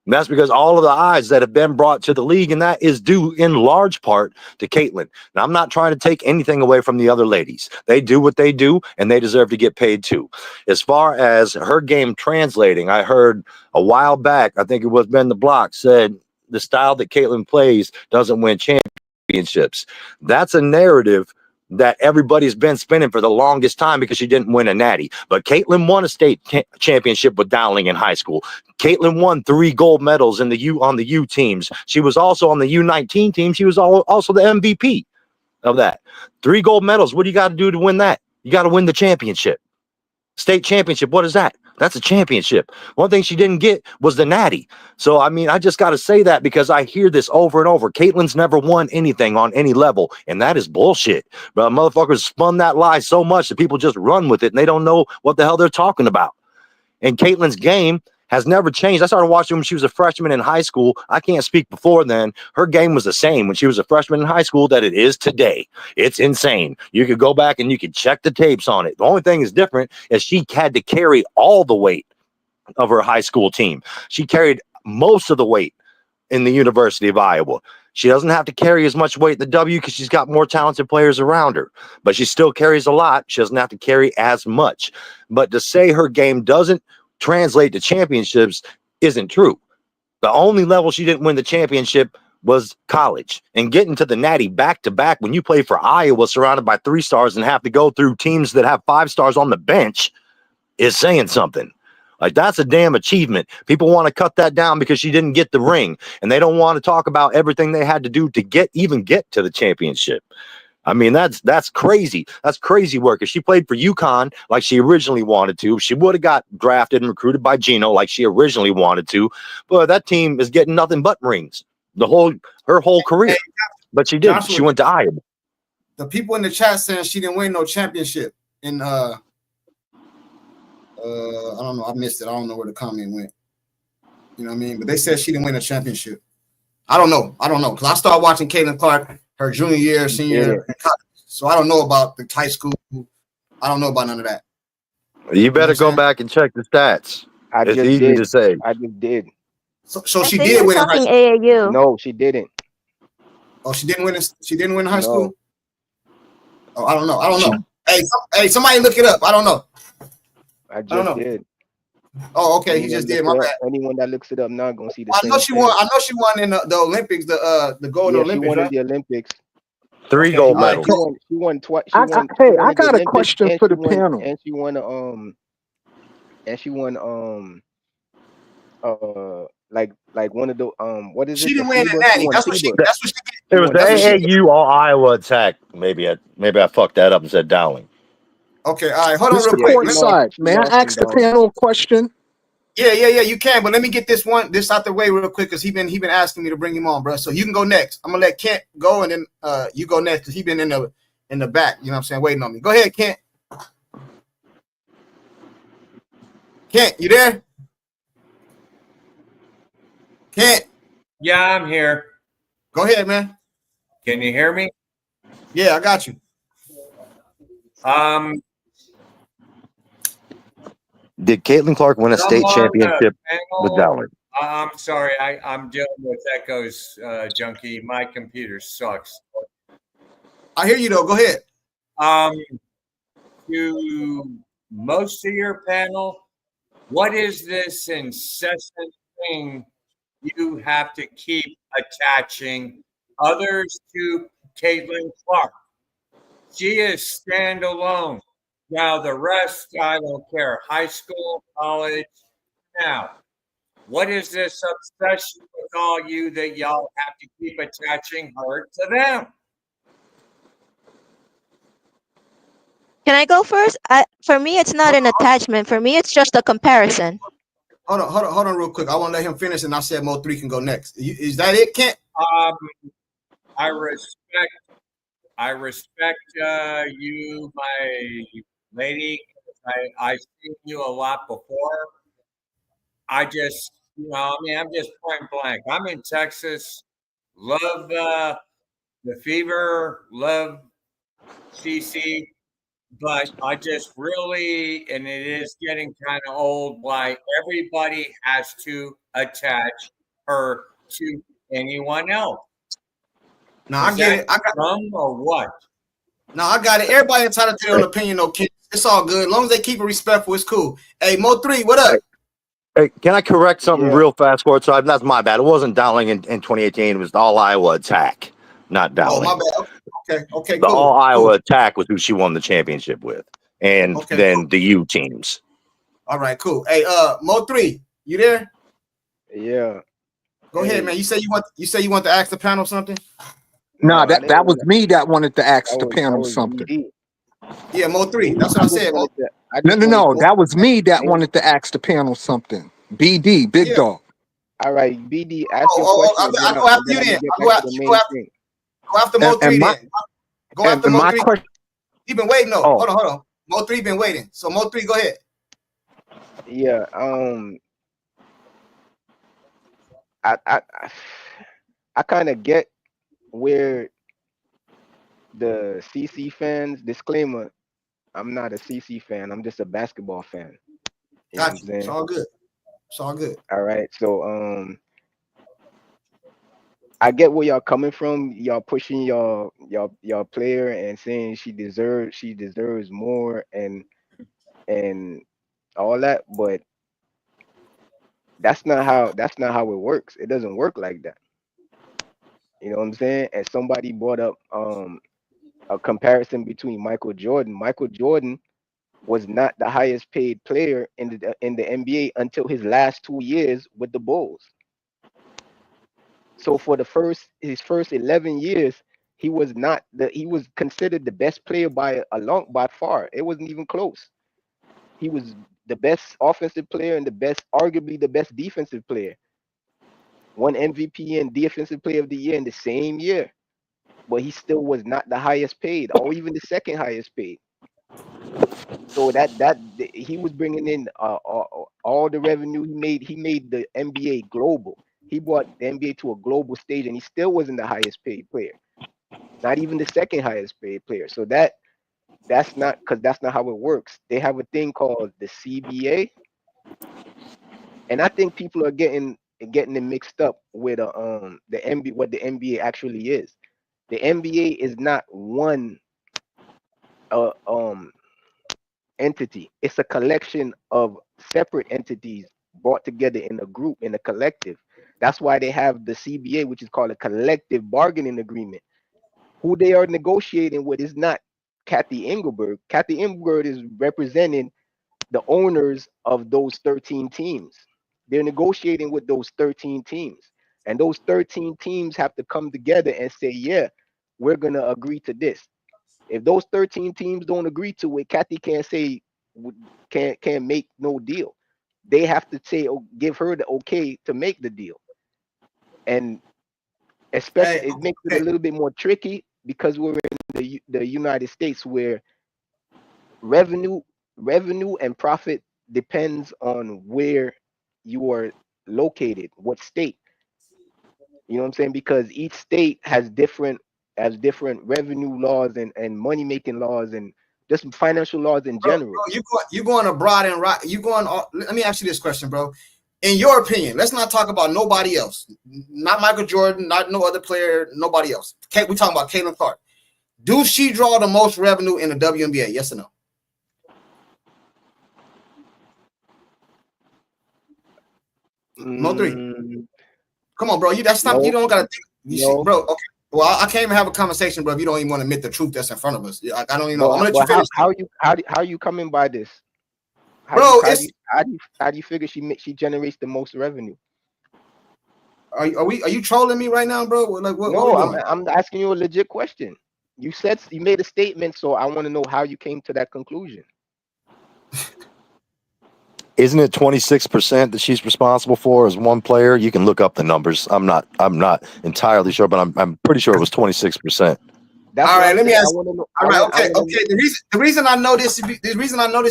And that's because all of the eyes that have been brought to the league, and that is due in large part to Caitlyn. Now, I'm not trying to take anything away from the other ladies. They do what they do, and they deserve to get paid too. As far as her game translating, I heard a while back, I think it was Ben the Block, said the style that Caitlyn plays doesn't win championships. That's a narrative that everybody's been spinning for the longest time because she didn't win a natty. But Caitlyn won a state championship with Dowling in high school. Caitlyn won 3 gold medals on the U teams. She was also on the U19 team. She was also the MVP of that. 3 gold medals. What do you got to do to win that? You got to win the championship. State championship. What is that? That's a championship. One thing she didn't get was the natty. So, I mean, I just got to say that because I hear this over and over. Caitlyn's never won anything on any level, and that is bullshit. But motherfuckers spun that lie so much that people just run with it, and they don't know what the hell they're talking about. And Caitlyn's game has never changed. I started watching when she was a freshman in high school. I can't speak before then. Her game was the same when she was a freshman in high school that it is today. It's insane. You could go back and you could check the tapes on it. The only thing is different is she had to carry all the weight of her high school team. She carried most of the weight in the University of Iowa. She doesn't have to carry as much weight in the W because she's got more talented players around her, but she still carries a lot. She doesn't have to carry as much. But to say her game doesn't translate to championships isn't true. The only level she didn't win the championship was college, and getting to the natty back to back when you play for Iowa surrounded by 3 stars and have to go through teams that have 5 stars on the bench is saying something. Like, that's a damn achievement. People want to cut that down because she didn't get the ring, and they don't want to talk about everything they had to do to get to the championship. I mean, that's crazy. That's crazy work. If she played for UConn like she originally wanted to, she would have got drafted and recruited by Gino like she originally wanted to. But that team is getting nothing but rings her whole career. But she didn't. She went to Iowa. The people in the chat saying she didn't win no championship. And I don't know. I missed it. I don't know where the comment went. You know what I mean? But they said she didn't win a championship. I don't know. Because I started watching Caitlyn Clark her junior year, senior year in college. So I don't know about the high school. I don't know about none of that. You better go back and check the stats. It's easy to say. I just did. So she did win in high school. AAU. No, she didn't. Oh, she didn't win. She didn't win in high school. Oh, I don't know. Hey, somebody look it up. I don't know. I just did. Oh, okay. He just did. My bad. Anyone that looks it up now gonna see the I know she won. I know she won in the Olympics. The gold Olympics. She won right? in the Olympics. 3 gold medals. She won twice. I got a question for the panel. And she won and she won like one of the what is She it, the didn't win the FIBA? She natty. won That's what she. FIBA. That's what she. It was the That's what she did. AAU All Iowa Attack. Maybe I fucked that up and said Dowling. Okay, all right. Hold on, real Mr. quick. Courtside, She may I lost in ask the Darwin. panel a question? Yeah. You can, but let me get this out the way real quick because he been asking me to bring him on, bro. So you can go next. I'm gonna let Kent go, and then you go next because he been in the back. You know what I'm saying, waiting on me. Go ahead, Kent. Kent, you there? Kent. Yeah, I'm here. Go ahead, man. Can you hear me? Yeah, I got you. Did Caitlin Clark win a state championship with Dowling? I'm sorry, I'm dealing with echoes, junkie. My computer sucks. I hear you though. Go ahead. To most of your panel, what is this incessant thing you have to keep attaching others to Caitlin Clark? She is standalone. Now the rest, I don't care. High school, college. Now, what is this obsession with all you that y'all have to keep attaching her to them? Can I go first? For me, it's not an attachment. For me, it's just a comparison. Hold on, real quick. I want to let him finish, and I said Mo3 can go next. Is that it, Kent? I respect you, my lady. I've seen you a lot before. I just, I'm just point blank. I'm in Texas. Love the Fever. Love CC. But I just really, and it is getting kind of old, why everybody has to attach her to anyone else. No, I get it. I got dumb or what? No, I got it. Everybody entitled to their own opinion, though, Kent. It's all good. As long as they keep it respectful, it's cool. Hey, Mo3, what up? Hey, can I correct something real fast, Courtside? That's my bad. It wasn't Dowling in 2018. It was the All Iowa Attack, not Dowling. Oh, my bad. Okay, The cool. All Iowa Attack was who she won the championship with, and then cool. the U teams. All right, cool. Hey, Mo3, you there? Yeah. Go ahead, man. You say you want to ask the panel something? No, that was me that wanted to ask the panel was something. BD. Yeah, Mo3. That's what I said. No. That was me that wanted to ask the panel something. BD, Big Dog. All right, BD, ask your question. I go after you then. Go after Mo3 then. Go after Mo3. He been waiting though. Hold on. Mo3 been waiting. So Mo3, go ahead. Yeah. I kind of get where the CC fans, disclaimer, I'm not a CC fan. I'm just a basketball fan. You know what I'm saying? It's all good. It's all good. All right. So I get where y'all coming from. Y'all pushing y'all player and saying she deserves more and all that, but that's not how it works. It doesn't work like that. You know what I'm saying? And somebody brought up a comparison between Michael Jordan. Michael Jordan was not the highest paid player in the NBA until his last 2 years with the Bulls. So for his first 11 years, he was considered the best player by far. It wasn't even close. He was the best offensive player and arguably the best defensive player. Won MVP and defensive player of the year in the same year. But he still was not the highest paid or even the second highest paid. So that he was bringing in all the revenue he made the NBA global. He brought the NBA to a global stage, and he still wasn't the highest paid player, not even the second highest paid player. So that's not how it works. They have a thing called the CBA, and I think people are getting it mixed up with the NBA, what the NBA actually is. The NBA is not one entity. It's a collection of separate entities brought together in a group, in a collective. That's why they have the CBA, which is called a collective bargaining agreement. Who they are negotiating with is not Kathy Engelberg. Kathy Engelberg is representing the owners of those 13 teams. They're negotiating with those 13 teams. And those 13 teams have to come together and say, yeah, we're going to agree to this. If those 13 teams don't agree to it, Kathy can't say, can't make no deal. They have to say, give her the okay to make the deal. And especially, it makes it a little bit more tricky because we're in the United States, where revenue and profit depends on where you are located, what state. You know what I'm saying? Because each state has different revenue laws and money making laws and just financial laws in general. Bro, you going abroad and right? You going? Let me ask you this question, bro. In your opinion, let's not talk about nobody else. Not Michael Jordan, not no other player, nobody else. We talking about Caitlin Clark. Do she draw the most revenue in the WNBA? Yes or no? No three. Come on, bro. That's not. No, you don't gotta think. You see, no. bro. Okay. Well, I can't even have a conversation, bro. If you don't even want to admit the truth that's in front of us, I don't even know. I'm gonna let you finish. How you coming by this? Bro, how do you figure she generates the most revenue? Are you trolling me right now, bro? Like what? No, what I'm asking you a legit question. You said you made a statement, so I want to know how you came to that conclusion. Isn't it 26% that she's responsible for as one player? You can look up the numbers. I'm not entirely sure, but I'm pretty sure it was 26%. That's all right. Let me ask. Know, all right. Okay. The reason I know this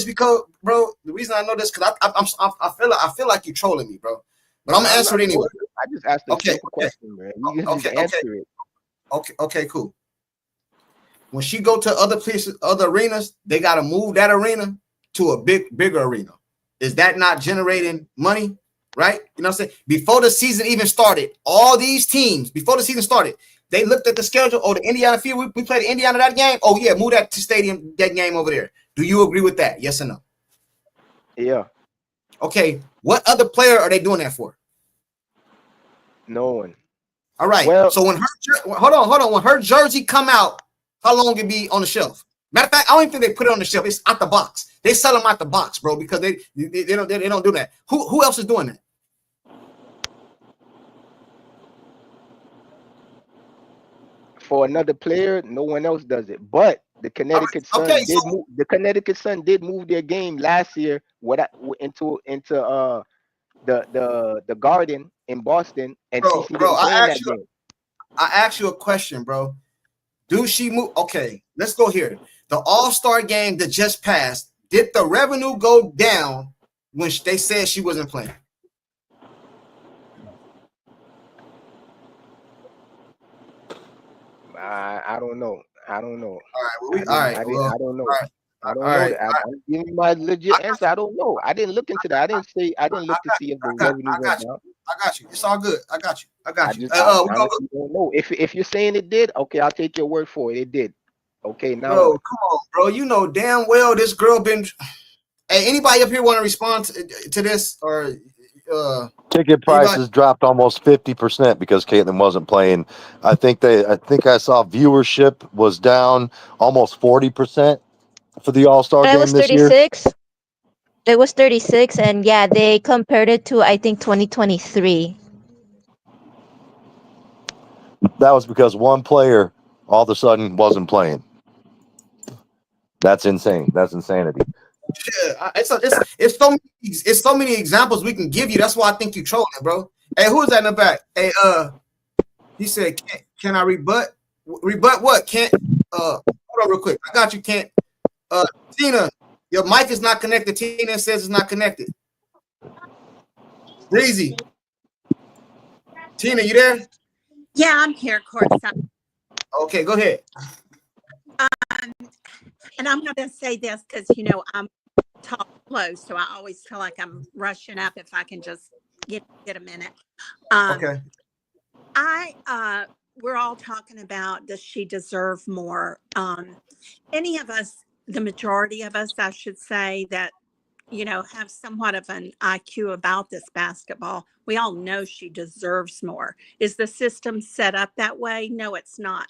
because, bro, the reason I know this because I feel like you're trolling me, bro. But I'm gonna answer it anyway. I just asked a simple question, man. You can just answer it. Okay. Cool. When she go to other places, other arenas, they gotta move that arena to a bigger arena. Is that not generating money? Right? You know what I'm saying? Before the season even started, all these teams, before the season started, they looked at the schedule. Oh, the Indiana field, we played Indiana that game. Oh, yeah, move that to stadium, that game over there. Do you agree with that? Yes or no? Yeah. Okay. What other player are they doing that for? No one. All right. Well, so when hold on. When her jersey come out, how long it be on the shelf? Matter of fact, I don't even think they put it on the shelf. It's out the box. They sell them out the box, bro, because they don't do that. Who else is doing that? For another player, no one else does it. But the Connecticut Sun did move their game last year into the Garden in Boston, and CC didn't play in that game. I asked you a question, bro. Do she move? Okay, let's go here. The All-Star game that just passed, did the revenue go down when they said she wasn't playing? I don't know. I don't know. All right. I don't know. I don't know. I'm giving you my legit answer. I don't know. I didn't look into that. I didn't look to see if the revenue went down. I got you. It's all good. I got you. I honestly don't know. If you're saying it did, okay, I'll take your word for it. It did. Okay, now bro, come on, bro. You know damn well this girl been. Hey, anybody up here want to respond to this or? Ticket prices dropped almost 50% because Caitlin wasn't playing. I think I saw viewership was down almost 40% for the All-Star game this year. It was 36, and yeah, they compared it to I think 2023. That was because one player all of a sudden wasn't playing. That's insane. That's insanity. Yeah, it's so many examples we can give you. That's why I think you're trolling, bro. Hey, who is that in the back? Hey, he said, "Can I rebut? Rebut what? Can't? Hold on, real quick. I got you. Can't? Tina, your mic is not connected. Tina says it's not connected. Breezy, Tina, you there? Yeah, I'm here, CourtSide. Okay, go ahead. And I'm going to say this because I'm talk slow, so I always feel like I'm rushing up. If I can just get a minute. Okay. We're all talking about, does she deserve more? Any of us, the majority of us, I should say, that have somewhat of an IQ about this basketball, we all know she deserves more. Is the system set up that way? No, it's not.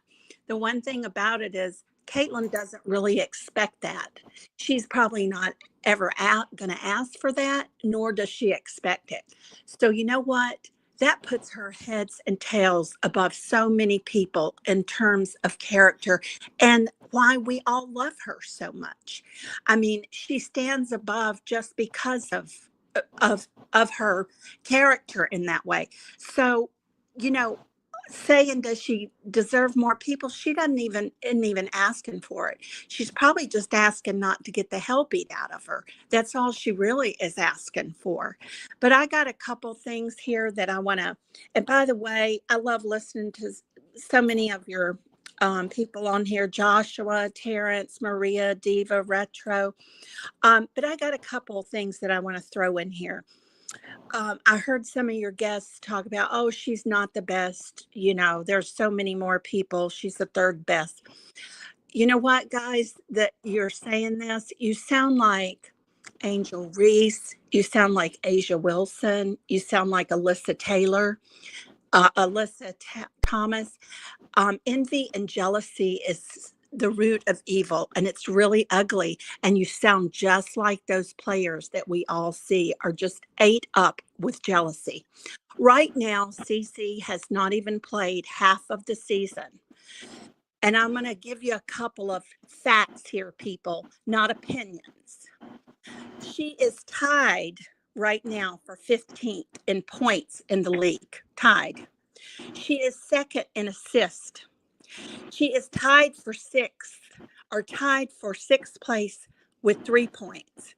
The one thing about it is Caitlin doesn't really expect that. She's probably not ever going to ask for that, nor does she expect it. So, you know what? That puts her heads and tails above so many people in terms of character and why we all love her so much. I mean, she stands above just because of her character in that way. So, you know, saying does she deserve more people, she isn't even asking for it. She's probably just asking not to get the hell beat out of her. That's all she really is asking for. But I got a couple things here that I want to, and by the way, I love listening to so many of your people on here: Joshua, Terrence, Maria, Diva, Retro. But I got a couple of things that I want to throw in here. I heard some of your guests talk about, oh, she's not the best. You know, there's so many more people. She's the third best. You know what, guys, that you're saying this, you sound like Angel Reese. You sound like Asia Wilson. You sound like Alyssa Taylor, Thomas. Envy and jealousy is the root of evil, and it's really ugly. And you sound just like those players that we all see are just ate up with jealousy. Right now, CC has not even played half of the season. And I'm going to give you a couple of facts here, people, not opinions. She is tied right now for 15th in points in the league, tied. She is second in assist. She is tied for sixth place with 3 points.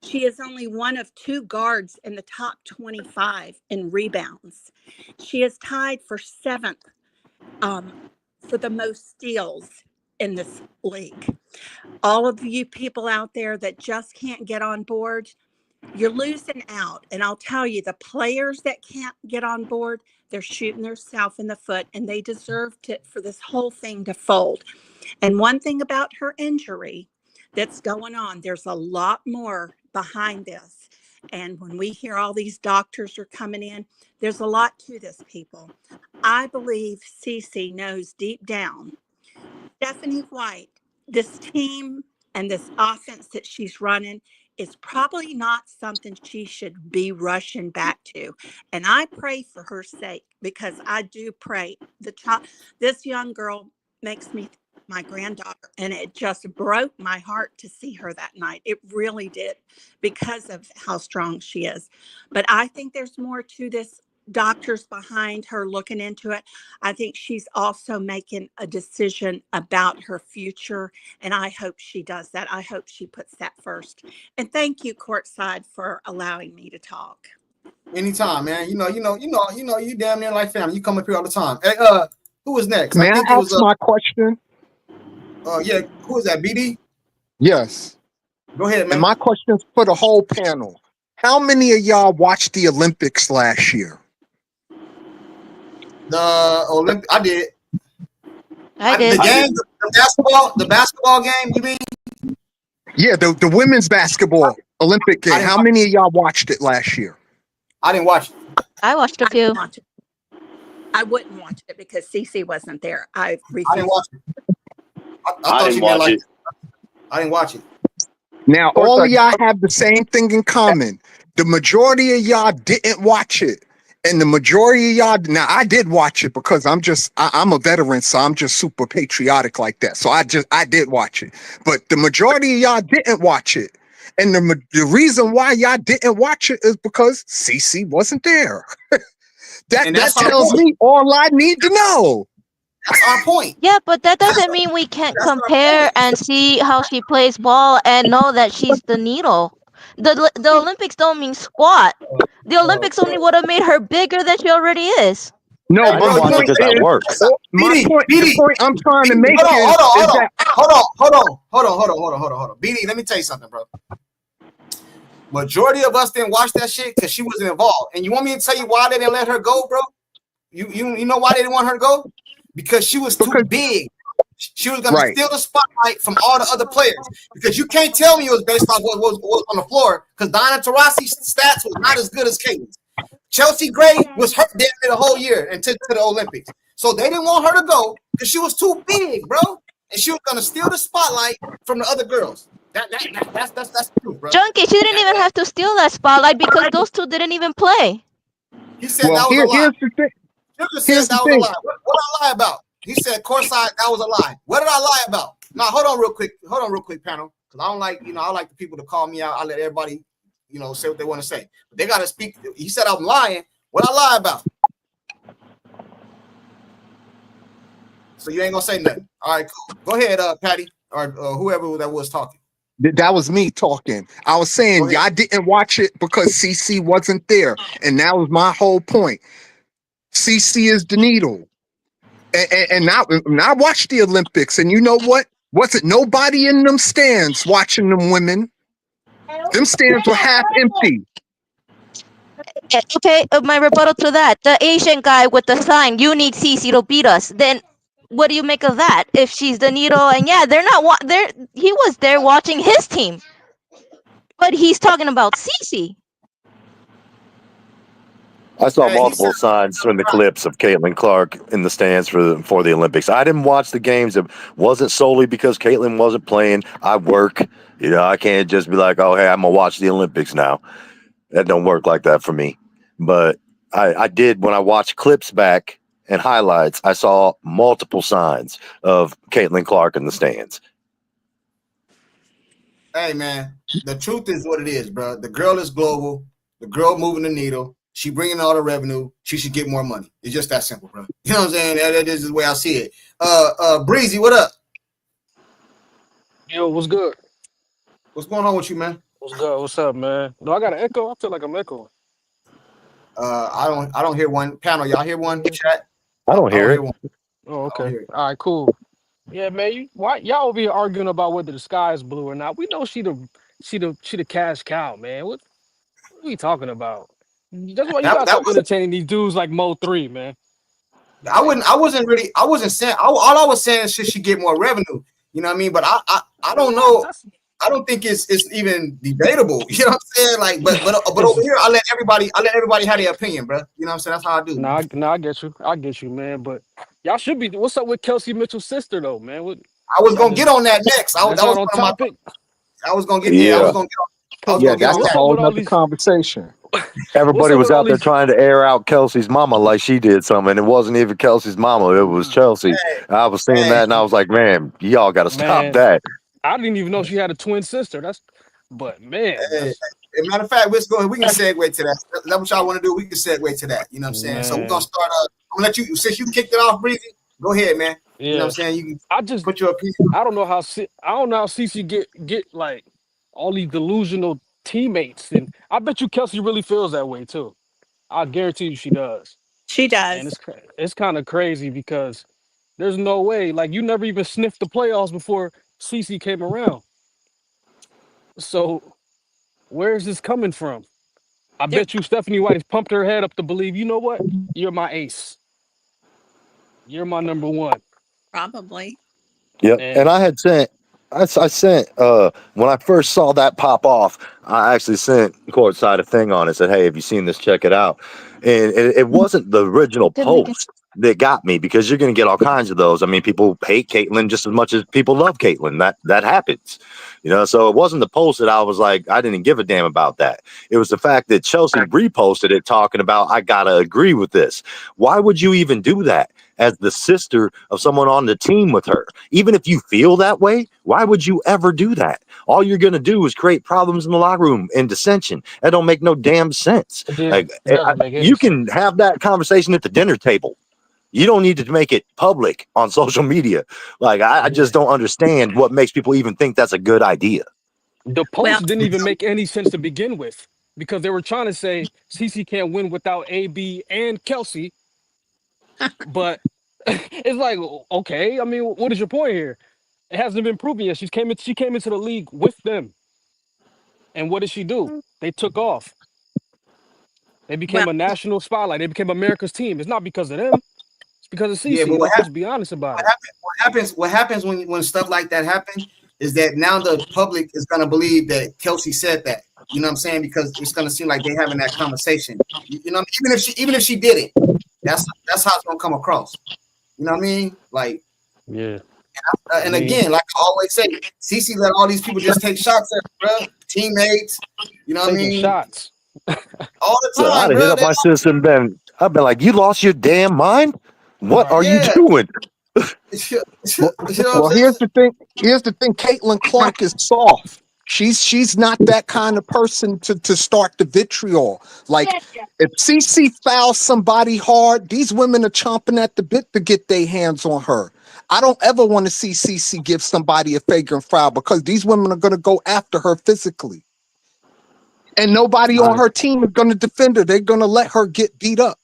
She is only one of 2 guards in the top 25 in rebounds. She is tied for 7th for the most steals in this league. All of you people out there that just can't get on board, you're losing out. And I'll tell you, the players that can't get on board, they're shooting themselves in the foot, and they deserve for this whole thing to fold. And one thing about her injury that's going on, there's a lot more behind this. And when we hear all these doctors are coming in, there's a lot to this, people. I believe Cece knows deep down, Stephanie White, this team and this offense that she's running is probably not something she should be rushing back to. And I pray for her sake, because I do pray. This young girl makes me think of my granddaughter, and it just broke my heart to see her that night. It really did, because of how strong she is. But I think there's more to this. Doctors behind her looking into it. I think she's also making a decision about her future, and I hope she does that. I hope she puts that first. And thank you, Courtside, for allowing me to talk. Anytime, man. You damn near like family. You come up here all the time. Hey, who was next? May I ask my question? Yeah. Who is that? BD? Yes. Go ahead, man. And my question is for the whole panel. How many of y'all watched the Olympics last year? I did. I did. The basketball game, you mean? Yeah, the women's basketball Olympic game. How many of y'all watched it last year? I didn't watch it. I watched a few. I wouldn't watch it because CC wasn't there. I didn't watch it. I didn't watch it. I didn't watch it. Now, all of y'all have the same thing in common. The majority of y'all didn't watch it. And the majority of y'all, now I did watch it because I'm a veteran, so I'm just super patriotic like that. So I did watch it. But the majority of y'all didn't watch it. And the reason why y'all didn't watch it is because CC wasn't there. that tells me all I need to know. That's our point. Yeah, but that doesn't mean we can't compare and see how she plays ball and know that she's the needle. The Olympics don't mean squat. The Olympics only would have made her bigger than she already is. No, my point is, the point I'm trying to make is that. Hold on. BD, let me tell you something, bro. Majority of us didn't watch that shit because she wasn't involved. And you want me to tell you why they didn't let her go, bro? You know why they didn't want her to go? Because she was too big. She was going to steal the spotlight from all the other players. Because you can't tell me it was based off what was on the floor. Because Diana Taurasi's stats was not as good as Caitlin's. Chelsea Gray was hurt the whole year until to the Olympics. So they didn't want her to go because she was too big, bro. and she was gonna steal the spotlight from the other girls. That's the truth, bro. Junkie, she didn't even have to steal that spotlight because those two didn't even play. He said Well, that was a lie. here's the thing. Sugar Here's said the that was a thing. lie. What I lie about? He said CourtSide, that was a lie. What did I lie about? Now hold on real quick, panel, because I don't like, I like the people to call me out. I let everybody, say what they want to say. But they gotta speak. He said I'm lying. What I lie about? So you ain't gonna say nothing. All right, cool. Go ahead, Patty, or whoever that was talking. That was me talking. I was saying y'all didn't watch it because CC wasn't there, and that was my whole point. CC is the needle, and now I watched the Olympics, and you know what? Wasn't nobody in them stands watching them women. Them stands were half empty. Okay, my rebuttal to that: the Asian guy with the sign, "You need Cece to beat us." Then, what do you make of that? If she's the needle, and yeah, they're not. He was there watching his team, but he's talking about Cece. I saw multiple signs from the clips of Caitlin Clark in the stands for the Olympics. I didn't watch the games. It wasn't solely because Caitlin wasn't playing. I work. I can't just be like, oh, hey, I'm going to watch the Olympics now. That don't work like that for me. But I did, when I watched clips back and highlights, I saw multiple signs of Caitlin Clark in the stands. Hey, man, the truth is what it is, bro. The girl is global. The girl moving the needle. She bringing all the revenue. She should get more money. It's just that simple, bro. You know what I'm saying? That is the way I see it. Breezy, what up? Yo, what's good? What's going on with you, man? What's good? What's up, man? Do I got an echo? I feel like I'm echoing. I don't hear one. Panel, y'all hear one? Chat. I don't hear it. One. Oh, okay. All right, cool. Yeah, man. Why y'all over here arguing about whether the sky is blue or not? We know she the cash cow, man. What are we talking about? That's why you gotta stop entertaining these dudes like Mo3, man. I wasn't saying all I was saying is should she get more revenue? You know what I mean? But I don't know. I don't think it's even debatable. You know what I'm saying? Like, but over here, I let everybody have their opinion, bro. You know what I'm saying? That's how I do. Nah, I get you, man. But y'all should be. What's up with Kelsey Mitchell's sister, though, man? I was gonna get on that next. That was on topic. I was gonna get there. I was gonna get on. That's a whole nother conversation. Everybody was out there trying to air out Kelsey's mama like she did something. It wasn't even Kelsey's mama. It was Chelsea. I was seeing that and I was like, man, y'all got to stop that. I didn't even know she had a twin sister. But man. As a matter of fact, let's go ahead. We can segue to that. That's what y'all want to do. We can segue to that. You know what I'm saying? Man. So we're gonna start. I'm gonna let you, since you kicked it off, Breezy. Go ahead, man. Yeah. You know what I'm saying? You can put your opinion. I don't know how CC get like all these delusional teammates, and I bet you Kelsey really feels that way too. I guarantee you she does. She does. And it's kind of crazy because there's no way. Like, you never even sniffed the playoffs before CC came around. So where is this coming from? I bet you Stephanie White has pumped her head up to believe, you know what? You're my ace. You're my number one. Probably. Yep. And I sent when I first saw that pop off, I actually sent CourtSide a thing on it, said, hey, have you seen this? Check it out. And it wasn't the original post that got me, because you're going to get all kinds of those. I mean, people hate Caitlyn just as much as people love Caitlyn. That happens, so it wasn't the post that I was like, I didn't give a damn about that. It was the fact that Chelsea reposted it talking about, I got to agree with this. Why would you even do that as the sister of someone on the team with her? Even if you feel that way, why would you ever do that? All you're going to do is create problems in the locker room and dissension. That don't make no damn sense. You can have that conversation at the dinner table. You don't need to make it public on social media. Like, I just don't understand what makes people even think that's a good idea. The post didn't even make any sense to begin with, because they were trying to say CC can't win without AB and Kelsey. But it's like, okay, I mean, what is your point here? It hasn't been proven yet. She came into the league with them. And what did she do? They took off. They became a national spotlight. They became America's team. It's not because of them. It's because of CC. Yeah, but Let's just be honest about it. What happens when stuff like that happens is that now the public is going to believe that Kelsey said that. You know what I'm saying? Because it's going to seem like they're having that conversation. You know, even if she did it, that's how it's going to come across. You know what I mean? Like, yeah. And again, like I always say, CC let all these people just take shots at her, bro. Teammates, you know what I Taking mean? shots. All the So time, I'd have hit bro. up my sister and I've been like, you lost your damn mind? What are you doing? You know what I'm Well, saying? here's the thing. Here's the thing. Caitlin Clark is soft. She's not that kind of person to start the vitriol. Like if CC fouls somebody hard, these women are chomping at the bit to get their hands on her. I don't ever want to see CC give somebody a flagrant foul because these women are going to go after her physically. And nobody on her team is going to defend her. They're going to let her get beat up.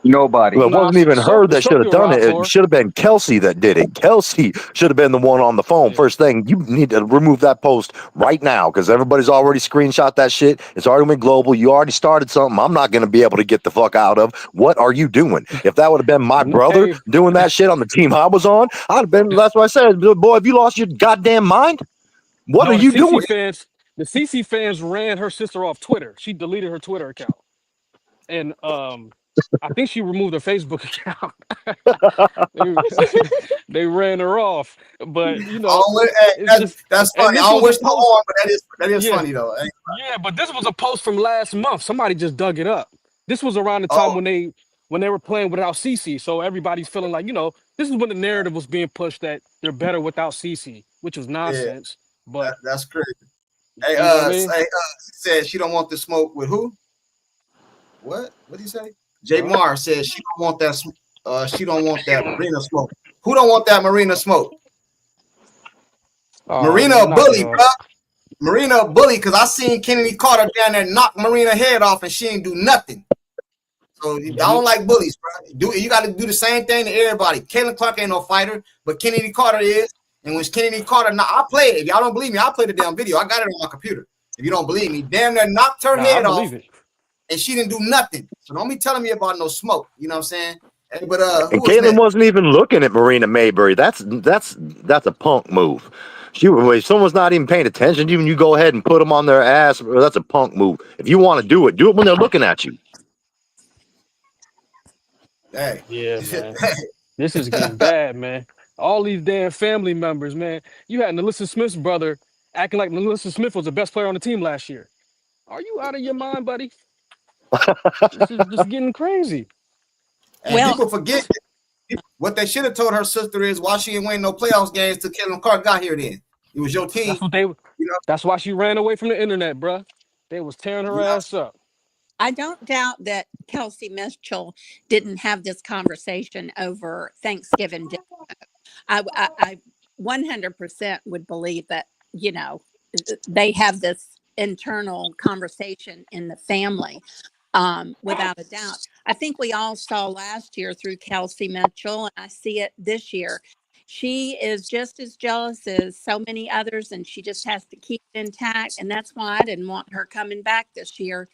Nobody. Well, it wasn't even her that should have done it. It for. should have been Kelsey that did it. Kelsey should have been the one on the phone. First thing, you need to remove that post right now because everybody's already screenshot that shit. It's already went global. You already started something I'm not going to be able to get the fuck out of. What are you doing? If that would have been my brother doing that shit on the team I was on, I'd have been, that's what I said. Boy, have you lost your goddamn mind? What are you doing? The CC fans ran her sister off Twitter. She deleted her Twitter account. And I think she removed her Facebook account. they ran her off. But you know, that's funny. I don't wish no harm, but that is funny though. Yeah, but this was a post from last month. Somebody just dug it up. This was around the time when they were playing without CC. So everybody's feeling like, this is when the narrative was being pushed that they're better without CC, which was nonsense. But that's crazy. Hey, you know what I mean? she said she don't want the smoke with who? What did he say? Jay Mar said she don't want that. She don't want that Marina smoke. Who don't want that Marina smoke? Marina a bully, bro. Marina a bully because I seen Kennedy Carter down there knock Marina head off and she ain't do nothing. So I don't like bullies, bro. You got to do the same thing to everybody. Caitlin Clark ain't no fighter, but Kennedy Carter is. And when Kennedy Carter, I play it. If y'all don't believe me, I'll play the damn video. I got it on my computer. If you don't believe me, damn near knocked her head off. And she didn't do nothing. So don't be telling me about no smoke. You know what I'm saying? Hey, but and Caitlin wasn't even looking at Marina Mayberry. That's a punk move. If someone's not even paying attention, even you go ahead and put them on their ass. That's a punk move. If you want to do it when they're looking at you. Hey. Yeah, man. This is getting bad, man. All these damn family members, man. You had Nalissa Smith's brother acting like Nalissa Smith was the best player on the team last year. Are you out of your mind, buddy? This is just getting crazy. And people forget what they should have told her sister is why she didn't win no playoffs games till Caitlin Clark got here then. It was your team. That's why she ran away from the internet, bruh. They was tearing her ass up. I don't doubt that Kelsey Mitchell didn't have this conversation over Thanksgiving dinner. I 100% would believe that, they have this internal conversation in the family, without a doubt. I think we all saw last year through Kelsey Mitchell, and I see it this year. She is just as jealous as so many others, and she just has to keep it intact. And that's why I didn't want her coming back this year,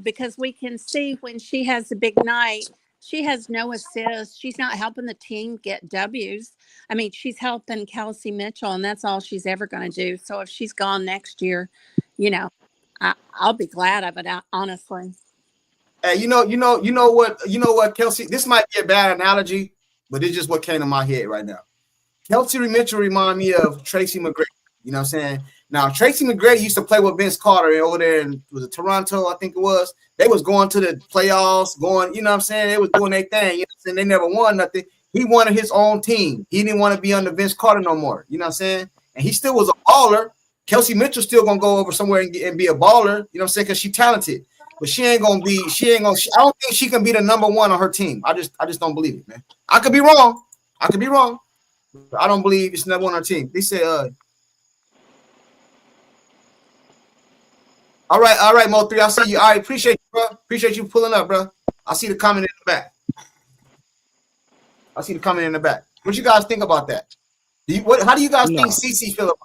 because we can see when she has a big night, she has no assists. She's not helping the team get W's. I mean, she's helping Kelsey Mitchell, and that's all she's ever going to do. So if she's gone next year, I'll be glad of it, honestly. Hey, you know what, Kelsey? This might be a bad analogy, but it's just what came to my head right now. Kelsey Mitchell remind me of Tracy McGrady. You know what I'm saying? Now, Tracy McGrady used to play with Vince Carter over there in Toronto, I think it was. They was going to the playoffs, you know what I'm saying? They was doing their thing. You know what I'm saying? They never won nothing. He wanted his own team. He didn't want to be under Vince Carter no more. You know what I'm saying? And he still was a baller. Kelsey Mitchell still going to go over somewhere and be a baller. You know what I'm saying? Because she's talented. But I don't think she can be the number one on her team. I just don't believe it, man. I could be wrong. But I don't believe it's number one on her team. They say, all right, Mo3. I see you. All right, appreciate you, bro. Appreciate you pulling up, bro. I see the comment in the back. What you guys think about that? How do you guys think CC feel about that?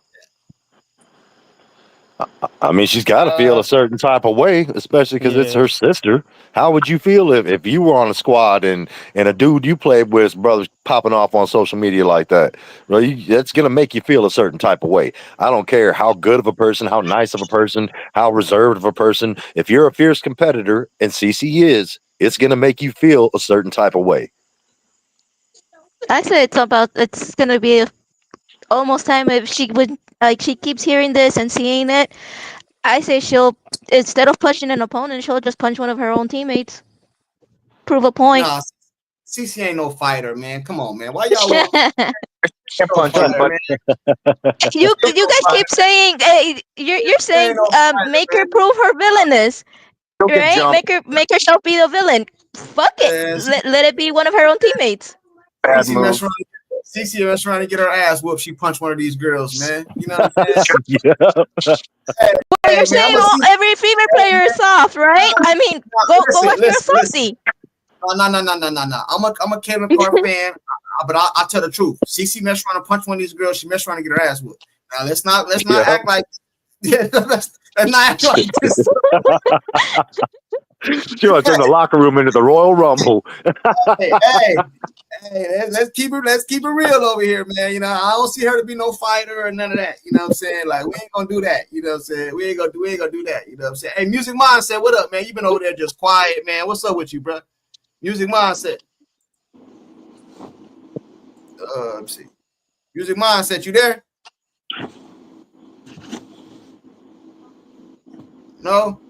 I mean, she's got to feel a certain type of way, especially because it's her sister. How would you feel if you were on a squad and a dude you played with brother's popping off on social media like that? Well, that's going to make you feel a certain type of way. I don't care how good of a person, how nice of a person, how reserved of a person. If you're a fierce competitor, and CC is, it's going to make you feel a certain type of way. I said it's gonna be almost time if she would she keeps hearing this and seeing it. I say she'll instead of punching an opponent, she'll just punch one of her own teammates. Prove a point. Nah, CC ain't no fighter, man. Come on, man. Why y'all want Can't no punch fighter, on, man? you guys keep saying you're saying Ain't no fighter, make her prove her villainess, She'll get right? jumped. Make herself be the villain. Fuck it. man. Let it be one of her own teammates. Bad CC mess move. around. CC mess around and get her ass whooped. She punched one of these girls, man. You know what I'm saying? Yeah. Hey, Well, you're man, I'm saying gonna see. every female player is soft, right? I mean, go watch Girl Listen. Saucy. No. I'm a Kevin Clark fan, but I tell the truth. CC mess around and punch one of these girls. She mess around and get her ass whooped. Now let's not act like let's not act like this. She wants to turn the locker room into the Royal Rumble. hey, let's keep it real over here, man. You know, I don't see her to be no fighter or none of that. You know what I'm saying? Like, we ain't gonna do that. You know what I'm saying? We ain't gonna do that. You know what I'm saying? Hey, Music Mindset, what up, man? You been over there just quiet, man. What's up with you, bro? Music Mindset. Let me see. Music Mindset, you there? No?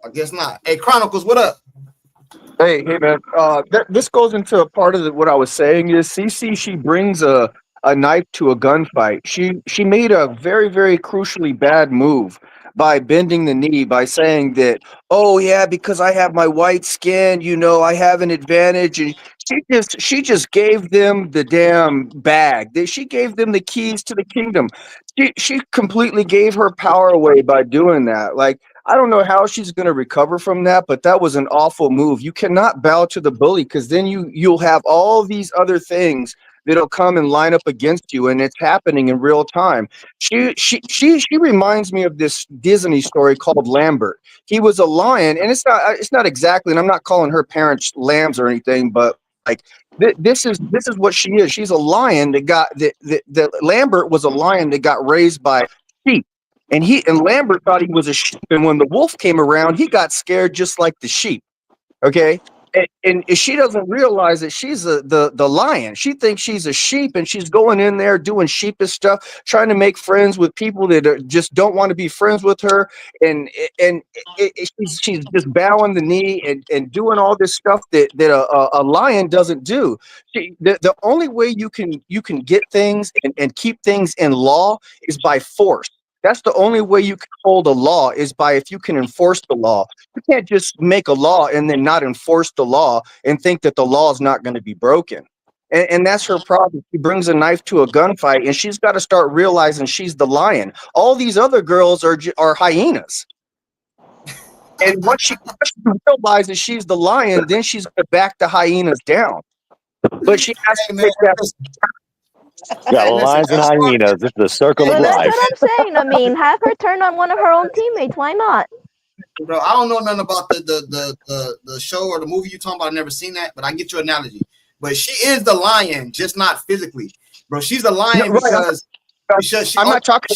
I guess not. Hey, Chronicles, what up? Hey, man. This goes into a part of what I was saying is CC. She brings a knife to a gunfight. She made a very, very crucially bad move by bending the knee by saying that, oh yeah, because I have my white skin, I have an advantage, and she just gave them the damn bag. She gave them the keys to the kingdom. She completely gave her power away by doing that. Like, I don't know how she's going to recover from that, but that was an awful move. You cannot bow to the bully, because then you'll have all these other things that'll come and line up against you, and it's happening in real time. She reminds me of this Disney story called Lambert. He was a lion, and it's not exactly, and I'm not calling her parents lambs or anything, but like this is what she is. She's a lion that Lambert was a lion that got raised by sheep. And Lambert thought he was a sheep, and when the wolf came around, he got scared just like the sheep. Okay, and she doesn't realize that she's the lion. She thinks she's a sheep, and she's going in there doing sheepish stuff, trying to make friends with people that just don't want to be friends with her, and she's just bowing the knee and doing all this stuff that a lion doesn't do. The only way you can get things and keep things in law is by force. That's the only way you can hold a law, is by if you can enforce the law. You can't just make a law and then not enforce the law and think that the law is not going to be broken. And that's her problem. She brings a knife to a gunfight, and she's got to start realizing she's the lion. All these other girls are hyenas. And once she realizes she's the lion, then she's going to back the hyenas down. But she has to take that. Yeah, lions and hyenas. It's the circle of Well, that's life. what I'm saying. I mean, have her turn on one of her own teammates. Why not? Bro, I don't know nothing about the show or the movie you're talking about. I've never seen that, but I get your analogy. But she is the lion, just not physically. Bro, she's the lion because I'm not talking.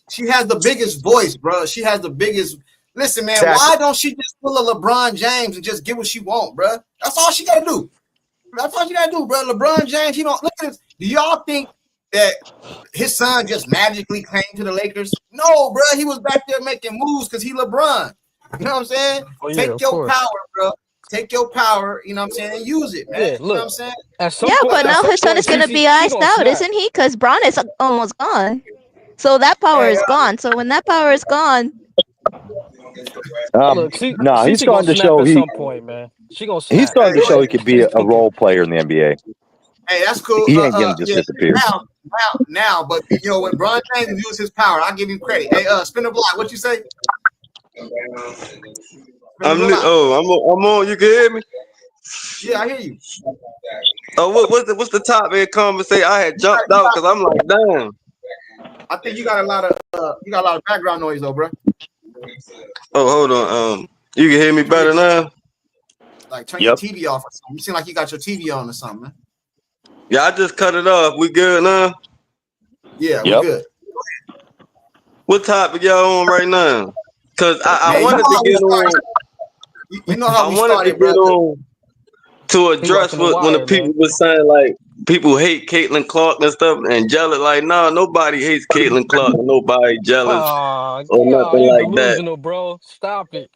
She has the biggest voice, bro. She has the biggest. Listen, man, Exactly. why don't she just pull a LeBron James and just get what she want, bro? That's all she got to do. That's all she got to do, bro. LeBron James, he don't look at this. Do y'all think that his son just magically came to the Lakers? No, bro. He was back there making moves because he LeBron. You know what I'm saying? Oh, yeah, Take of your course. power, bro. Take your power, you know what I'm saying, and use it, man. Yeah, You know look. what I'm saying? At some Yeah, point, but at now some his son point, is gonna CC, be she iced gonna out, snap. isn't he? Because Braun is almost gone. So that power is gone. So when that power is gone, Look, He's CC gonna starting to snap show at some point, man. She gonna he's snap. starting to show he could be a role player in the NBA. Hey, that's cool. He ain't gonna just Yeah. disappear. Now, but you know when Bron James uses his power, I give him credit. Hey, spin the block. What you say? I'm on. You can hear me? Yeah, I hear you. Oh, what's the top man conversation? I had jumped out because I'm like, damn. I think you got a lot of background noise though, bro. Oh, hold on. You can hear me better now? Like turn your TV off or something. You seem like you got your TV on or something, man. Yeah, I just cut it off. We good now? Yeah, we good. What topic y'all on right now? Cause I Man, wanted to get on. You know how I we wanted to started, get bro. on. to He address watching The what when the Wire, people man. were saying like people hate Caitlin Clark and stuff and jealous. Like, no, nobody hates Caitlin Clark. And nobody jealous or nothing You like that. delusional, bro. Stop it.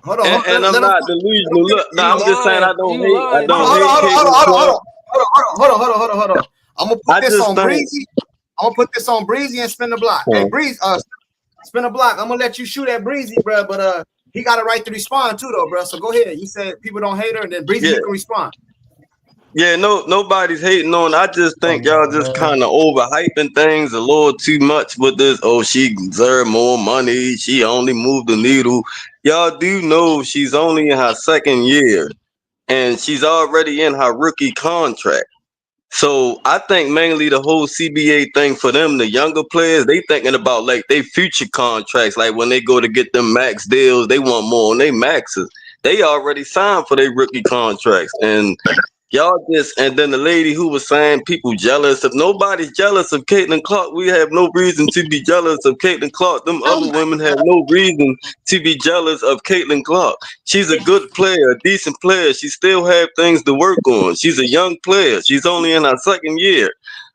Hold on, And I'm let him not let him delusional. finish. Look, no, You I'm just saying lying. You I lying, don't Hold hate on, Tony. hold on, Caitlin hold on, hold Clark. on, hold on. I'm gonna put I this just on think Breezy. I'm gonna put this on Breezy and spin the block. Hey, Breezy, spin the block. I'm gonna let you shoot at Breezy, bro. But he got a right to respond too, though, bro. So go ahead. You said people don't hate her, and then Breezy, yeah. you can respond. Yeah, nobody's hating on. I just think Come y'all on, just man. kind of overhyping things a little too much with this. Oh, she deserve more money. She only moved the needle. Y'all do know she's only in her second year, and she's already in her rookie contract. So I think mainly the whole CBA thing for them, the younger players, they thinking about like they future contracts. Like when they go to get them max deals, they want more on their maxes. They already signed for their rookie contracts, and y'all just, and then the lady who was saying people jealous. If nobody's jealous of Caitlin Clark, we have no reason to be jealous of Caitlin Clark. Them Oh other my women have God. no reason to be jealous of Caitlin Clark. She's a good player, a decent player. She still have things to work on. She's a young player. She's only in her second year.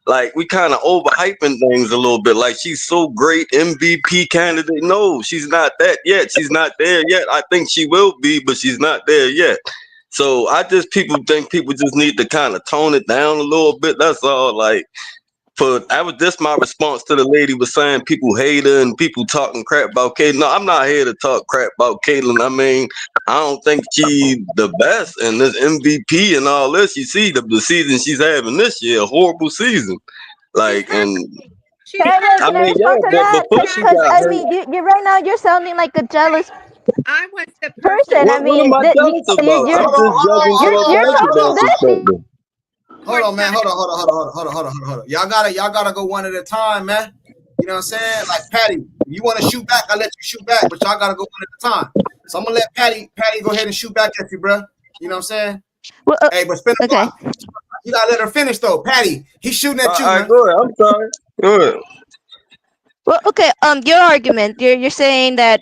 Like we kind of overhyping things a little bit. Like she's so great, MVP candidate. No, she's not that yet. She's not there yet. I think she will be, but she's not there yet. So I just people just need to kind of tone it down a little bit. That's all. Like I was just my response to the lady was saying people hate her and people talking crap about Caitlin. No, I'm not here to talk crap about Caitlin. I mean, I don't think she the best and this MVP and all this. You see the season she's having this year, a horrible season. Like and She's Can I I mean, yeah, respond to but that? before she Because got I hurt, mean, you right now you're sounding like a jealous I was the person person. I what am mean, I jealous about? I'm just judging from a you're talking basketball this. perspective. Hold on, man. Hold on. Y'all gotta go one at a time, man. You know what I'm saying? Like Patty, if you want to shoot back, I'll let you shoot back, but y'all gotta go one at a time. So I'm gonna let Patty go ahead and shoot back at you, bro. You know what I'm saying? Well, Hey, but spin the okay. block. You gotta let her finish though. Patty, he's shooting at you, All right, man. go ahead. I'm sorry. Go ahead. Well, okay. Your argument. You're saying that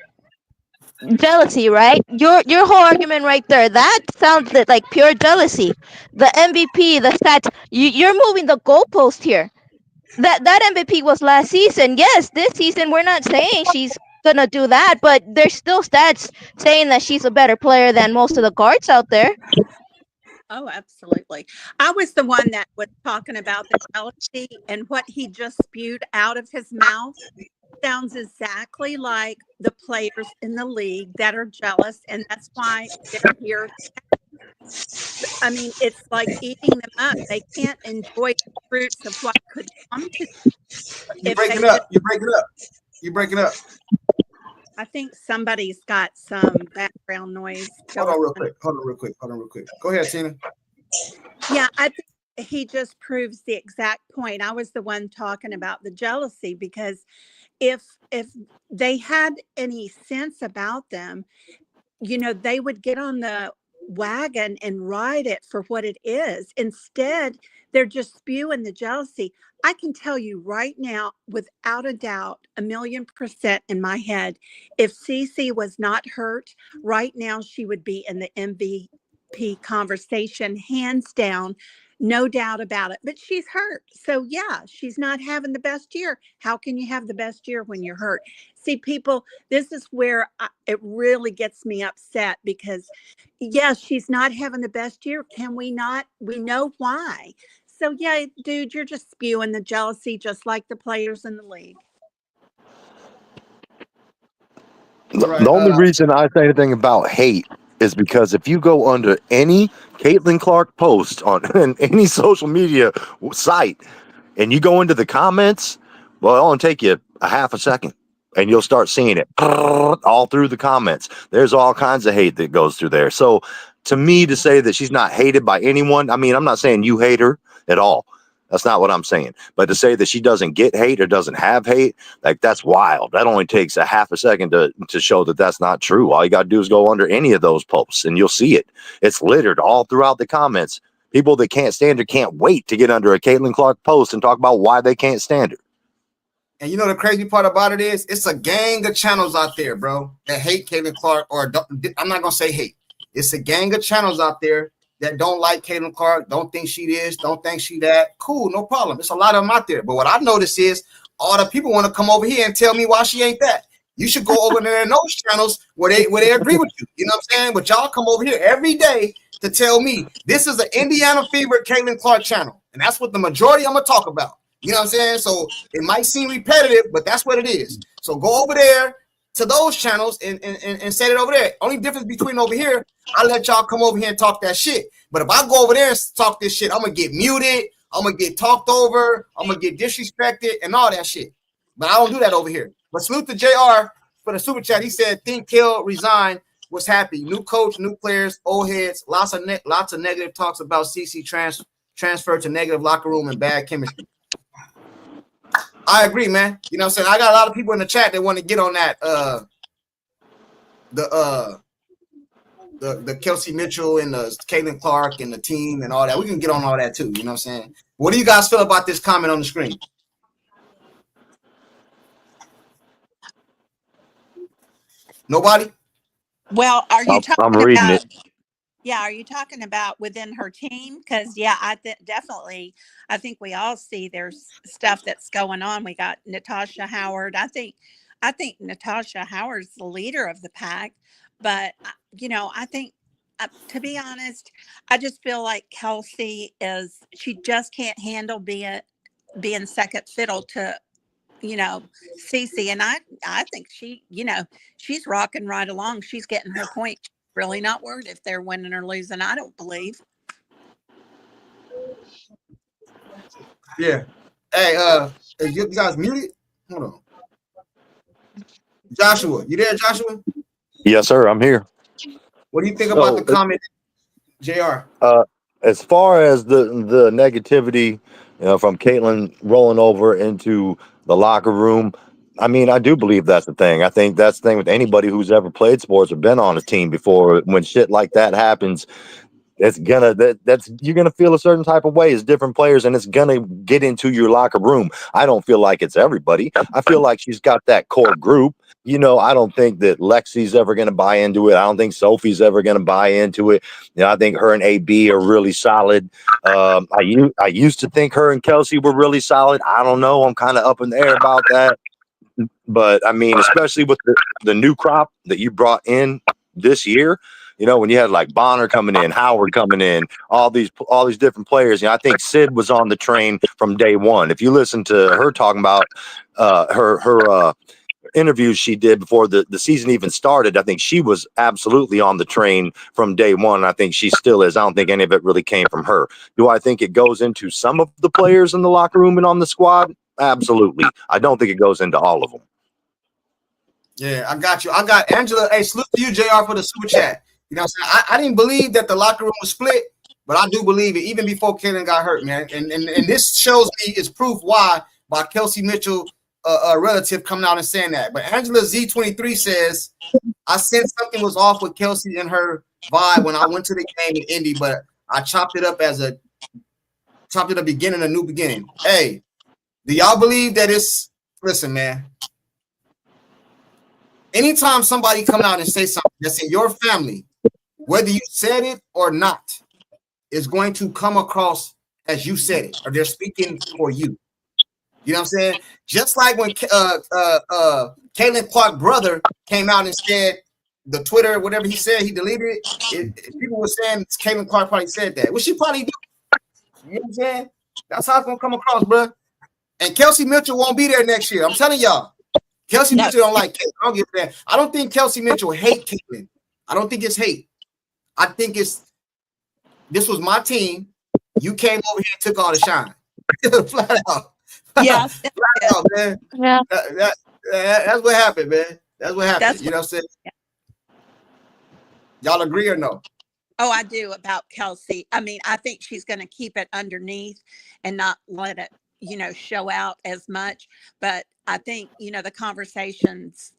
jealousy, right? Your whole argument right there. That sounds like pure jealousy. The MVP, the stats. You're moving the goalpost here. That MVP was last season. Yes, this season we're not saying she's gonna do that, but there's still stats saying that she's a better player than most of the guards out there. Oh, absolutely. I was the one that was talking about the jealousy, and what he just spewed out of his mouth sounds exactly like the players in the league that are jealous, and that's why they're here. I mean, it's like eating them up. They can't enjoy the fruits of what could come to them You if they breaking just. up. You breaking up. I think somebody's got some background noise Hold going on real on. quick. Go ahead, Tina. Yeah, I think he just proves the exact point. I was the one talking about the jealousy, because if they had any sense about them, they would get on the wagon and ride it for what it is. Instead, they're just spewing the jealousy. I can tell you right now, without a doubt, 1,000,000% in my head, if Cece was not hurt, right now she would be in the MVP conversation, hands down, no doubt about it. But she's hurt. So yeah, she's not having the best year. How can you have the best year when you're hurt? See, people, this is where it really gets me upset, because yes, she's not having the best year. Can we not? We know why. So yeah, dude, you're just spewing the jealousy just like the players in the league. The only reason I say anything about hate is because if you go under any Caitlin Clark post on any social media site and you go into the comments, well, it'll only take you a half a second and you'll start seeing it all through the comments. There's all kinds of hate that goes through there. So to me, to say that she's not hated by anyone, I mean, I'm not saying you hate her at all. That's not what I'm saying. But to say that she doesn't get hate or doesn't have hate, like that's wild. That only takes a half a second to show that that's not true. All you got to do is go under any of those posts and you'll see it. It's littered all throughout the comments. People that can't stand her can't wait to get under a Caitlin Clark post and talk about why they can't stand her. And you know the crazy part about it is, it's a gang of channels out there, bro, that hate Caitlin Clark, or I'm not gonna say hate. It's a gang of channels out there that don't like Caitlin Clark, don't think she this, don't think she that. Cool, no problem. There's a lot of them out there. But what I notice is all the people want to come over here and tell me why she ain't that. You should go over there in those channels where they agree with you. You know what I'm saying? But y'all come over here every day to tell me this is an Indiana Fever Caitlin Clark channel. And that's what the majority I'm going to talk about. You know what I'm saying? So it might seem repetitive, but that's what it is. So go over there to those channels and set it over there. Only difference between over here, I let y'all come over here and talk that shit. But if I go over there and talk this shit, I'm going to get muted. I'm going to get talked over. I'm going to get disrespected and all that shit. But I don't do that over here. But salute to JR for the super chat. He said, think Kill resign, was happy. New coach, new players, old heads, lots of negative talks about CC transfer to negative locker room and bad chemistry. I agree, man. You know what I'm saying? I got a lot of people in the chat that want to get on that the Kelsey Mitchell and the Caitlin Clark and the team and all that. We can get on all that too, you know what I'm saying? What do you guys feel about this comment on the screen? Nobody? Well, are you I'm talking reading about? it. Yeah, are you talking about within her team? Because yeah, definitely. I think we all see there's stuff that's going on. We got Natasha Howard. I think Natasha Howard's the leader of the pack, but I think. To be honest, I just feel like Kelsey she just can't handle being second fiddle to Cece, and I think she's rocking right along. She's getting her point. Really not worried if they're winning or losing. I don't believe. Yeah. Hey, is you guys muted? Hold on. Joshua, you there, Joshua? Yes, sir. I'm here. What do you think about the comment, JR? As far as the negativity, from Caitlin rolling over into the locker room, I mean, I do believe that's the thing. I think that's the thing with anybody who's ever played sports or been on a team before. When shit like that happens, you're gonna feel a certain type of way as different players, and it's gonna get into your locker room. I don't feel like it's everybody. I feel like she's got that core group. I don't think that Lexi's ever gonna buy into it. I don't think Sophie's ever gonna buy into it. I think her and AB are really solid. I used to think her and Kelsey were really solid. I don't know. I'm kind of up in the air about that. But I mean, especially with the new crop that you brought in this year, when you had like Bonner coming in, Howard coming in, all these different players, I think Sid was on the train from day one. If you listen to her talking about her interviews she did before the season even started, I think she was absolutely on the train from day one. I think she still is. I don't think any of it really came from her. Do I think it goes into some of the players in the locker room and on the squad? Absolutely. I don't think it goes into all of them. Yeah, I got you. I got Angela. Hey, salute to you, JR, for the super chat. You know what I'm saying? I didn't believe that the locker room was split, but I do believe it, even before Caitlin got hurt, man. And this shows me it's proof why by Kelsey Mitchell, a relative, coming out and saying that. But Angela Z23 says, I sensed something was off with Kelsey and her vibe when I went to the game in Indy, but I chopped it up beginning, a new beginning. Hey, do y'all believe that listen, man, anytime somebody come out and say something that's in your family, whether you said it or not, is going to come across as you said it, or they're speaking for you. You know what I'm saying? Just like when Caitlin Clark's brother came out and said the Twitter, whatever he said, he deleted it. People were saying Caitlin Clark probably said that. Well, she probably do. You know what I'm saying? That's how it's gonna come across, bro. And Kelsey Mitchell won't be there next year. I'm telling y'all. Kelsey Mitchell don't like Caitlin. I don't get that. I don't think Kelsey Mitchell hate Caitlin. I don't think it's hate. I think this was my team. You came over here and took all the shine. Flat out. Yeah. Flat out, man. Yeah. That's what happened, man. That's what happened. You know what I'm saying? Yeah. Y'all agree or no? Oh, I do about Kelsey. I mean, I think she's going to keep it underneath and not let it, show out as much. But I think, the conversations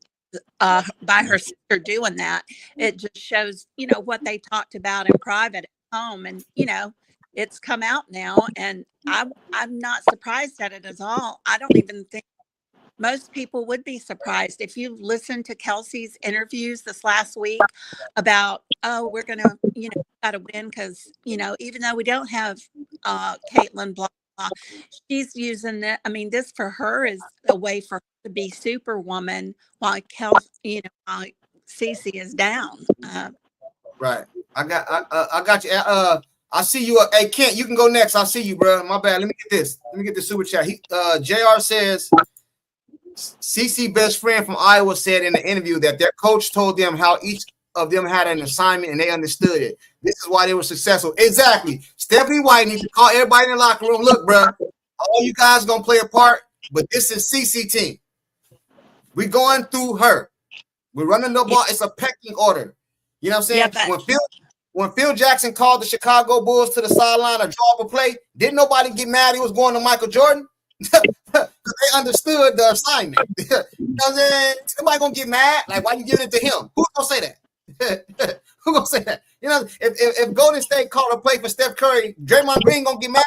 by her sister doing that, it just shows, what they talked about in private at home. And, it's come out now. And I'm not surprised at it at all. I don't even think most people would be surprised if you listened to Kelsey's interviews this last week about, oh, we're going to, got to win because, even though we don't have Caitlin, blah, blah, she's using that. I mean, this for her is a way for her to be superwoman while while Cece is down. Right. I got you. I see you. Hey, Kent, you can go next. I see you, bro. My bad. Let me get this. Let me get the super chat. JR says, CC best friend from Iowa said in the interview that their coach told them how each of them had an assignment and they understood it. This is why they were successful. Exactly. Stephanie White needs to call everybody in the locker room. Look, bro, all you guys gonna play a part, but this is CC team. We're going through her. We're running the ball. It's a pecking order. You know what I'm saying? Yeah, when Phil Jackson called the Chicago Bulls to the sideline or draw up a play, didn't nobody get mad he was going to Michael Jordan? They understood the assignment. You know what I'm saying? Somebody gonna get mad. Like, why you giving it to him? Who's gonna say that? Who gonna say that? You know, if Golden State called a play for Steph Curry, Draymond Green gonna get mad.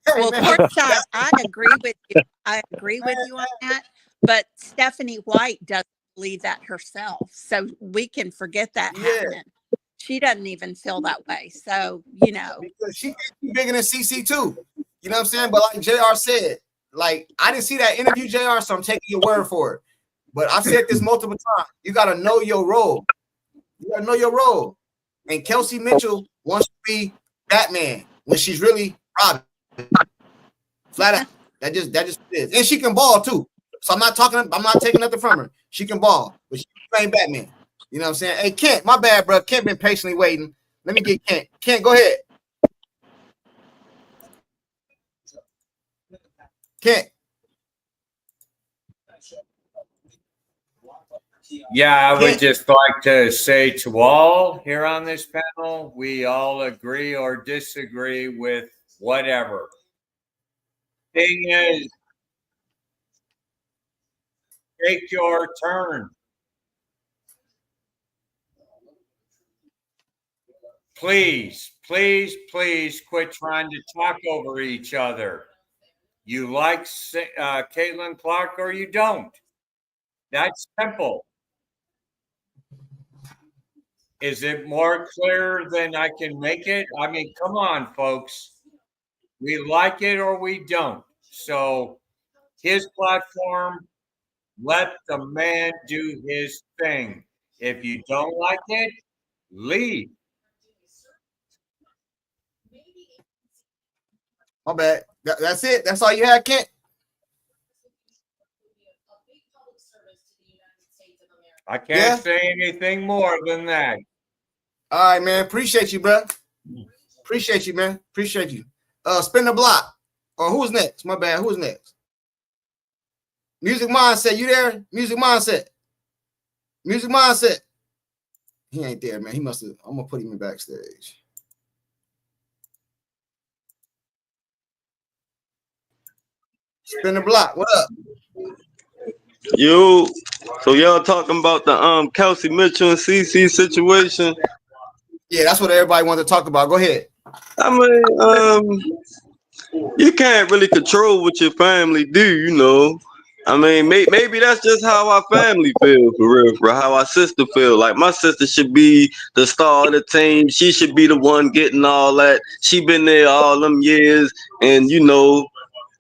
Well, CourtSide, I agree with you. I agree with you on that. But Stephanie White doesn't believe that herself, so we can forget that happening. She doesn't even feel that way. So because she bigger than CC too. You know what I'm saying? But like JR said, like I didn't see that interview, JR, so I'm taking your word for it. But I've said this multiple times. You gotta know your role. You gotta know your role. And Kelsey Mitchell wants to be Batman when she's really Robin. Flat out. That just is. And she can ball too. So I'm not taking nothing from her. She can ball, but she ain't Batman. You know what I'm saying? Hey, Kent, my bad, bro. Kent been patiently waiting. Let me get Kent. Kent, go ahead. Kent. Yeah, I would just like to say to all here on this panel, we all agree or disagree with whatever. Thing is, take your turn. Please, please, please quit trying to talk over each other. You like Caitlin Clark or you don't. That's simple. Is it more clear than I can make it? I mean, come on, folks. We like it or we don't. So his platform, let the man do his thing. If you don't like it, leave. My bad. That's it. That's all you had, Kent. I can't say anything more than that. All right, man. Appreciate you, bro. Appreciate you, man. Appreciate you. Spin the block. Or who's next? My bad. Who's next? Music Mindset. You there? Music Mindset. Music Mindset. He ain't there, man. He must have. I'm gonna put him in backstage. Spin the block. What up? Yo, so y'all talking about the Kelsey Mitchell and CC situation? Yeah, that's what everybody wanted to talk about. Go ahead. I mean, you can't really control what your family do, you know. I mean, maybe that's just how our family feel, for real, for how our sister feel. Like, my sister should be the star of the team. She should be the one getting all that. She been there all them years, and, you know,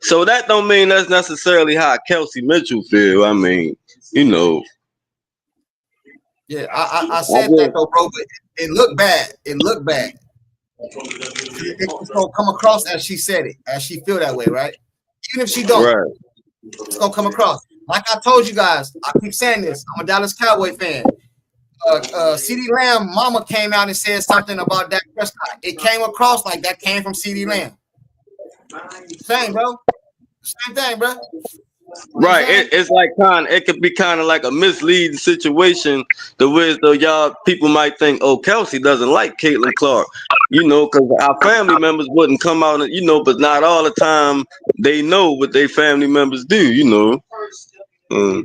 so that don't mean that's necessarily how Kelsey Mitchell feel. I mean, you know. Yeah, I said that though, bro, but it looked bad. It looked bad. It's gonna come across as she said it, as she feel that way, right? Even if she don't, right. It's gonna come across. Like I told you guys, I keep saying this. I'm a Dallas Cowboy fan. CeeDee Lamb mama came out and said something about Dak Prescott. It came across like that came from CeeDee Lamb. Same, bro. Same thing, bro. Right, it's like it could be kind of like a misleading situation. The way though y'all people might think, oh, Kelsey doesn't like Caitlin Clark, you know, because our family members wouldn't come out, and, you know, but not all the time they know what their family members do, you know. Bro,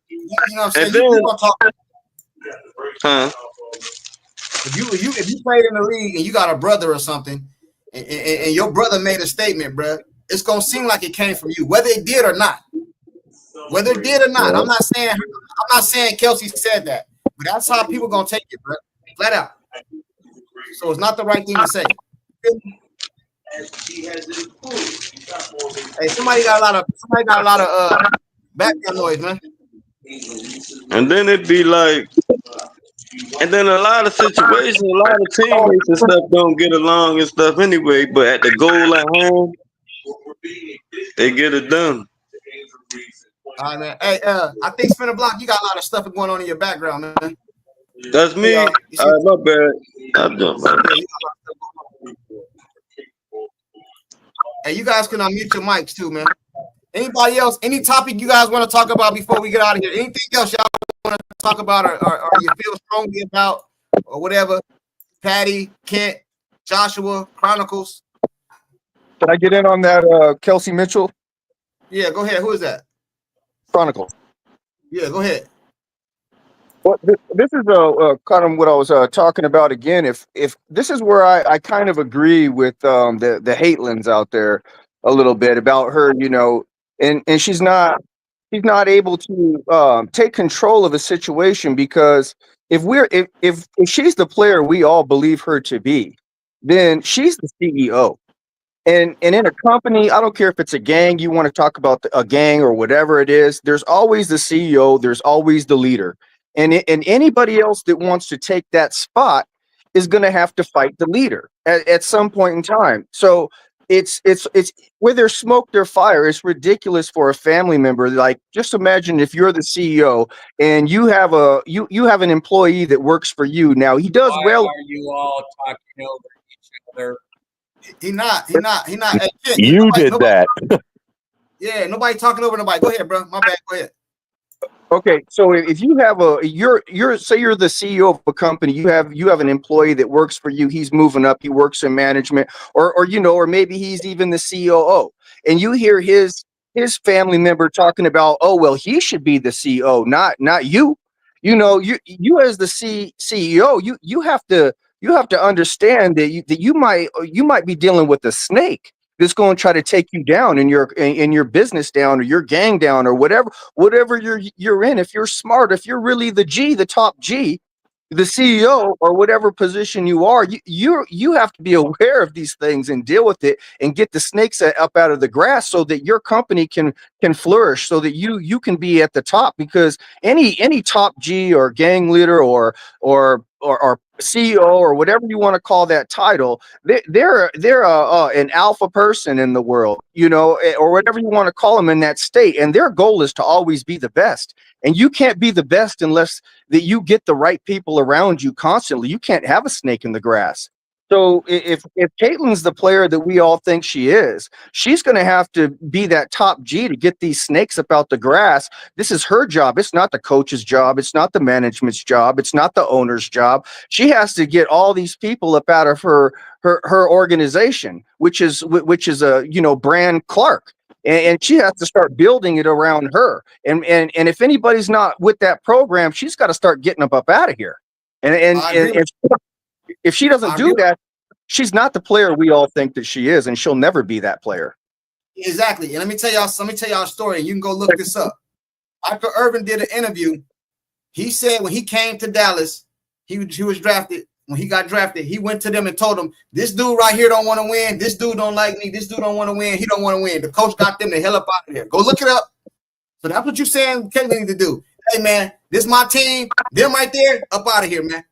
you know what I'm saying? And then, you gonna talk. Huh? If you played in the league and you got a brother or something, and your brother made a statement, bro, it's gonna seem like it came from you, whether it did or not. Whether it did or not, I'm not saying Kelsey said that, but that's how people gonna take it, bro. Flat out. So it's not the right thing to say. Hey, somebody got a lot of background noise, man. And then it'd be like, and then a lot of situations, a lot of teammates and stuff don't get along and stuff anyway. But at the goal at home, they get it done. All right, man. Hey, I think Spin a Block, you got a lot of stuff going on in your background, man. That's me. All right, my bad. I'm done, man. Hey, you guys can unmute your mics too, man. Anybody else? Any topic you guys want to talk about before we get out of here? Anything else y'all want to talk about or you feel strongly about or whatever? Patty, Kent, Joshua, Chronicles. Can I get in on that, Kelsey Mitchell? Yeah, go ahead. Who is that? Chronicle. Yeah, go ahead. Well, this is kind of what I was talking about again. If this is where I kind of agree with the Hatelins out there a little bit about her, you know, and she's not able to take control of a situation, because if she's the player we all believe her to be, then she's the CEO. And in a company, I don't care if it's a gang, you want to talk about a gang or whatever it is, there's always the CEO, there's always the leader. And anybody else that wants to take that spot is going to have to fight the leader at some point in time. So it's where there's smoke, there's fire. It's ridiculous for a family member. Like, just imagine if you're the CEO and you have you have an employee that works for you. Now he does well. Why are you all talking over each other? He not. Hey, Kent, You did that. Yeah, nobody talking over nobody. Go ahead, bro. My bad. Go ahead. Okay, so if you have you're say you're the CEO of a company, you have an employee that works for you, he's moving up, he works in management, or you know, or maybe he's even the COO, and you hear his family member talking about, oh well, he should be the CEO, not you. You know, you as the CEO, you have to understand that you might be dealing with a snake that's going to try to take you down in your business down, or your gang down, or whatever you're in. If you're smart, if you're really the top G, the CEO, or whatever position you are, you have to be aware of these things and deal with it and get the snakes up out of the grass so that your company can flourish, so that you can be at the top. Because any top G or gang leader or CEO or whatever you want to call that title, they're an alpha person in the world, you know, or whatever you want to call them in that state, and their goal is to always be the best. And you can't be the best unless that you get the right people around you constantly. You can't have a snake in the grass. So if Caitlin's the player that we all think she is, she's going to have to be that top G to get these snakes up out the grass. This is her job. It's not the coach's job. It's not the management's job. It's not the owner's job. She has to get all these people up out of her organization, which is a, you know, Brand Clark. And she has to start building it around her. And if anybody's not with that program, she's got to start getting up out of here. And if she doesn't do that, she's not the player we all think that she is, and she'll never be that player. Exactly. And let me tell y'all a story, and you can go look this up. Michael Irvin did an interview. He said when he came to Dallas, he was drafted. When he got drafted, he went to them and told them, this dude right here don't want to win. This dude don't like me. This dude don't want to win. He don't want to win. The coach got them the hell up out of there. Go look it up. So that's what you're saying Caitlin need to do. Hey, man, this is my team. Them right there, up out of here, man.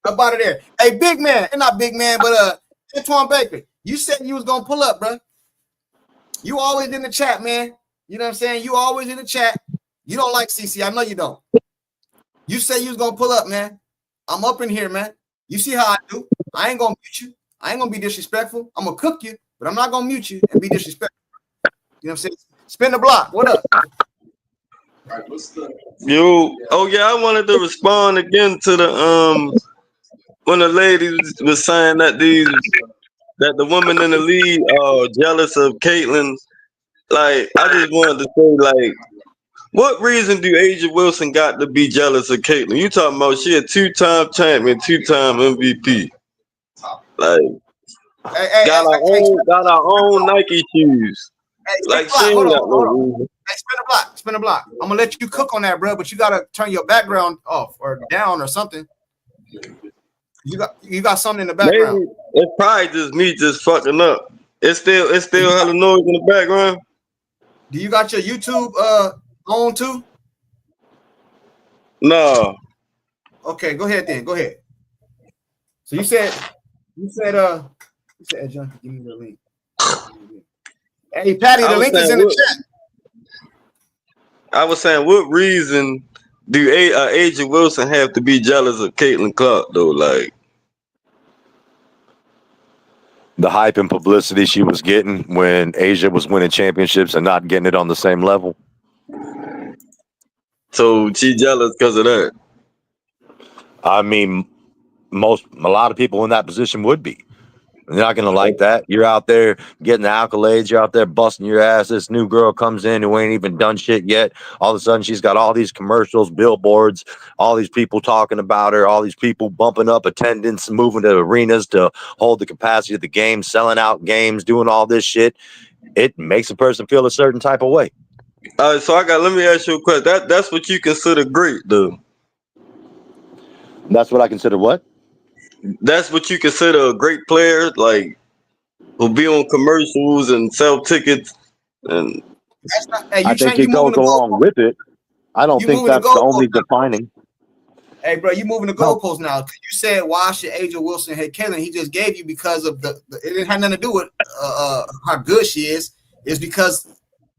Up out of there. Hey, big man. And not big man, but Antoine Baker, you said you was going to pull up, bro. You always in the chat, man. You know what I'm saying? You always in the chat. You don't like CC. I know you don't. You said you was going to pull up, man. I'm up in here, man. You see how I do. I ain't going to mute you. I ain't going to be disrespectful. I'm going to cook you, but I'm not going to mute you and be disrespectful. You know what I'm saying? Spin the block. What up? Yo, oh yeah, I wanted to respond again to the when the lady was saying that the women in the league are jealous of Caitlyn. Like, I just wanted to say, like, what reason do Asia Wilson got to be jealous of Caitlyn? You talking about she a 2-time champion, 2-time MVP. Like, Got our own Nike shoes. Like she ain't got no reason. Hey, spin a block. I'm gonna let you cook on that, bro. But you gotta turn your background off or down or something. You got something in the background. Maybe it's probably just me just fucking up. It's still hella noise in the background. Do you got your YouTube on too? No. Okay, go ahead then. Go ahead. So you said John, give me the link. Hey Patty, the link is in the chat. I was saying, what reason do Asia Wilson have to be jealous of Caitlin Clark though? Like the hype and publicity she was getting when Asia was winning championships and not getting it on the same level. So she jealous because of that. I mean, a lot of people in that position would be. You're not gonna like that. You're out there getting the accolades. You're out there busting your ass. This new girl comes in who ain't even done shit yet. All of a sudden, she's got all these commercials, billboards, all these people talking about her, all these people bumping up attendance, moving to arenas to hold the capacity of the game, selling out games, doing all this shit. It makes a person feel a certain type of way. So let me ask you a question. That's what you consider great, though. That's what I consider what? That's what you consider a great player, like who'll be on commercials and sell tickets. And I think it goes along with it. I don't think that's the only defining. Hey, bro, you moving the goalpost now. You said why should Asia Wilson hate Caitlin? He just gave you because of it didn't have nothing to do with how good she is. It's because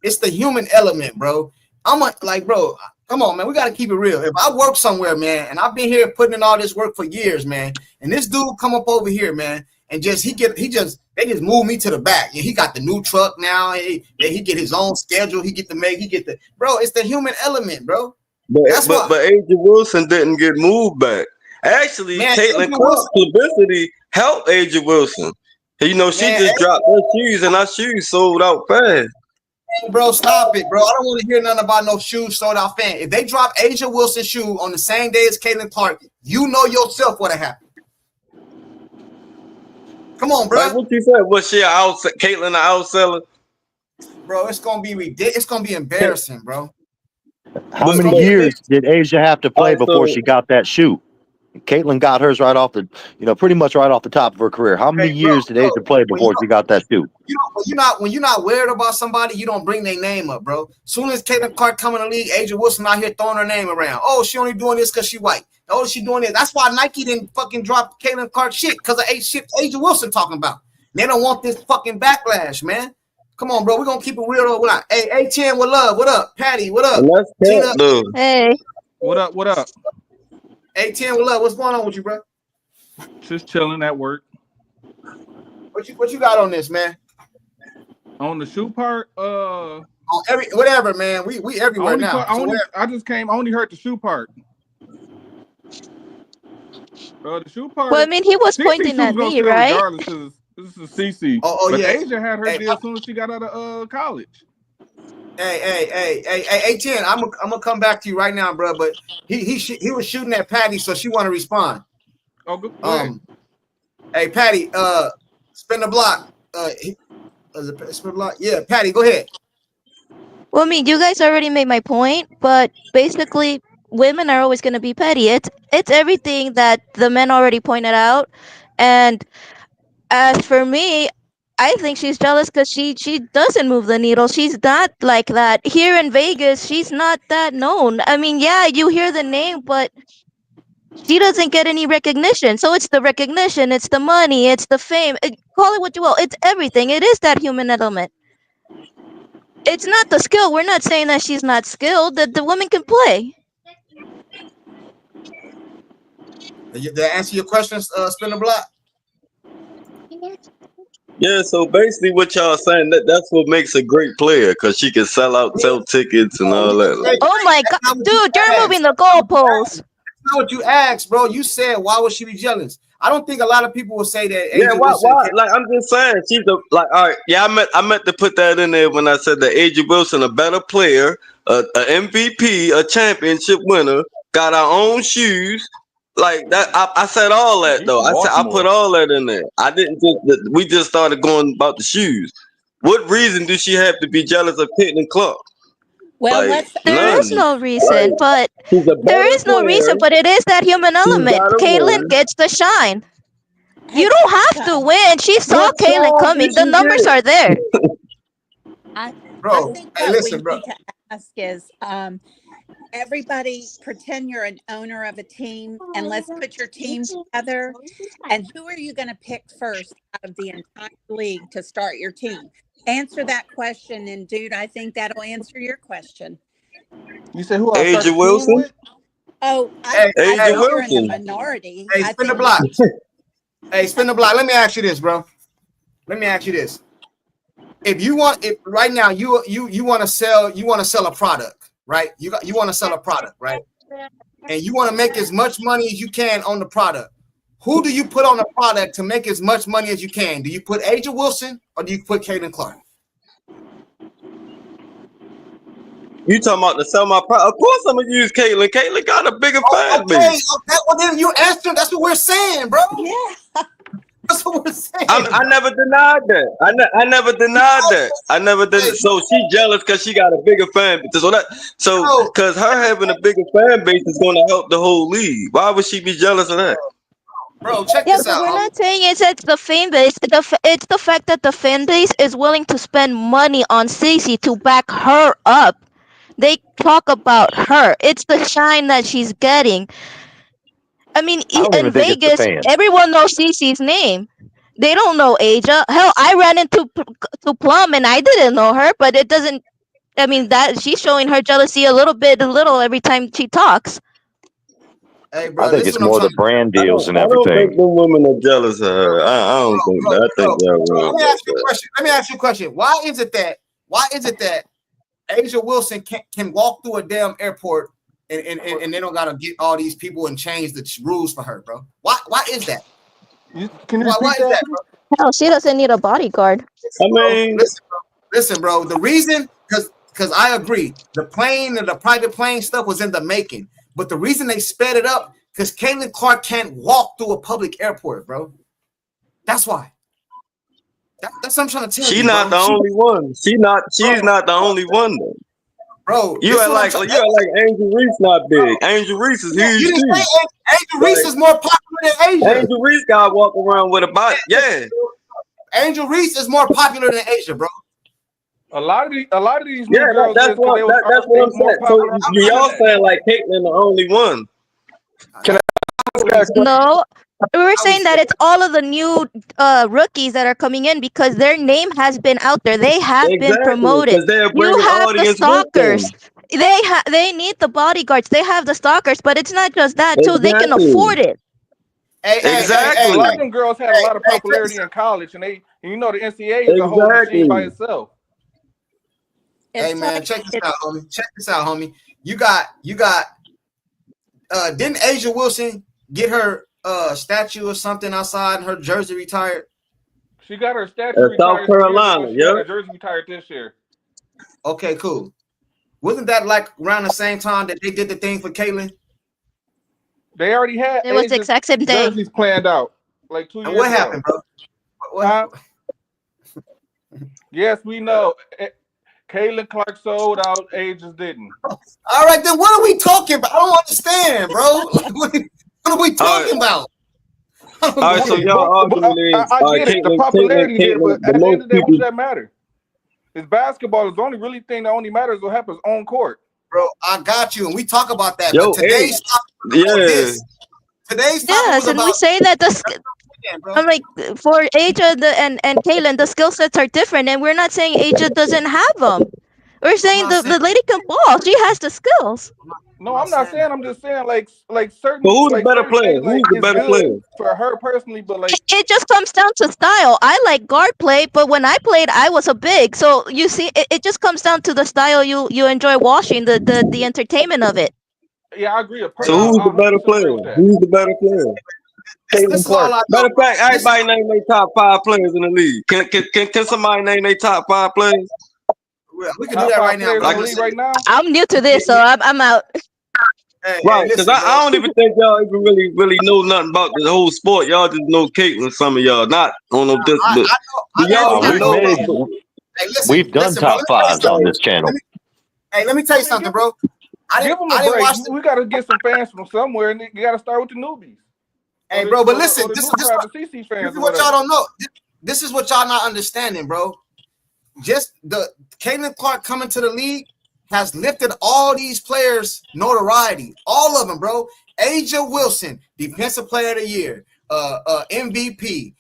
it's the human element, bro. Bro, come on, man. We gotta keep it real. If I work somewhere, man, and I've been here putting in all this work for years, man, and this dude come up over here, man, and they just move me to the back. He got the new truck now. He get his own schedule. Bro. It's the human element, bro. But Asia Wilson didn't get moved back. Actually, Caitlin Clark's publicity helped Asia Wilson. You know, she just dropped her shoes, and her shoes sold out fast. Bro, stop it, bro. I don't want to hear nothing about no shoes sold out fan. If they drop Asia Wilson's shoe on the same day as Caitlin Clark, you know yourself what happened. Come on, bro. Like what you said? Was she Caitlin an outseller? Bro, it's gonna be ridiculous. It's gonna be embarrassing, bro. How many years did Asia have to play before she got that shoe? Caitlin got hers right off pretty much right off the top of her career. How many years did Asia play before she got that shoe? When you're not worried about somebody, you don't bring their name up, bro. Soon as Caitlin Clark come in the league, Asia Wilson out here throwing her name around. Oh, she only doing this because she white. Oh, she doing this. That's why Nike didn't fucking drop Caitlin Clark shit because of Asia Wilson talking about. They don't want this fucking backlash, man. Come on, bro. We're gonna keep it real though. Hey, A10, what love? What up? Patty, what up? Tina, hey. What up? What up? A10, what up? What's going on with you, bro? Just chilling at work. What you got on this, man? On the shoe part, on whatever, man. We everywhere now. I just came. I only heard the shoe part. The shoe part. Well, I mean, he was pointing at me, right? Regardless, this is CC. But yeah. Asia had her deal as soon as she got out of college. Hey, A10, I'm gonna come back to you right now, bro. But he was shooting at Patty, so she want to respond. Oh, good. Hey, Patty, spin the block. Spin the block. Yeah, Patty, go ahead. Well, I mean, you guys already made my point, but basically, women are always going to be petty. It's everything that the men already pointed out, and as for me, I think she's jealous because she doesn't move the needle. She's not like that. Here in Vegas, she's not that known. I mean, yeah, you hear the name, but she doesn't get any recognition. So it's the recognition, it's the money, it's the fame. Call it what you will. It's everything. It is that human element. It's not the skill. We're not saying that she's not skilled, that the woman can play. Did I answer your questions, spin the block? Yeah, so basically what y'all saying, that's what makes a great player, because she can sell tickets and all that. Oh my God, dude, you're moving the goalposts. That's not what you asked, bro. You said, why would she be jealous? I don't think a lot of people will say that. Yeah, why? Like, I'm just saying, she's all right. Yeah, I meant to put that in there when I said that Asia Wilson, a better player, a MVP, a championship winner, got our own shoes. Like that, I said all that though. I put all that in there. I didn't just. We just started going about the shoes. What reason do she have to be jealous of Caitlin Clark? Well, Like There is none. no reason, Like but she's a there better is no reason, player. but it is that human She's element. got to Caitlyn win. gets the shine. Hey, You don't have to win. She saw What Caitlyn shine coming. did The she numbers get? are there. I Bro, think hey, what we listen, bro. need to ask is everybody pretend you're an owner of a team and let's put your team together. And who are you going to pick first out of the entire league to start your team? Answer that question, and dude, I think that'll answer your question. You say who I start Asia a team Wilson. with? Oh, Hey, I Asia hey, think you're in the Wilson. minority. hey, I spin the think block. Hey, spin the block. Let me ask you this, bro. Let me ask you this. If right now you want to sell a product, right? You want to sell a product, right? And you want to make as much money as you can on the product. Who do you put on the product to make as much money as you can? Do you put Asia Wilson or do you put Caitlin Clark? You talking about to sell my product? Of course, I'm gonna use Caitlyn. Caitlyn got a bigger fan Okay, base. well then you answer. That's what we're saying, bro. Yeah. That's what we're saying. I never denied that. I never denied that. I never did. So she jealous because she got a bigger fan base. So because her having a bigger fan base is going to help the whole league. Why would she be jealous of that? Bro, check Yeah, this but out. we're not saying it's the fan base. It's the fact that the fan base is willing to spend money on Cece to back her up. They talk about her. It's the shine that she's getting. I mean, I don't in even think it's the Vegas, fans. everyone knows Cece's name. They don't know Aja. Hell, I ran into Plum and I didn't know her, but it doesn't. I mean, that she's showing her jealousy a little every time she talks. Hey, I bro, think this is it's what I'm more trying the to brand I deals and don't think everything. the women are jealous of her. I don't think that. I think they're bro, real let me about ask you a that. question. Let me ask you a question. Why is it that Asia Wilson can walk through a damn airport and they don't gotta get all these people and change the rules for her, bro? Why is that? Can you Why repeat is that? that, bro? Hell, she doesn't need a bodyguard. I mean, Listen, bro. The reason, because I agree, the plane and the private plane stuff was in the making, but the reason they sped it up because Caitlin Clark can't walk through a public airport, bro. That's why. That's what I'm trying to tell she's you, not bro. the only one. She's not the only one though. Bro, You this are is what I'm like trying. Angel Reese not big. Angel Reese is You huge didn't too. say Angel Reese is more popular than Asia. Angel Reese got walk around with a body. Yeah. Angel Reese is more popular than Asia, bro. A lot of these Yeah, new girls that's is because what that's they what I'm was more saying. So popular on the y'all internet. saying like Caitlyn the only one. Can I No, we were saying that it's all of the new rookies that are coming in because their name has been out there. They have been Exactly, promoted. because they're You bringing have the audience with stalkers. them. They need the bodyguards. They have the stalkers, but it's not just that too. They can Exactly. afford it. a lot of Exactly. them girls had a lot of popularity in college, and you know the NCAA is a whole machine by Exactly. itself. Hey man, check this out, homie. Check this out, homie. You got didn't Asia Wilson get her statue or something outside and her jersey retired? She got her statue South retired 2 years ago. Carolina, She got yeah. her jersey retired this year. Okay, cool. Wasn't that like around the same time that they did the thing for Caitlyn? They already had It was the exact same day. jerseys planned out like 2 years And what ago. happened, bro? What? Yes, we know. Caitlin Clark sold out. Ages didn't. All right, then what are we talking about? I don't understand, bro. Like, what are we talking about? All right, so y'all argument is I get it. The popularity there, but the at the end most of the day, what people. does that matter? It's basketball. Is the only really thing that only matters what happens on court. Bro, I got you, and we talk about that. Yo, but today's topic was about this. Today's topic Yes, was and about. we say that I'm like for Aja and Kaylin, the skill sets are different, and we're not saying Aja doesn't have them. We're saying the lady can ball. She has the skills. No, I'm not saying. I'm just saying like certain. But who's the like better certain player? things, like, Who's the it's better good player? for her personally, but like It just comes down to style. I like guard play, but when I played, I was a big. So you see, it just comes down to the style you enjoy watching, the entertainment of it. yeah, I agree. So who's the better 100% agree player? with that. Who's the better player? This is all I know. Matter of fact, everybody name their top 5 players in the league. Can somebody name their top 5 players? We can do that right now. Like, right now? I'm new to this, so I'm out. Right, because listen, bro. I don't even think y'all even really know nothing about the whole sport. Y'all just know Caitlyn. Some of y'all not on no this, but do y'all even We've know made, about? Hey, we've done listen, bro. top fives on this channel. Let me tell you something, bro. Give them a break. We got to get some fans from somewhere, and you got to start with the newbies. Hey, bro, but listen, the this new is crowd, the CC fans. this is what y'all don't know. This is what y'all not understanding, bro. Just the Caitlin Clark coming to the league has lifted all these players' notoriety. All of them, bro. Aja Wilson, Defensive Player of the Year, MVP,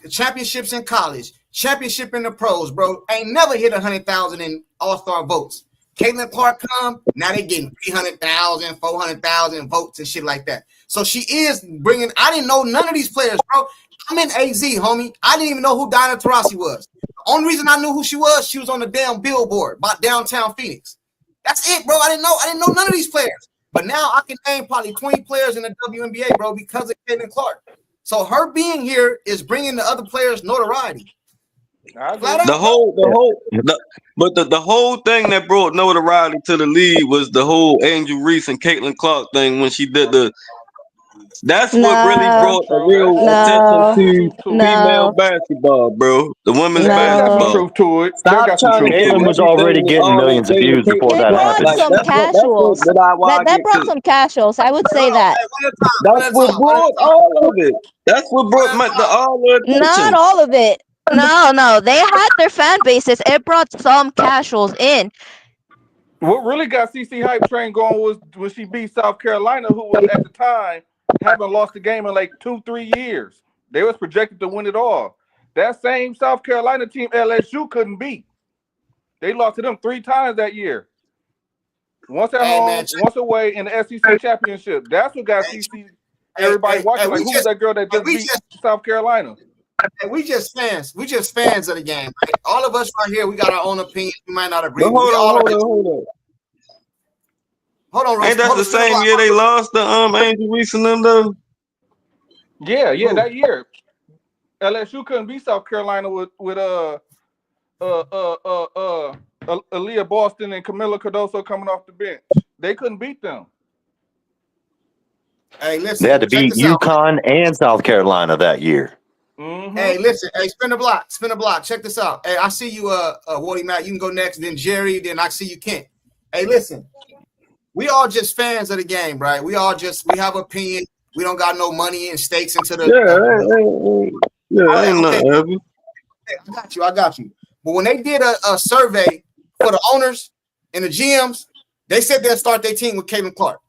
championships in college, championship in the pros, bro. Ain't never hit 100,000 in All-Star votes. Caitlin Clark come, now they getting 300,000, 400,000 votes and shit like that. So she is bringing. I didn't know none of these players, bro. I'm in AZ, homie. I didn't even know who Dinah Taurasi was. The only reason I knew who she was on the damn billboard about downtown Phoenix. That's it, bro. I didn't know none of these players. But now I can name probably 20 players in the WNBA, bro, because of Caitlin Clark. So her being here is bringing the other players the whole thing that brought notoriety to the league was the whole Angel Reese and Caitlin Clark thing when she did the. That's what really brought a real attention to female basketball, bro. The women's basketball. Truth to it. Stop trying to give Caitlyn was already everything getting all that millions of thing to views before Caitlin that Clark. happened. Like Some casuals. That brought some casuals. I would say that. That's what brought all of it. That's what brought all the attention. Not all of it. No. They had their fan bases. It brought some casuals in. What really got CC hype train going was when she beat South Carolina, who was at the time haven't lost a game in like 2-3 years. They was projected to win it all. That same South Carolina team LSU couldn't beat. They lost to them 3 times that year. Once at home, once away in the SEC championship. That's what got CC everybody watching. Like, who's that girl that just beat South Carolina? And we just fans. We just fans of the game. Right? All of us right here, we got our own opinion. We might not agree. But hold on. Hold on, Rose. Ain't that the same year they lost the Angel Reese and them though? Yeah, that year. LSU couldn't beat South Carolina with Aaliyah Boston and Camila Cardoso coming off the bench. They couldn't beat them. Hey, listen. They had to beat UConn and South Carolina that year. Mm-hmm. Hey, listen. Hey, spin the block. Check this out. Hey, I see you, Wally Matt. You can go next. Then Jerry. Then I see you, Kent. Hey, listen. We all just fans of the game, right? We have opinion. We don't got no money and stakes into the. I got you. But when they did a survey for the owners and the GMs, they said they'll start their team with Caitlin Clark.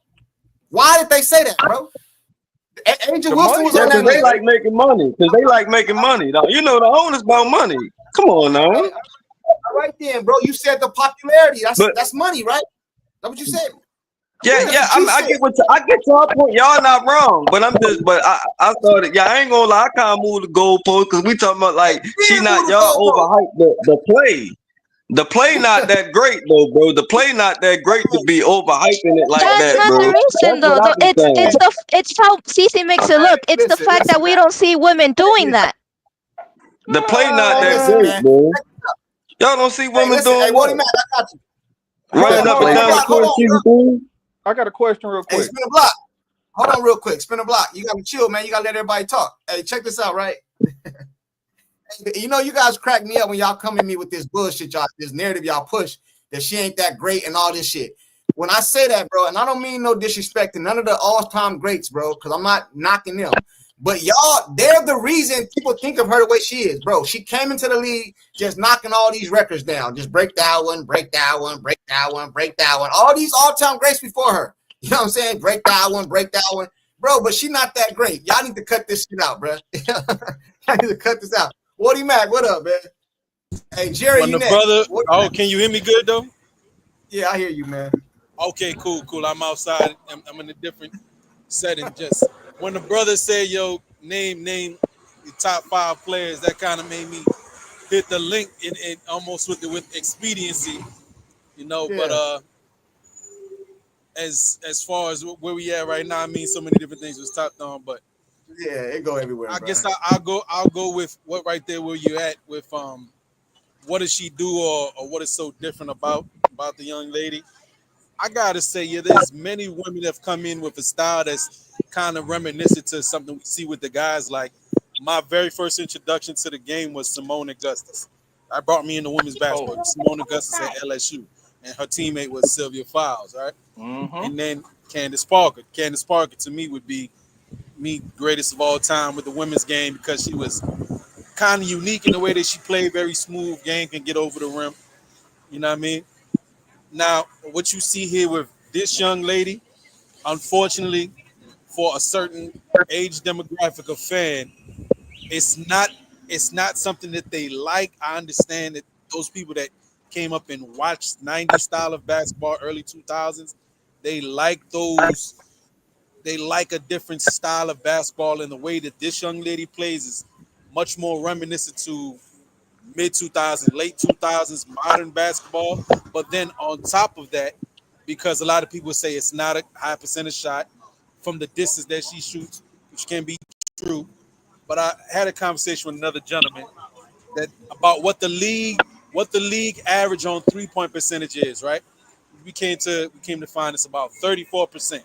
Why did they say that, bro? Angel Wilson was on that. They like making money. Because they like making money. You know, the owners about money. Come on now. All right then, bro. You said the popularity. That's money, right? That's what you said. Yeah. I get y'all point. Y'all not wrong, but I started. Yeah, I ain't gonna lie. I kind of moved the goalpost because we talking about like she not y'all overhyped the play. The play not that great though, bro. The play not that great to be overhyping it like That's that, not bro. the reason, though. It's how CC makes it look. It's the fact that we don't see women doing that. The play not that great, bro. Y'all don't see women doing Hey, what? Wally Matt, I got you. Running up and down the court shooting. I got a question real quick. Hey, spin a block. Hold on real quick. Spin a block. You got to chill, man. You got to let everybody talk. Hey, check this out, right? You know, you guys crack me up when y'all come at me with this bullshit, this narrative y'all push that she ain't that great and all this shit. When I say that, bro, and I don't mean no disrespect to none of the all-time greats, bro, because I'm not knocking them. But y'all, they're the reason people think of her the way she is, bro. She came into the league just knocking all these records down. Just break that one, break that one, break that one, break that one. All these all-time greats before her. You know what I'm saying? Break that one, break that one. Bro, but she not that great. Y'all need to cut this shit out, bro. Y'all need to cut this out. Woody Mac, what up, man? Hey, Jerry, you next. Brother, can you hear me good, though? Yeah, I hear you, man. Okay, cool. I'm outside. I'm in a different setting. Just when the brother said, yo, name the top 5 players, that kind of made me hit the link in almost with expediency, you know. Yeah. But as far as where we at right now, I mean, so many different things was topped on, but yeah, it go everywhere. I guess I'll go with what right there where you're at with what does she do or what is so different about the young lady. I gotta say, yeah, there's many women that have come in with a style that's kind of reminiscent to something we see with the guys. Like my very first introduction to the game was Simone Augustus. I brought me into women's basketball. Simone Augustus at LSU, and her teammate was Sylvia Fowles, right? And then Candace Parker. Candace Parker to me would be me greatest of all time with the women's game because she was kind of unique in the way that she played, very smooth game, can get over the rim. You know what I mean? Now, what you see here with this young lady, unfortunately, for a certain age demographic of fan, it's not something that they like. I understand that those people that came up and watched 90s style of basketball, early 2000s, they like those. They like a different style of basketball, and the way that this young lady plays is much more reminiscent to mid 2000s, late 2000s modern basketball. But then on top of that, because a lot of people say it's not a high percentage shot from the distance that she shoots, which can be true. But I had a conversation with another gentleman that about what the league average on 3-point percentage is, right? We came to find it's about 34%.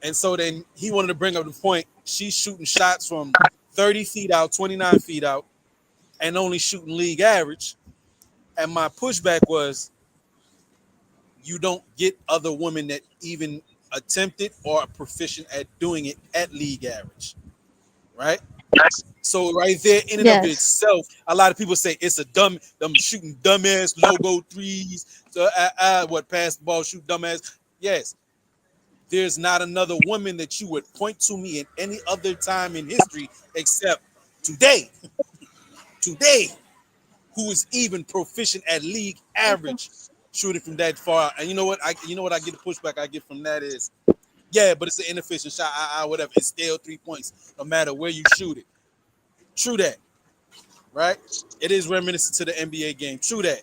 And so then he wanted to bring up the point, she's shooting shots from 30 feet out, 29 feet out, and only shooting league average. And my pushback was, you don't get other women that even attempt it or are proficient at doing it at league average, right? So right there, in and of Yes. itself, a lot of people say it's a them shooting dumbass logo threes. So what pass the ball, shoot dumbass. Yes, there's not another woman that you would point to me in any other time in history except today. Today, who is even proficient at league average shooting from that far. And you know what? I get the pushback I get from that is, yeah, but it's an inefficient shot. Whatever. It's still 3 points, no matter where you shoot it. True that, right? It is reminiscent to the NBA game. True that.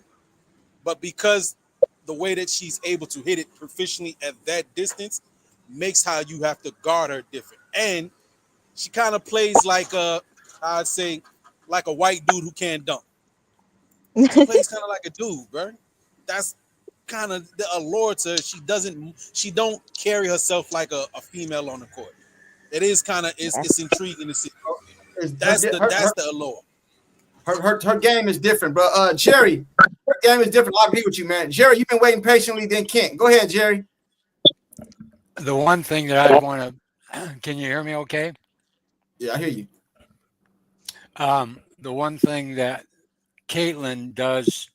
But because the way that she's able to hit it proficiently at that distance makes how you have to guard her different. And she kind of plays like I'd say, like a white dude who can't dunk. She plays kind of like a dude, bro. That's kind of the allure to her. She don't carry herself like a female on the court. It is kind of it's intriguing to see. That's the allure. Her game is different, bro. Jerry, her game is different. I agree with you, man. Jerry, you've been waiting patiently, then Kent. Go ahead, Jerry. The one thing that I want to, can you hear me okay? Yeah, I hear you. The one thing that Caitlin does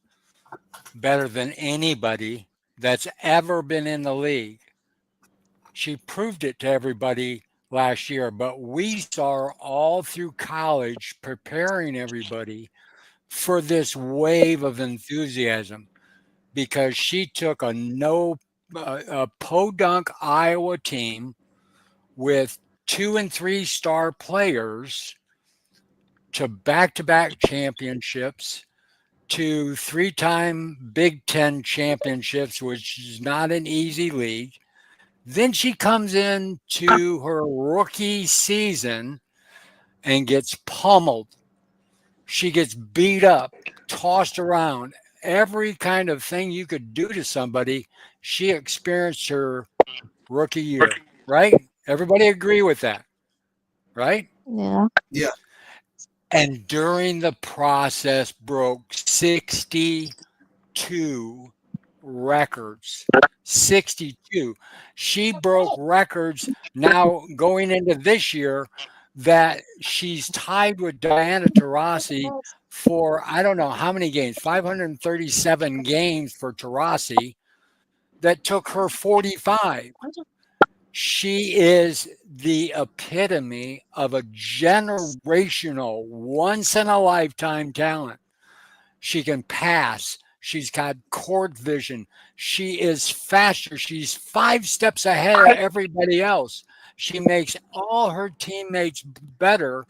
better than anybody that's ever been in the league, she proved it to everybody last year, but we saw her all through college preparing everybody for this wave of enthusiasm because she took a podunk Iowa team with 2 and 3 star players to back-to-back championships, to 3-time Big Ten championships, which is not an easy league. Then she comes into her rookie season and gets pummeled. She gets beat up, tossed around. Every kind of thing you could do to somebody, she experienced her rookie year, right? Everybody agree with that, right? Yeah. Yeah. And during the process broke 62 records. 62. She broke records now going into this year that she's tied with Diana Taurasi for I don't know how many games, 537 games for Taurasi that took her 45. She is the epitome of a generational, once in a lifetime talent. She can pass. She's got court vision. She is faster. She's 5 steps ahead of everybody else. She makes all her teammates better.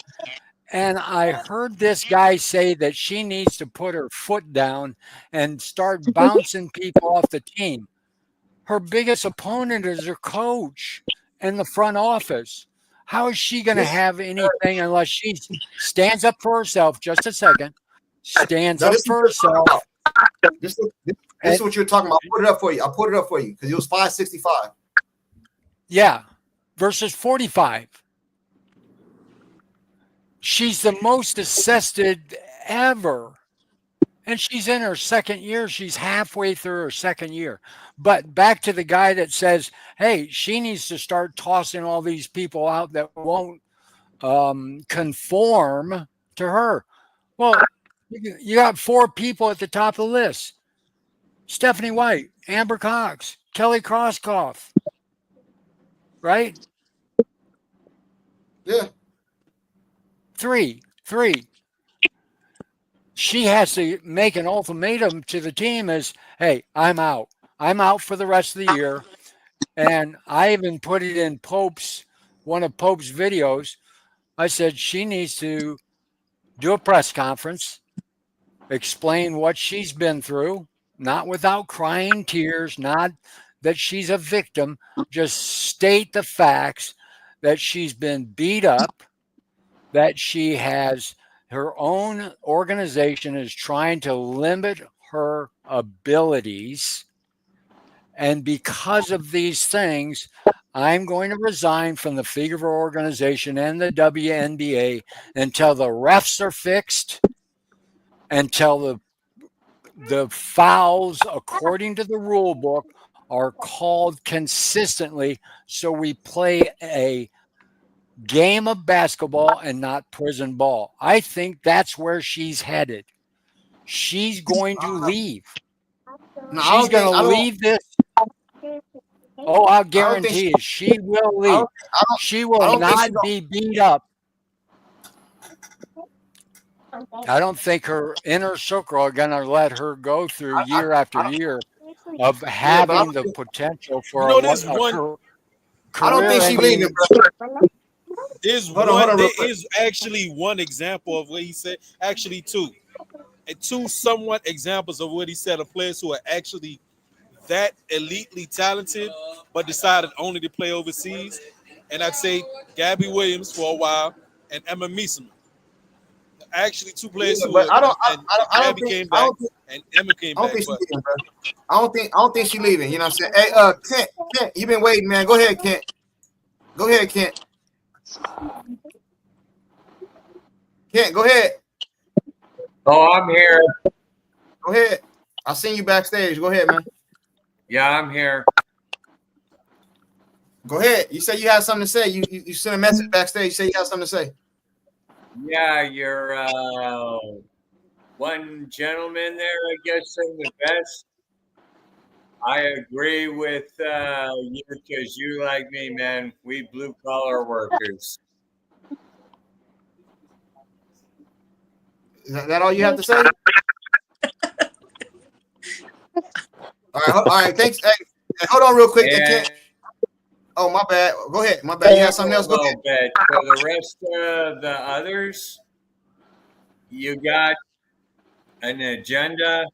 And I heard this guy say that she needs to put her foot down and start bouncing people off the team. Her biggest opponent is her coach and the front office. How is she going to have anything unless she stands up for herself? Just a second. Stands up for herself. This is what you're talking about. I'll put it up for you. I'll put it up for you because it was 565. Yeah, versus 45. She's the most assisted ever. And she's in her second year. She's halfway through her second year. But back to the guy that says, hey, she needs to start tossing all these people out that won't conform to her. Well, you got 4 people at the top of the list. Stephanie White, Amber Cox, Kelly Krauskopf, right? Yeah. Three. She has to make an ultimatum to the team as, hey, I'm out. I'm out for the rest of the year. And I even put it in one of Pope's videos. I said she needs to do a press conference, explain what she's been through, not without crying tears, not that she's a victim, just state the facts that she's been beat up, that she has her own organization is trying to limit her abilities. And because of these things, I'm going to resign from the Figure organization and the WNBA until the refs are fixed, until the fouls, according to the rule book, are called consistently so we play a game of basketball and not prison ball. I think that's where she's headed. She's going to leave. She's going to leave this. Oh, I'll guarantee you, she will leave. She will not be beat up. I don't think her inner circle are going to let her go through year after year of having the potential for You know, there's one. I don't think she's leaving, bro. There is actually one example of what he said. Actually, two. And two somewhat examples of what he said of players who are actually that elitely talented, but decided only to play overseas. And I'd say Gabby Williams for a while and Emma Meesseman. Actually, 2 players who but I don't Gabby think came back and Emma came back. She's leaving, bro. I don't think she's leaving. You know what I'm saying? Hey, Kent, you've been waiting, man. Go ahead, Kent. Kent, go ahead. Oh, I'm here. Go ahead. I seen you backstage. Go ahead, man. Yeah, I'm here. Go ahead. You said you had something to say. You sent a message backstage. You said you had something to say. Yeah, you're one gentleman there, I guess, in the best. I agree with you because you, like me, man, we blue-collar workers. Is that all you have to say? All right. Thanks. Hey, hold on real quick. Oh, my bad. Go ahead. My bad. You have something else? Go ahead. For the rest of the others, you got an agenda.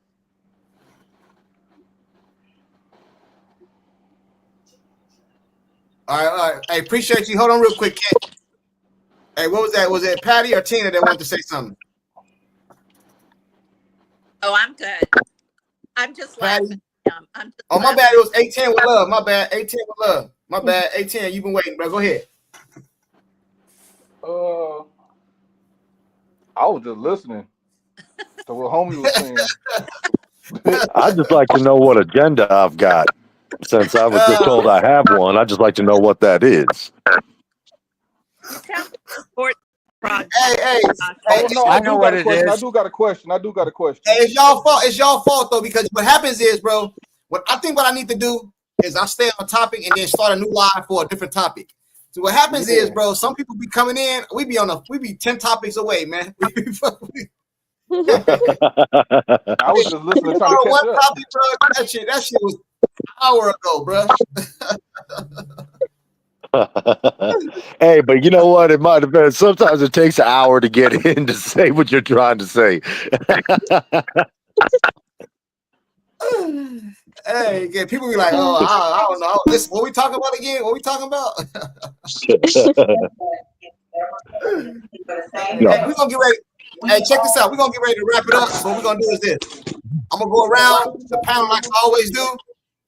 All right. I appreciate you. Hold on real quick, Kent. Hey, what was that? Was it Patty or Tina that wanted to say something? Oh, I'm good. I'm just laughing. Oh, my bad. It was 810 with love. My bad. 810 with love. My bad. 810. You've been waiting, bro. Go ahead. I was just listening to what homie was saying. I'd just like to know what agenda I've got. Since I was just told I have one, I'd just like to know what that is. Hey, no, I know what it is. I do got a question. Hey, it's y'all fault. It's y'all fault though, because what happens is, bro, what I need to do is I stay on a topic and then start a new live for a different topic. So what happens is, bro, some people be coming in, we be 10 topics away, man. I was just listening, trying to catch up. Topic, bro, that shit was an hour ago, bro. Hey, but you know what? It might have been. Sometimes it takes an hour to get in to say what you're trying to say. Hey, again, people be like, "Oh, I don't know. Listen, what we talking about again? What we talking about?" Hey, we're gonna get ready. Hey, check this out. We're gonna get ready to wrap it up. So what we're gonna do is this. I'm gonna go around the panel like I always do.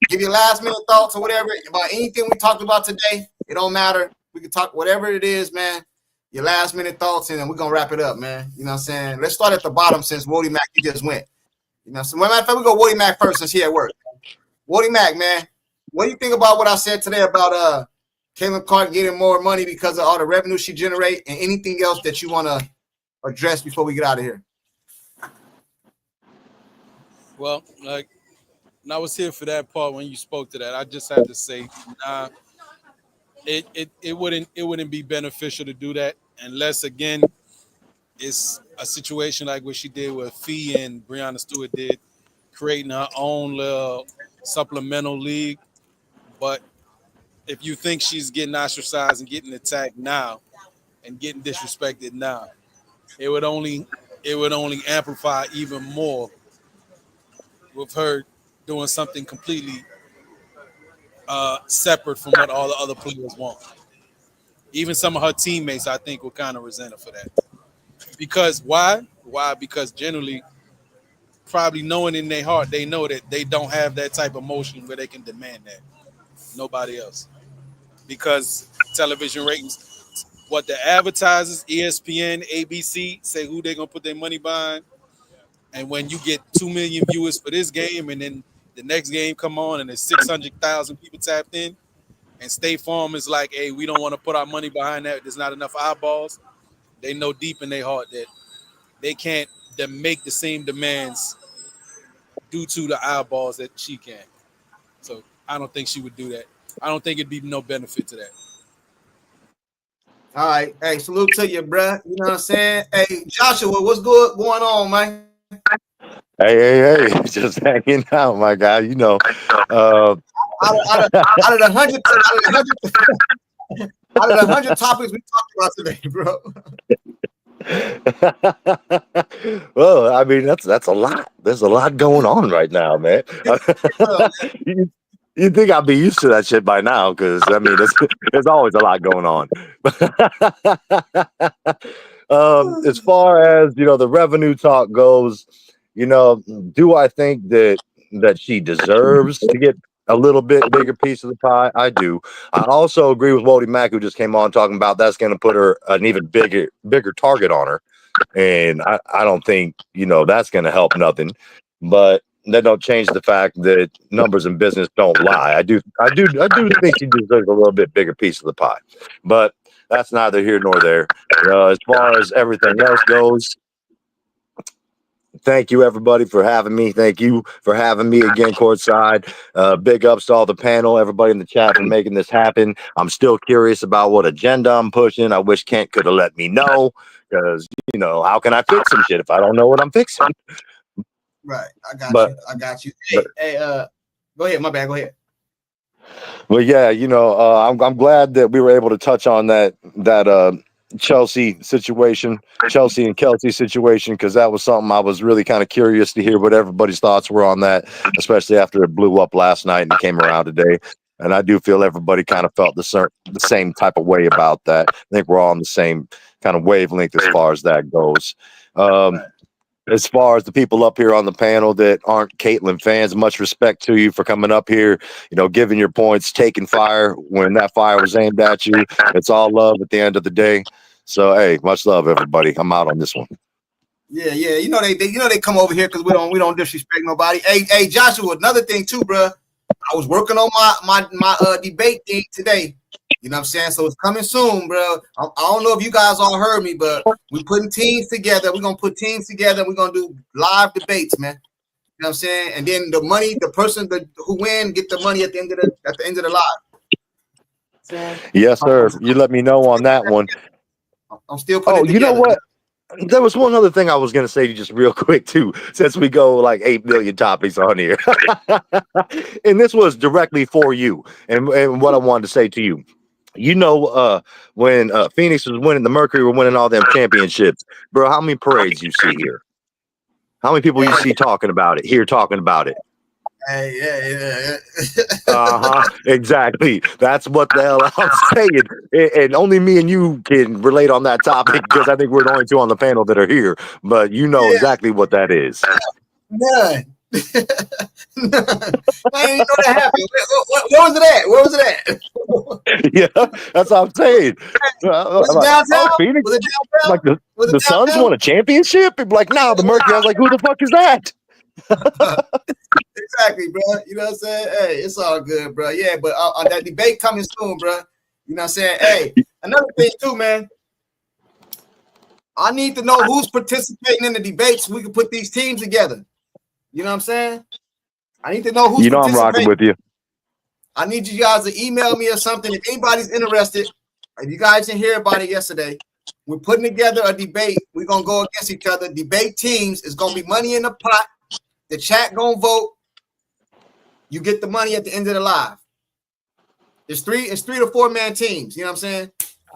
Give your last minute thoughts or whatever about anything we talked about today. It don't matter. We can talk whatever it is, man. Your last minute thoughts, and then we're gonna wrap it up, man. You know what I'm saying? Let's start at the bottom since Wody Mac, you just went. You know, so matter of fact, we go Wody Mac first since he at work. Wody Mac, man, what do you think about what I said today about Caitlin Clark getting more money because of all the revenue she generate, and anything else that you want to address before we get out of here? Well, like, and I was here for that part when you spoke to that. I just had to say, nah, it wouldn't be beneficial to do that unless, again, it's a situation like what she did with Fee and Breonna Stewart did, creating her own little supplemental league. But if you think she's getting ostracized and getting attacked now and getting disrespected now, it would only amplify even more with her doing something completely separate from what all the other players want. Even some of her teammates, I think, will kind of resent her for that. Because why? Why? Because generally, probably knowing in their heart, they know that they don't have that type of motion where they can demand that. Nobody else. Because television ratings, what the advertisers, ESPN, ABC, say who they're going to put their money behind. And when you get 2 million viewers for this game and then the next game come on and there's 600,000 people tapped in, and State Farm is like, hey, we don't want to put our money behind that. There's not enough eyeballs. They know deep in their heart that they can't make the same demands due to the eyeballs that she can. So I don't think she would do that. I don't think it'd be no benefit to that. All right. Hey, salute to you, bruh. You know what I'm saying? Hey, Joshua, what's going on, man? Hey, just hanging out, my guy. You know, out of the 100 topics we talked about today, bro. Well, I mean, that's a lot. There's a lot going on right now, man. You think I'd be used to that shit by now? Because I mean, there's always a lot going on. As far as the revenue talk goes, do I think that she deserves to get a little bit bigger piece of the pie? I do. I also agree with Wody Mack, who just came on talking about that's going to put her an even bigger target on her, and I don't think that's going to help nothing. But that don't change the fact that numbers in business don't lie. I do think she deserves a little bit bigger piece of the pie, but that's neither here nor there. As far as everything else goes, thank you everybody for having me. Thank you for having me again, courtside. Big ups to all the panel, everybody in the chat for making this happen. I'm still curious about what agenda I'm pushing. I wish Kent could have let me know, because how can I fix some shit if I don't know what I'm fixing? Right. I got you. Hey, go ahead. My bad. Go ahead. Well, yeah, I'm glad that we were able to touch on that Chelsea situation, Chelsea and Kelsey situation, because that was something I was really kind of curious to hear what everybody's thoughts were on that, especially after it blew up last night and it came around today. And I do feel everybody kind of felt the same type of way about that. I think we're all on the same kind of wavelength as far as that goes. As far as the people up here on the panel that aren't Caitlin fans, much respect to you for coming up here, giving your points, taking fire when that fire was aimed at you. It's all love at the end of the day. So, hey, much love, everybody. I'm out on this one. Yeah. They come over here because we don't disrespect nobody. Hey, Joshua, another thing too, bro. I was working on my debate thing today. You know what I'm saying? So it's coming soon, bro. I don't know if you guys all heard me, but we're putting teams together. We're going to put teams together. We're going to do live debates, man. You know what I'm saying? And then the money, the person who win, get the money at the end of the live. Yes, sir. You let me know on that one. I'm still putting it together. You know what? There was one other thing I was going to say to you just real quick, too, since we go like 8 million topics on here. And this was directly for you and what I wanted to say to you. When Phoenix was winning, the Mercury were winning all them championships, bro, how many parades you see here? How many people you see talking about it, here talking about it? Hey, yeah. Exactly. That's what the hell I'm saying. And only me and you can relate on that topic, because I think we're the only two on the panel that are here. But exactly what that is. None. I didn't even know that happened. Where was it at? Where was it at? Yeah, that's what I'm saying. Was I'm it like, downtown? oh, Phoenix, Was it downtown? like Was it the Suns downtown? won a championship. People like, nah, the Murphy. I was like, who the fuck is that? Exactly, bro. You know what I'm saying? Hey, it's all good, bro. Yeah, but that debate coming soon, bro. You know what I'm saying? Hey, another thing too, man. I need to know who's participating in the debates so we can put these teams together. You know what I'm saying? I need to know who's You know, I'm rocking participating. with you. I need you guys to email me or something. If anybody's interested, if you guys didn't hear about it yesterday, we're putting together a debate. We're going to go against each other. Debate teams. It's going to be money in the pot. The chat going to vote. You get the money at the end of the live. It's 3 to 4 man teams. You know what I'm saying?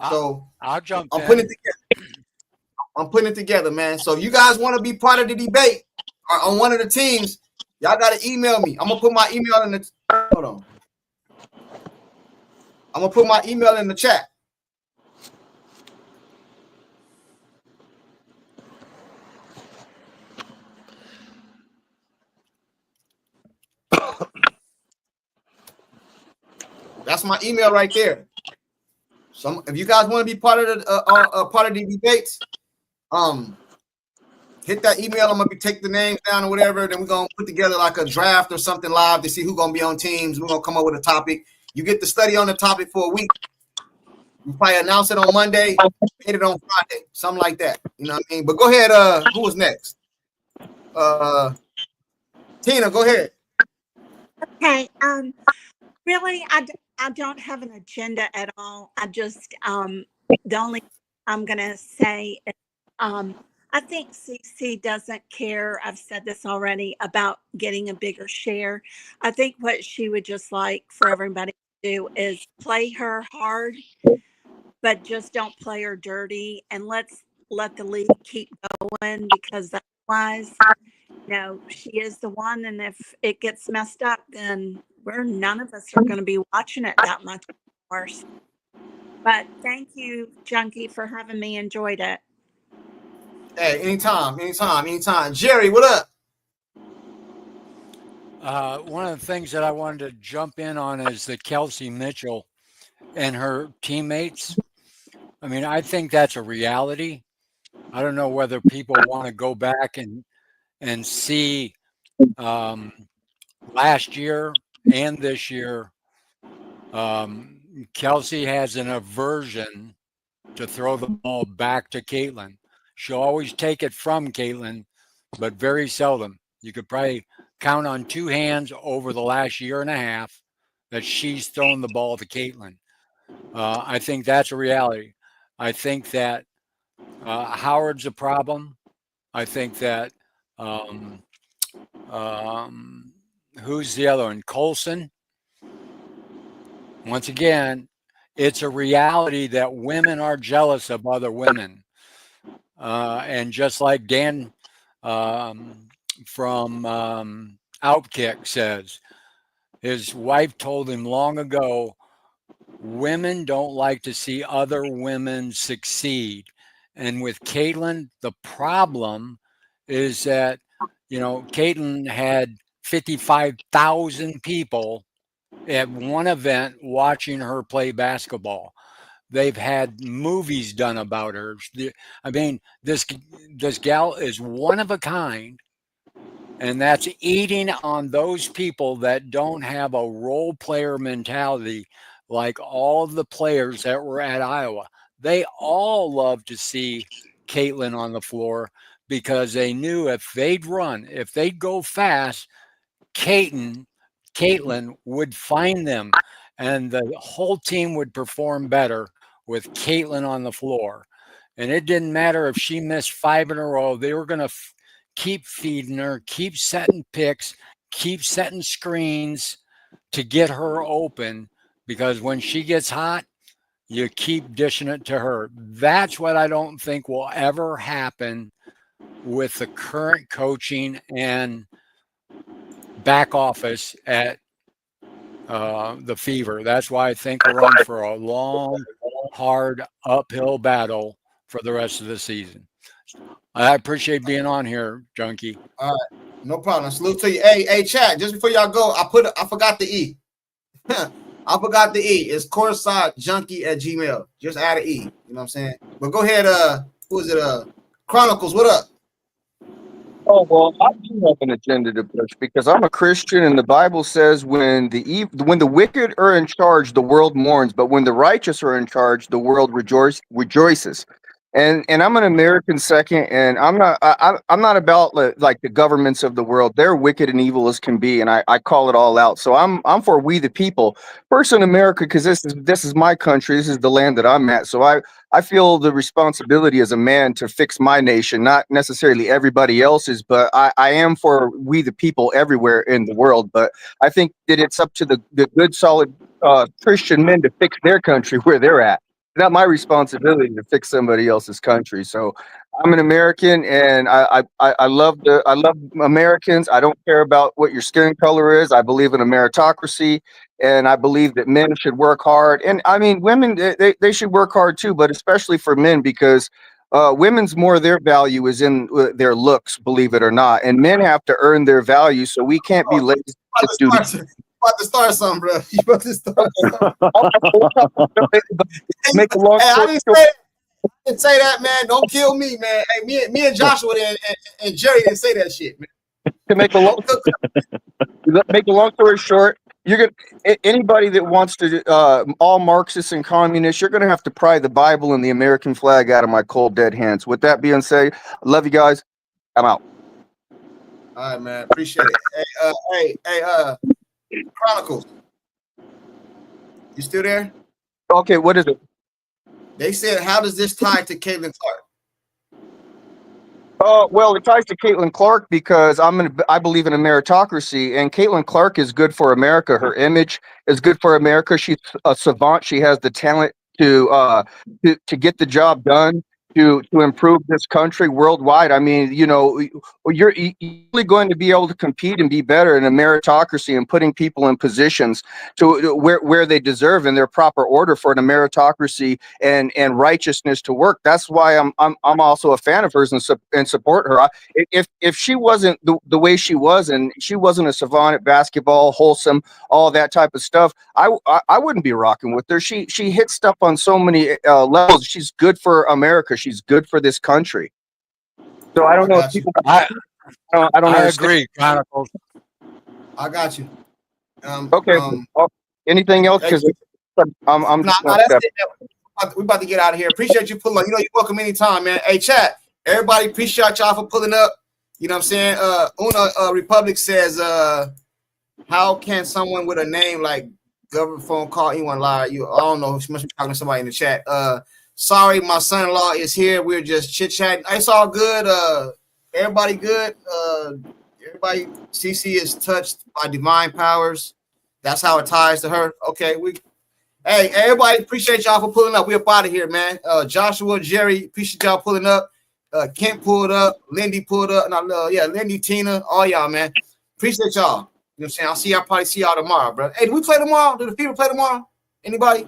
So I'll jump I'm in. putting it together. I'm putting it together, man. So if you guys want to be part of the debate or on one of the teams, y'all got to email me. I'm going to put my email in the hold on. I'm going to put my email in the chat. That's my email right there. So if you guys want to be part of the debates, hit that email. I'm gonna take the names down or whatever. Then we're gonna put together like a draft or something live to see who's gonna be on teams. We're gonna come up with a topic. You get to study on the topic for a week. We probably announce it on Monday, hit it on Friday, something like that. You know what I mean? But go ahead. Who was next? Tina, go ahead. Okay. Really, I don't have an agenda at all. I just the only I'm gonna say is, I think CC doesn't care. I've said this already about getting a bigger share. I think what she would just like for everybody to do is play her hard, but just don't play her dirty, and let's let the league keep going, because otherwise, she is the one, and if it gets messed up, then none of us are going to be watching it that much worse. But thank you, Junkie, for having me. Enjoyed it. Hey, anytime. Jerry, what up? One of the things that I wanted to jump in on is the Kelsey Mitchell and her teammates. I mean, I think that's a reality. I don't know whether people want to go back and see last year and this year. Kelsey has an aversion to throw the ball back to Caitlin. She'll always take it from Caitlin, but very seldom. You could probably count on two hands over the last year and a half that she's thrown the ball to Caitlin. I think that's a reality. I think that Howard's a problem. I think that who's the other one? Colson. Once again, it's a reality that women are jealous of other women. And just like Dan from Outkick says, his wife told him long ago, women don't like to see other women succeed. And with Caitlin, the problem is that, Caitlin had 55,000 people at one event watching her play basketball. They've had movies done about her. I mean, this gal is one of a kind, and that's eating on those people that don't have a role player mentality like all of the players that were at Iowa. They all love to see Caitlin on the floor because they knew if they'd run, if they'd go fast, Caitlin would find them, and the whole team would perform better with Caitlin on the floor. And it didn't matter if she missed 5 in a row. They were going to keep feeding her, keep setting picks, keep setting screens to get her open, because when she gets hot, you keep dishing it to her. That's what I don't think will ever happen with the current coaching and back office at the Fever. That's why I think we're on for a long, hard uphill battle for the rest of the season. I appreciate being on here, Junkie. All right. No problem. Salute to you. Hey, chat. Just before y'all go, I forgot the E. I forgot the E. It's CourtSide Junkie at Gmail. Just add an E. You know what I'm saying? But go ahead. Who is it? Chronicles. What up? Oh, well, I do have an agenda to push because I'm a Christian, and the Bible says when the wicked are in charge, the world mourns, but when the righteous are in charge, the world rejoices. And I'm an American second, and I'm not about like the governments of the world. They're wicked and evil as can be, and I call it all out. So I'm for we the people, first in America, because this is my country. This is the land that I'm at. So I feel the responsibility as a man to fix my nation, not necessarily everybody else's, but I am for we the people everywhere in the world. But I think that it's up to the good, solid Christian men to fix their country where they're at. It's not my responsibility to fix somebody else's country. So I'm an American, and I love Americans. I don't care about what your skin color is. I believe in a meritocracy, and I believe that men should work hard. And I mean, women they should work hard too, but especially for men because women's more their value is in their looks, believe it or not. And men have to earn their value, so we can't be lazy. About to start something, bro. You about to start something. Make a long Hey, story I didn't say that, man. Don't kill me, man. Hey, me and Joshua and Jerry didn't say that shit, man. To make a long story short, anybody that wants to all Marxists and communists, you're gonna have to pry the Bible and the American flag out of my cold dead hands. With that being said, I love you guys. I'm out. All right, man. Appreciate it. Hey, Chronicles. You still there? Okay, what is it? They said, how does this tie to Caitlin Clark? Well, it ties to Caitlin Clark because I believe in a meritocracy, and Caitlin Clark is good for America. Her image is good for America. She's a savant. She has the talent to get the job done, to improve this country worldwide. I mean, you're only going to be able to compete and be better in a meritocracy and putting people in positions to where they deserve in their proper order for a meritocracy and righteousness to work. That's why I'm also a fan of hers and support her. If she wasn't the way she was, and she wasn't a savant at basketball, wholesome, all that type of stuff, I wouldn't be rocking with her. She hits stuff on so many levels. She's good for America. She's good for this country. So I don't know if people. I don't understand. Agree, Chronicles. I got you. Okay. Anything else? Because I'm that's it. We about to get out of here. Appreciate you pulling up. You're welcome anytime, man. Hey, chat. Everybody, appreciate y'all for pulling up. You know what I'm saying? Una Republic says, how can someone with a name like government phone call anyone lie? I don't know. She must be talking to somebody in the chat. Sorry, my son-in-law is here. We're just chit-chatting. It's all good. Everybody good. Everybody, CC is touched by divine powers. That's how it ties to her. Okay, hey, everybody, appreciate y'all for pulling up. We're up out of here, man. Joshua, Jerry, appreciate y'all pulling up. Kent pulled up. Lindy pulled up. Lindy, Tina, all y'all, man. Appreciate y'all. You know what I'm saying? I'll probably see y'all tomorrow, bro. Hey, do we play tomorrow? Do the people play tomorrow? Anybody?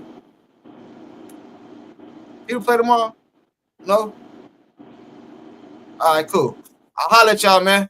People play tomorrow? No? All right, cool. I'll holler at y'all, man.